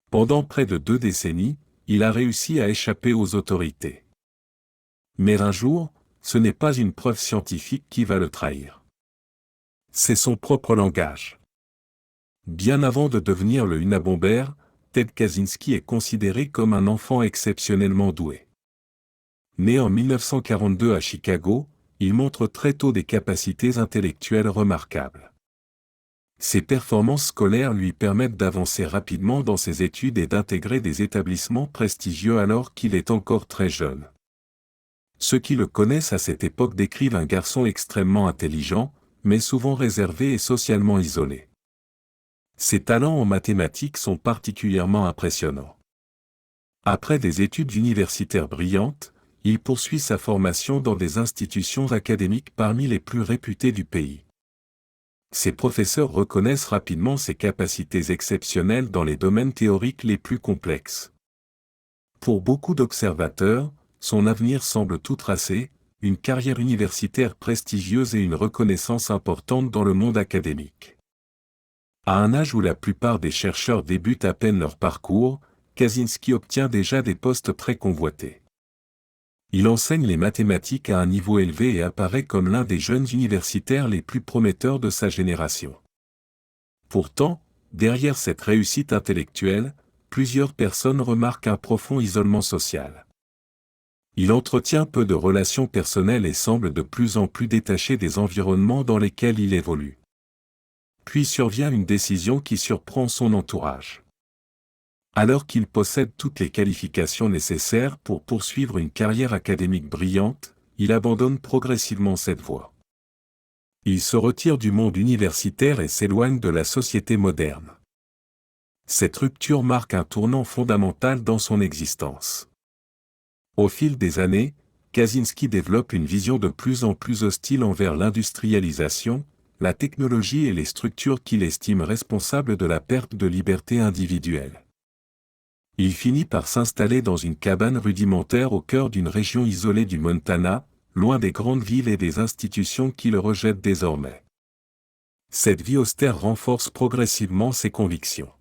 Pendant près de 2 décennies, il a réussi à échapper aux autorités. Mais un jour, ce n'est pas une preuve scientifique qui va le trahir. C'est son propre langage. Bien avant de devenir le Unabomber, Ted Kaczynski est considéré comme un enfant exceptionnellement doué. Né en 1942 à Chicago, il montre très tôt des capacités intellectuelles remarquables. Ses performances scolaires lui permettent d'avancer rapidement dans ses études et d'intégrer des établissements prestigieux alors qu'il est encore très jeune. Ceux qui le connaissent à cette époque décrivent un garçon extrêmement intelligent, mais souvent réservé et socialement isolé. Ses talents en mathématiques sont particulièrement impressionnants. Après des études universitaires brillantes, il poursuit sa formation dans des institutions académiques parmi les plus réputées du pays. Ses professeurs reconnaissent rapidement ses capacités exceptionnelles dans les domaines théoriques les plus complexes. Pour beaucoup d'observateurs, son avenir semble tout tracé, une carrière universitaire prestigieuse et une reconnaissance importante dans le monde académique. À un âge où la plupart des chercheurs débutent à peine leur parcours, Kaczynski obtient déjà des postes très convoités. Il enseigne les mathématiques à un niveau élevé et apparaît comme l'un des jeunes universitaires les plus prometteurs de sa génération. Pourtant, derrière cette réussite intellectuelle, plusieurs personnes remarquent un profond isolement social. Il entretient peu de relations personnelles et semble de plus en plus détaché des environnements dans lesquels il évolue. Puis survient une décision qui surprend son entourage. Alors qu'il possède toutes les qualifications nécessaires pour poursuivre une carrière académique brillante, il abandonne progressivement cette voie. Il se retire du monde universitaire et s'éloigne de la société moderne. Cette rupture marque un tournant fondamental dans son existence. Au fil des années, Kaczynski développe une vision de plus en plus hostile envers l'industrialisation, la technologie et les structures qu'il estime responsables de la perte de liberté individuelle. Il finit par s'installer dans une cabane rudimentaire au cœur d'une région isolée du Montana, loin des grandes villes et des institutions qui le rejettent désormais. Cette vie austère renforce progressivement ses convictions.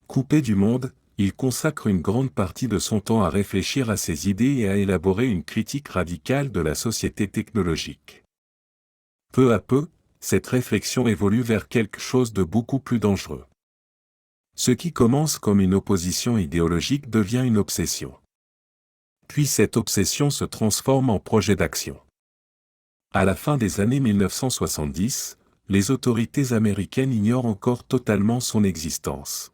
Coupé du monde, il consacre une grande partie de son temps à réfléchir à ses idées et à élaborer une critique radicale de la société technologique. Peu à peu, cette réflexion évolue vers quelque chose de beaucoup plus dangereux. Ce qui commence comme une opposition idéologique devient une obsession. Puis cette obsession se transforme en projet d'action. À la fin des années 1970, les autorités américaines ignorent encore totalement son existence.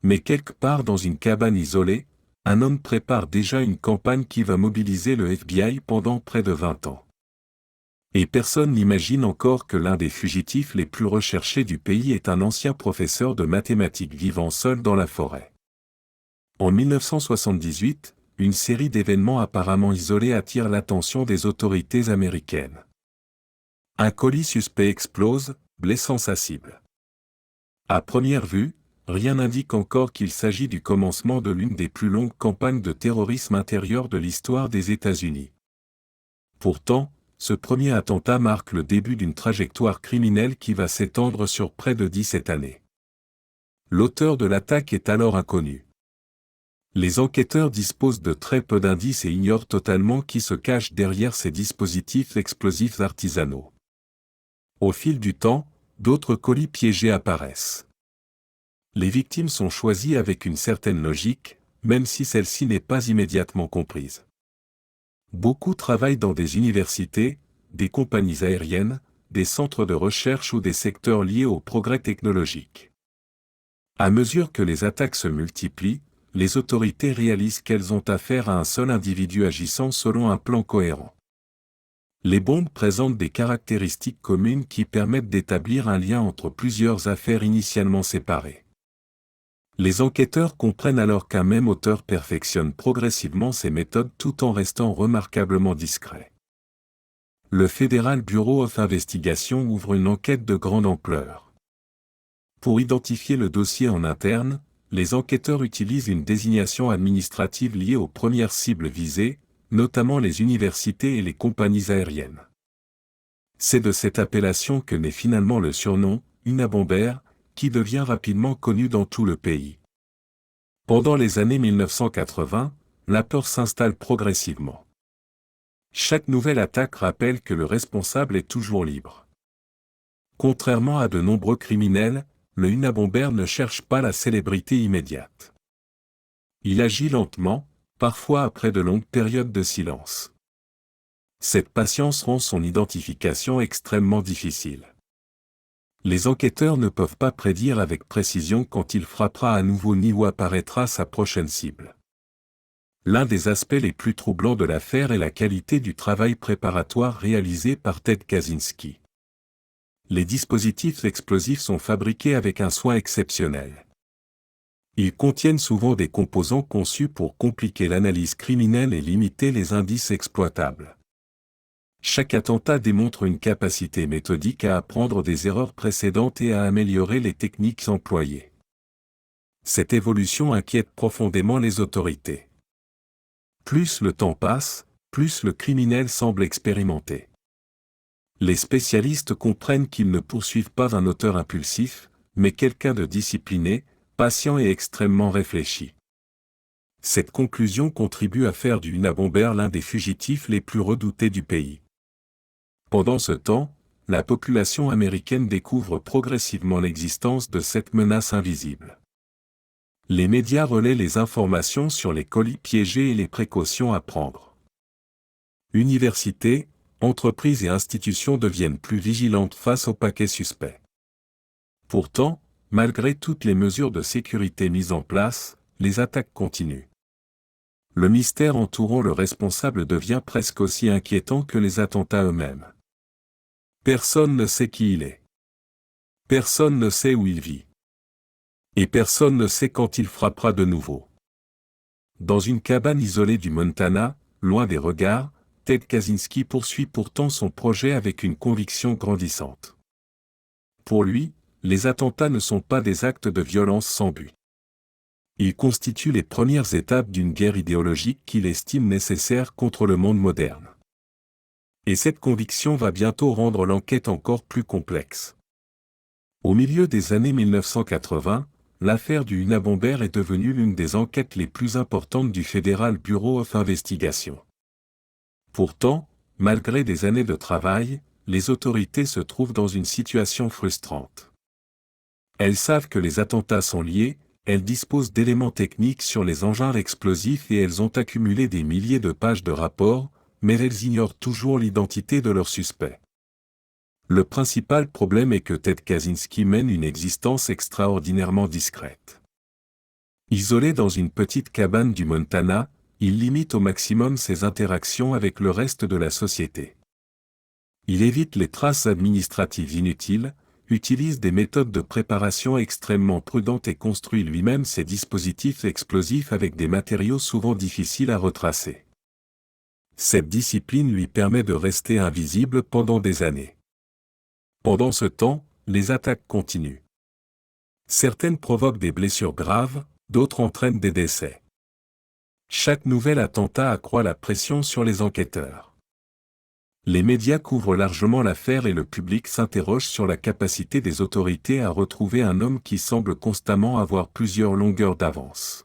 Mais quelque part dans une cabane isolée, un homme prépare déjà une campagne qui va mobiliser le FBI pendant près de 20 ans. Et personne n'imagine encore que l'un des fugitifs les plus recherchés du pays est un ancien professeur de mathématiques vivant seul dans la forêt. En 1978, une série d'événements apparemment isolés attire l'attention des autorités américaines. Un colis suspect explose, blessant sa cible. À première vue, rien n'indique encore qu'il s'agit du commencement de l'une des plus longues campagnes de terrorisme intérieur de l'histoire des États-Unis. Pourtant, ce premier attentat marque le début d'une trajectoire criminelle qui va s'étendre sur près de 17 années. L'auteur de l'attaque est alors inconnu. Les enquêteurs disposent de très peu d'indices et ignorent totalement qui se cache derrière ces dispositifs explosifs artisanaux. Au fil du temps, d'autres colis piégés apparaissent. Les victimes sont choisies avec une certaine logique, même si celle-ci n'est pas immédiatement comprise. Beaucoup travaillent dans des universités, des compagnies aériennes, des centres de recherche ou des secteurs liés au progrès technologique. À mesure que les attaques se multiplient, les autorités réalisent qu'elles ont affaire à un seul individu agissant selon un plan cohérent. Les bombes présentent des caractéristiques communes qui permettent d'établir un lien entre plusieurs affaires initialement séparées. Les enquêteurs comprennent alors qu'un même auteur perfectionne progressivement ses méthodes tout en restant remarquablement discret. Le Federal Bureau of Investigation ouvre une enquête de grande ampleur. Pour identifier le dossier en interne, les enquêteurs utilisent une désignation administrative liée aux premières cibles visées, notamment les universités et les compagnies aériennes. C'est de cette appellation que naît finalement le surnom « Unabomber », qui devient rapidement connu dans tout le pays. Pendant les années 1980, la peur s'installe progressivement. Chaque nouvelle attaque rappelle que le responsable est toujours libre. Contrairement à de nombreux criminels, le Unabomber ne cherche pas la célébrité immédiate. Il agit lentement, parfois après de longues périodes de silence. Cette patience rend son identification extrêmement difficile. Les enquêteurs ne peuvent pas prédire avec précision quand il frappera à nouveau ni où apparaîtra sa prochaine cible. L'un des aspects les plus troublants de l'affaire est la qualité du travail préparatoire réalisé par Ted Kaczynski. Les dispositifs explosifs sont fabriqués avec un soin exceptionnel. Ils contiennent souvent des composants conçus pour compliquer l'analyse criminelle et limiter les indices exploitables. Chaque attentat démontre une capacité méthodique à apprendre des erreurs précédentes et à améliorer les techniques employées. Cette évolution inquiète profondément les autorités. Plus le temps passe, plus le criminel semble expérimenté. Les spécialistes comprennent qu'ils ne poursuivent pas un auteur impulsif, mais quelqu'un de discipliné, patient et extrêmement réfléchi. Cette conclusion contribue à faire du Unabomber l'un des fugitifs les plus redoutés du pays. Pendant ce temps, la population américaine découvre progressivement l'existence de cette menace invisible. Les médias relaient les informations sur les colis piégés et les précautions à prendre. Universités, entreprises et institutions deviennent plus vigilantes face aux paquets suspects. Pourtant, malgré toutes les mesures de sécurité mises en place, les attaques continuent. Le mystère entourant le responsable devient presque aussi inquiétant que les attentats eux-mêmes. Personne ne sait qui il est. Personne ne sait où il vit. Et personne ne sait quand il frappera de nouveau. Dans une cabane isolée du Montana, loin des regards, Ted Kaczynski poursuit pourtant son projet avec une conviction grandissante. Pour lui, les attentats ne sont pas des actes de violence sans but. Ils constituent les premières étapes d'une guerre idéologique qu'il estime nécessaire contre le monde moderne. Et cette conviction va bientôt rendre l'enquête encore plus complexe. Au milieu des années 1980, l'affaire du Unabomber est devenue l'une des enquêtes les plus importantes du Federal Bureau of Investigation. Pourtant, malgré des années de travail, les autorités se trouvent dans une situation frustrante. Elles savent que les attentats sont liés, elles disposent d'éléments techniques sur les engins explosifs et elles ont accumulé des milliers de pages de rapports, mais elles ignorent toujours l'identité de leurs suspects. Le principal problème est que Ted Kaczynski mène une existence extraordinairement discrète. Isolé dans une petite cabane du Montana, il limite au maximum ses interactions avec le reste de la société. Il évite les traces administratives inutiles, utilise des méthodes de préparation extrêmement prudentes et construit lui-même ses dispositifs explosifs avec des matériaux souvent difficiles à retracer. Cette discipline lui permet de rester invisible pendant des années. Pendant ce temps, les attaques continuent. Certaines provoquent des blessures graves, d'autres entraînent des décès. Chaque nouvel attentat accroît la pression sur les enquêteurs. Les médias couvrent largement l'affaire et le public s'interroge sur la capacité des autorités à retrouver un homme qui semble constamment avoir plusieurs longueurs d'avance.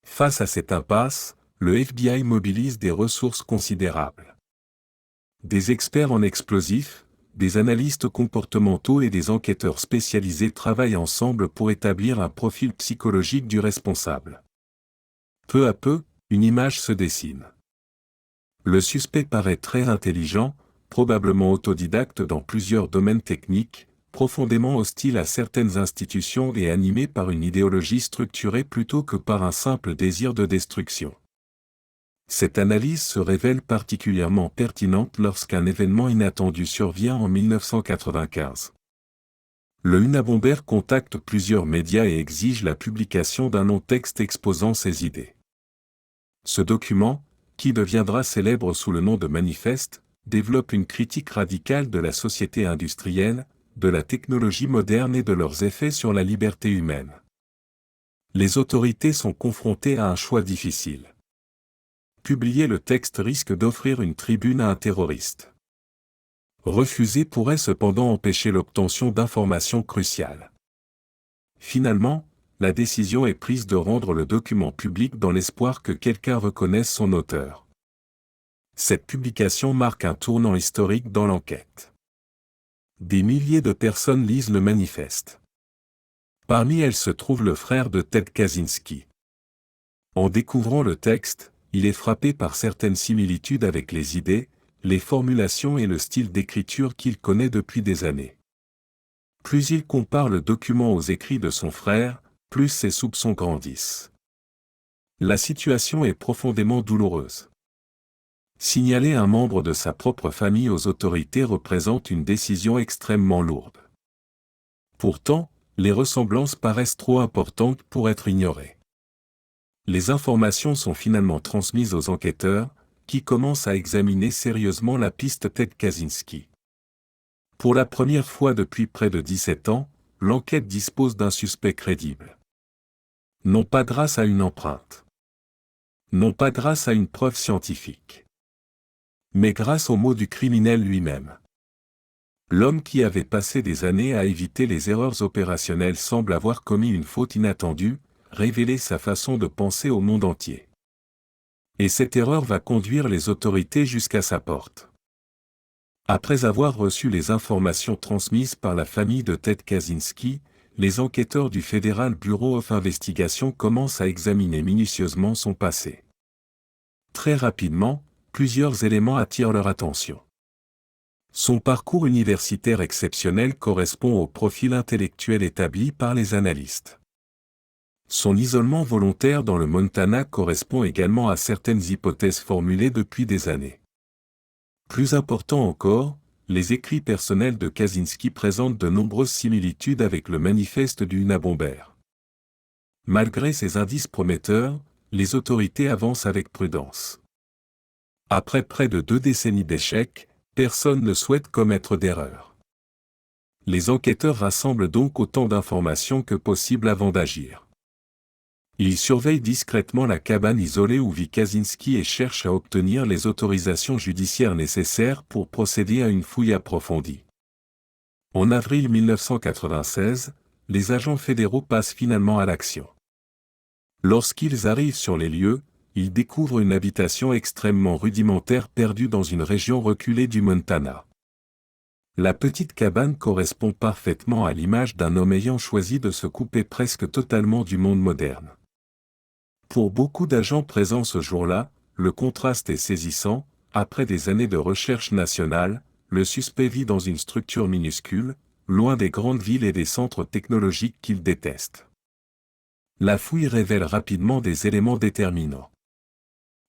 Face à cette impasse, le FBI mobilise des ressources considérables. Des experts en explosifs, des analystes comportementaux et des enquêteurs spécialisés travaillent ensemble pour établir un profil psychologique du responsable. Peu à peu, une image se dessine. Le suspect paraît très intelligent, probablement autodidacte dans plusieurs domaines techniques, profondément hostile à certaines institutions et animé par une idéologie structurée plutôt que par un simple désir de destruction. Cette analyse se révèle particulièrement pertinente lorsqu'un événement inattendu survient en 1995. Le Unabomber contacte plusieurs médias et exige la publication d'un long texte exposant ses idées. Ce document, qui deviendra célèbre sous le nom de Manifeste, développe une critique radicale de la société industrielle, de la technologie moderne et de leurs effets sur la liberté humaine. Les autorités sont confrontées à un choix difficile. Publier le texte risque d'offrir une tribune à un terroriste. Refuser pourrait cependant empêcher l'obtention d'informations cruciales. Finalement, la décision est prise de rendre le document public dans l'espoir que quelqu'un reconnaisse son auteur. Cette publication marque un tournant historique dans l'enquête. Des milliers de personnes lisent le manifeste. Parmi elles se trouve le frère de Ted Kaczynski. En découvrant le texte, il est frappé par certaines similitudes avec les idées, les formulations et le style d'écriture qu'il connaît depuis des années. Plus il compare le document aux écrits de son frère, plus ses soupçons grandissent. La situation est profondément douloureuse. Signaler un membre de sa propre famille aux autorités représente une décision extrêmement lourde. Pourtant, les ressemblances paraissent trop importantes pour être ignorées. Les informations sont finalement transmises aux enquêteurs, qui commencent à examiner sérieusement la piste Ted Kaczynski. Pour la première fois depuis près de 17 ans, l'enquête dispose d'un suspect crédible. Non pas grâce à une empreinte, Non pas grâce à une preuve scientifique, mais grâce aux mots du criminel lui-même. L'homme qui avait passé des années à éviter les erreurs opérationnelles semble avoir commis une faute inattendue, révélé sa façon de penser au monde entier. Et cette erreur va conduire les autorités jusqu'à sa porte. Après avoir reçu les informations transmises par la famille de Ted Kaczynski, les enquêteurs du Federal Bureau of Investigation commencent à examiner minutieusement son passé. Très rapidement, plusieurs éléments attirent leur attention. Son parcours universitaire exceptionnel correspond au profil intellectuel établi par les analystes. Son isolement volontaire dans le Montana correspond également à certaines hypothèses formulées depuis des années. Plus important encore, les écrits personnels de Kaczynski présentent de nombreuses similitudes avec le manifeste du Unabomber. Malgré ces indices prometteurs, les autorités avancent avec prudence. Après près de 2 décennies d'échecs, personne ne souhaite commettre d'erreur. Les enquêteurs rassemblent donc autant d'informations que possible avant d'agir. Ils surveillent discrètement la cabane isolée où vit Kaczynski et cherchent à obtenir les autorisations judiciaires nécessaires pour procéder à une fouille approfondie. En avril 1996, les agents fédéraux passent finalement à l'action. Lorsqu'ils arrivent sur les lieux, ils découvrent une habitation extrêmement rudimentaire perdue dans une région reculée du Montana. La petite cabane correspond parfaitement à l'image d'un homme ayant choisi de se couper presque totalement du monde moderne. Pour beaucoup d'agents présents ce jour-là, le contraste est saisissant. Après des années de recherche nationale, le suspect vit dans une structure minuscule, loin des grandes villes et des centres technologiques qu'il déteste. La fouille révèle rapidement des éléments déterminants.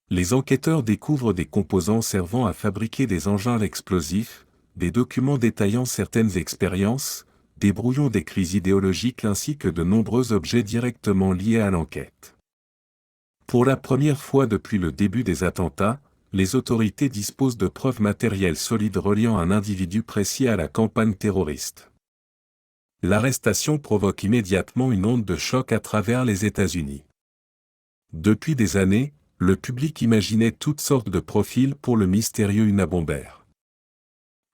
Les enquêteurs découvrent des composants servant à fabriquer des engins explosifs, des documents détaillant certaines expériences, des brouillons d'écrits idéologiques ainsi que de nombreux objets directement liés à l'enquête. Pour la première fois depuis le début des attentats, les autorités disposent de preuves matérielles solides reliant un individu précis à la campagne terroriste. L'arrestation provoque immédiatement une onde de choc à travers les États-Unis. Depuis des années, le public imaginait toutes sortes de profils pour le mystérieux Unabomber.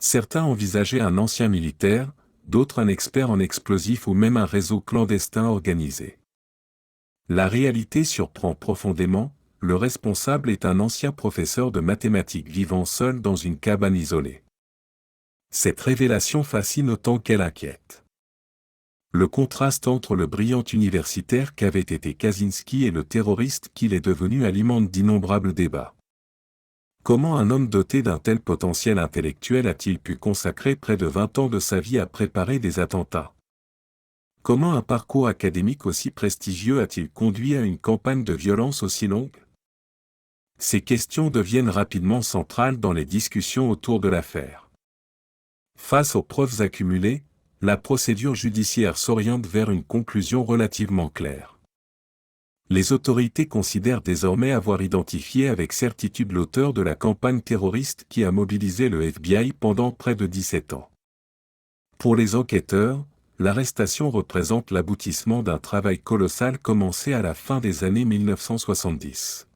Certains envisageaient un ancien militaire, d'autres un expert en explosifs ou même un réseau clandestin organisé. La réalité surprend profondément, le responsable est un ancien professeur de mathématiques vivant seul dans une cabane isolée. Cette révélation fascine autant qu'elle inquiète. Le contraste entre le brillant universitaire qu'avait été Kaczynski et le terroriste qu'il est devenu alimente d'innombrables débats. Comment un homme doté d'un tel potentiel intellectuel a-t-il pu consacrer près de 20 ans de sa vie à préparer des attentats ? Comment un parcours académique aussi prestigieux a-t-il conduit à une campagne de violence aussi longue ? Ces questions deviennent rapidement centrales dans les discussions autour de l'affaire. Face aux preuves accumulées, la procédure judiciaire s'oriente vers une conclusion relativement claire. Les autorités considèrent désormais avoir identifié avec certitude l'auteur de la campagne terroriste qui a mobilisé le FBI pendant près de 17 ans. Pour les enquêteurs, l'arrestation représente l'aboutissement d'un travail colossal commencé à la fin des années 1970.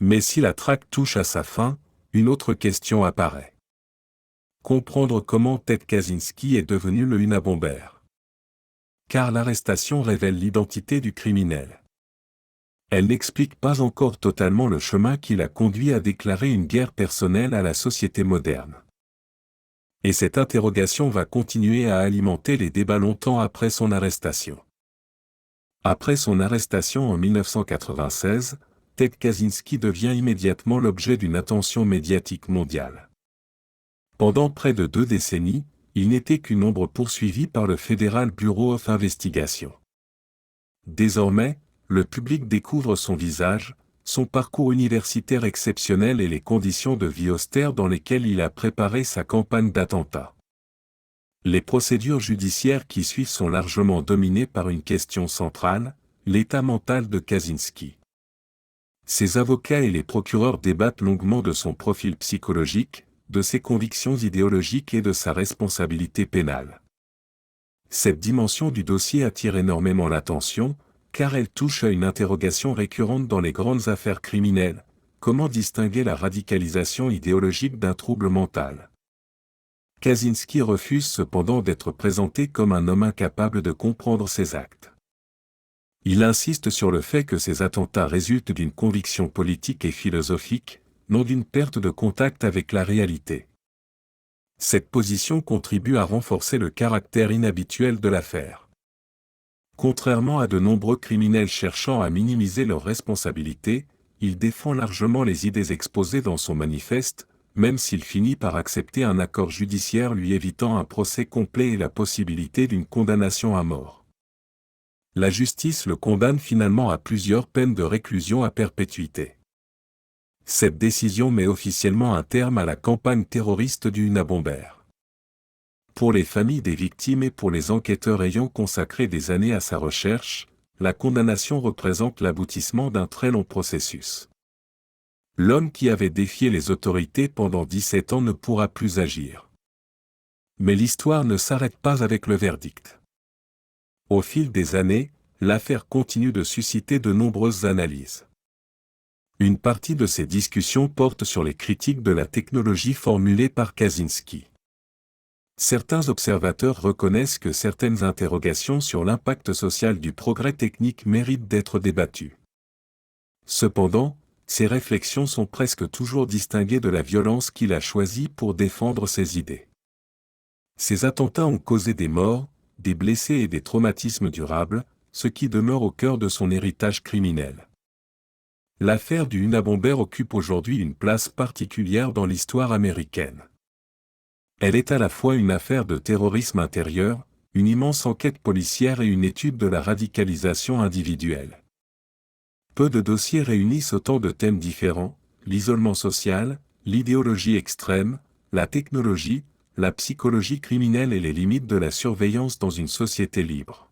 Mais si la traque touche à sa fin, une autre question apparaît. Comprendre comment Ted Kaczynski est devenu le Unabomber. Car l'arrestation révèle l'identité du criminel. Elle n'explique pas encore totalement le chemin qui l'a conduit à déclarer une guerre personnelle à la société moderne. Et cette interrogation va continuer à alimenter les débats longtemps après son arrestation. Après son arrestation en 1996, Ted Kaczynski devient immédiatement l'objet d'une attention médiatique mondiale. Pendant près de 2 décennies, il n'était qu'une ombre poursuivie par le Federal Bureau of Investigation. Désormais, le public découvre son visage, son parcours universitaire exceptionnel et les conditions de vie austères dans lesquelles il a préparé sa campagne d'attentats. Les procédures judiciaires qui suivent sont largement dominées par une question centrale, l'état mental de Kaczynski. Ses avocats et les procureurs débattent longuement de son profil psychologique, de ses convictions idéologiques et de sa responsabilité pénale. Cette dimension du dossier attire énormément l'attention, car elle touche à une interrogation récurrente dans les grandes affaires criminelles. Comment distinguer la radicalisation idéologique d'un trouble mental? Kaczynski refuse cependant d'être présenté comme un homme incapable de comprendre ses actes. Il insiste sur le fait que ces attentats résultent d'une conviction politique et philosophique, non d'une perte de contact avec la réalité. Cette position contribue à renforcer le caractère inhabituel de l'affaire. Contrairement à de nombreux criminels cherchant à minimiser leurs responsabilités, il défend largement les idées exposées dans son manifeste, même s'il finit par accepter un accord judiciaire lui évitant un procès complet et la possibilité d'une condamnation à mort. La justice le condamne finalement à plusieurs peines de réclusion à perpétuité. Cette décision met officiellement un terme à la campagne terroriste du Unabomber. Pour les familles des victimes et pour les enquêteurs ayant consacré des années à sa recherche, la condamnation représente l'aboutissement d'un très long processus. L'homme qui avait défié les autorités pendant 17 ans ne pourra plus agir. Mais l'histoire ne s'arrête pas avec le verdict. Au fil des années, l'affaire continue de susciter de nombreuses analyses. Une partie de ces discussions porte sur les critiques de la technologie formulées par Kaczynski. Certains observateurs reconnaissent que certaines interrogations sur l'impact social du progrès technique méritent d'être débattues. Cependant, ces réflexions sont presque toujours distinguées de la violence qu'il a choisie pour défendre ses idées. Ces attentats ont causé des morts, des blessés et des traumatismes durables, ce qui demeure au cœur de son héritage criminel. L'affaire du Unabomber occupe aujourd'hui une place particulière dans l'histoire américaine. Elle est à la fois une affaire de terrorisme intérieur, une immense enquête policière et une étude de la radicalisation individuelle. Peu de dossiers réunissent autant de thèmes différents, l'isolement social, l'idéologie extrême, la technologie, la psychologie criminelle et les limites de la surveillance dans une société libre.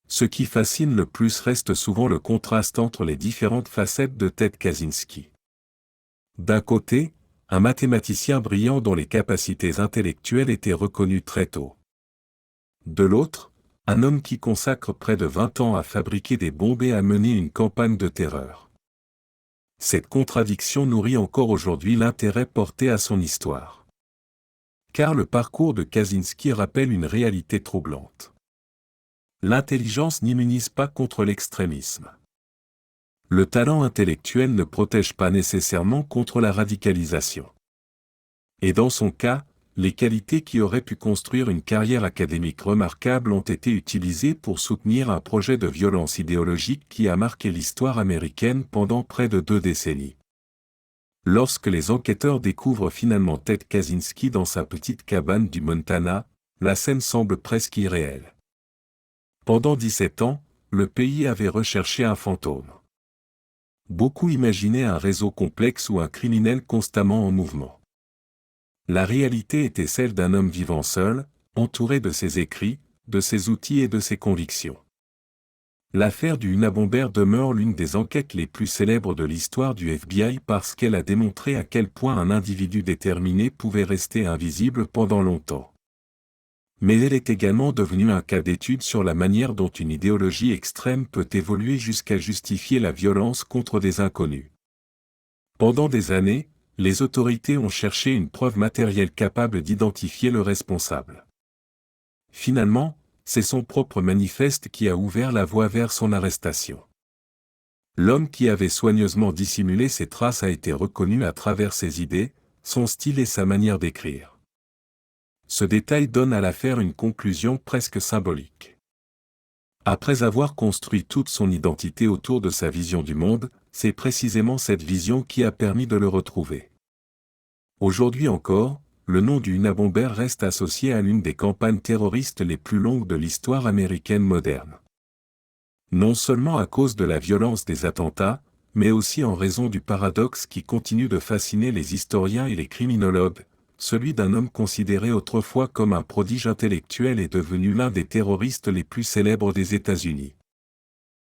Ce qui fascine le plus reste souvent le contraste entre les différentes facettes de Ted Kaczynski. D'un côté, un mathématicien brillant dont les capacités intellectuelles étaient reconnues très tôt. De l'autre, un homme qui consacre près de 20 ans à fabriquer des bombes et à mener une campagne de terreur. Cette contradiction nourrit encore aujourd'hui l'intérêt porté à son histoire. Car le parcours de Kaczynski rappelle une réalité troublante. L'intelligence n'immunise pas contre l'extrémisme. Le talent intellectuel ne protège pas nécessairement contre la radicalisation. Et dans son cas, les qualités qui auraient pu construire une carrière académique remarquable ont été utilisées pour soutenir un projet de violence idéologique qui a marqué l'histoire américaine pendant près de 2 décennies. Lorsque les enquêteurs découvrent finalement Ted Kaczynski dans sa petite cabane du Montana, la scène semble presque irréelle. Pendant 17 ans, le pays avait recherché un fantôme. Beaucoup imaginaient un réseau complexe ou un criminel constamment en mouvement. La réalité était celle d'un homme vivant seul, entouré de ses écrits, de ses outils et de ses convictions. L'affaire du Unabomber demeure l'une des enquêtes les plus célèbres de l'histoire du FBI parce qu'elle a démontré à quel point un individu déterminé pouvait rester invisible pendant longtemps. Mais elle est également devenue un cas d'étude sur la manière dont une idéologie extrême peut évoluer jusqu'à justifier la violence contre des inconnus. Pendant des années, les autorités ont cherché une preuve matérielle capable d'identifier le responsable. Finalement, c'est son propre manifeste qui a ouvert la voie vers son arrestation. L'homme qui avait soigneusement dissimulé ses traces a été reconnu à travers ses idées, son style et sa manière d'écrire. Ce détail donne à l'affaire une conclusion presque symbolique. Après avoir construit toute son identité autour de sa vision du monde, c'est précisément cette vision qui a permis de le retrouver. Aujourd'hui encore, le nom du Unabomber reste associé à l'une des campagnes terroristes les plus longues de l'histoire américaine moderne. Non seulement à cause de la violence des attentats, mais aussi en raison du paradoxe qui continue de fasciner les historiens et les criminologues, celui d'un homme considéré autrefois comme un prodige intellectuel est devenu l'un des terroristes les plus célèbres des États-Unis.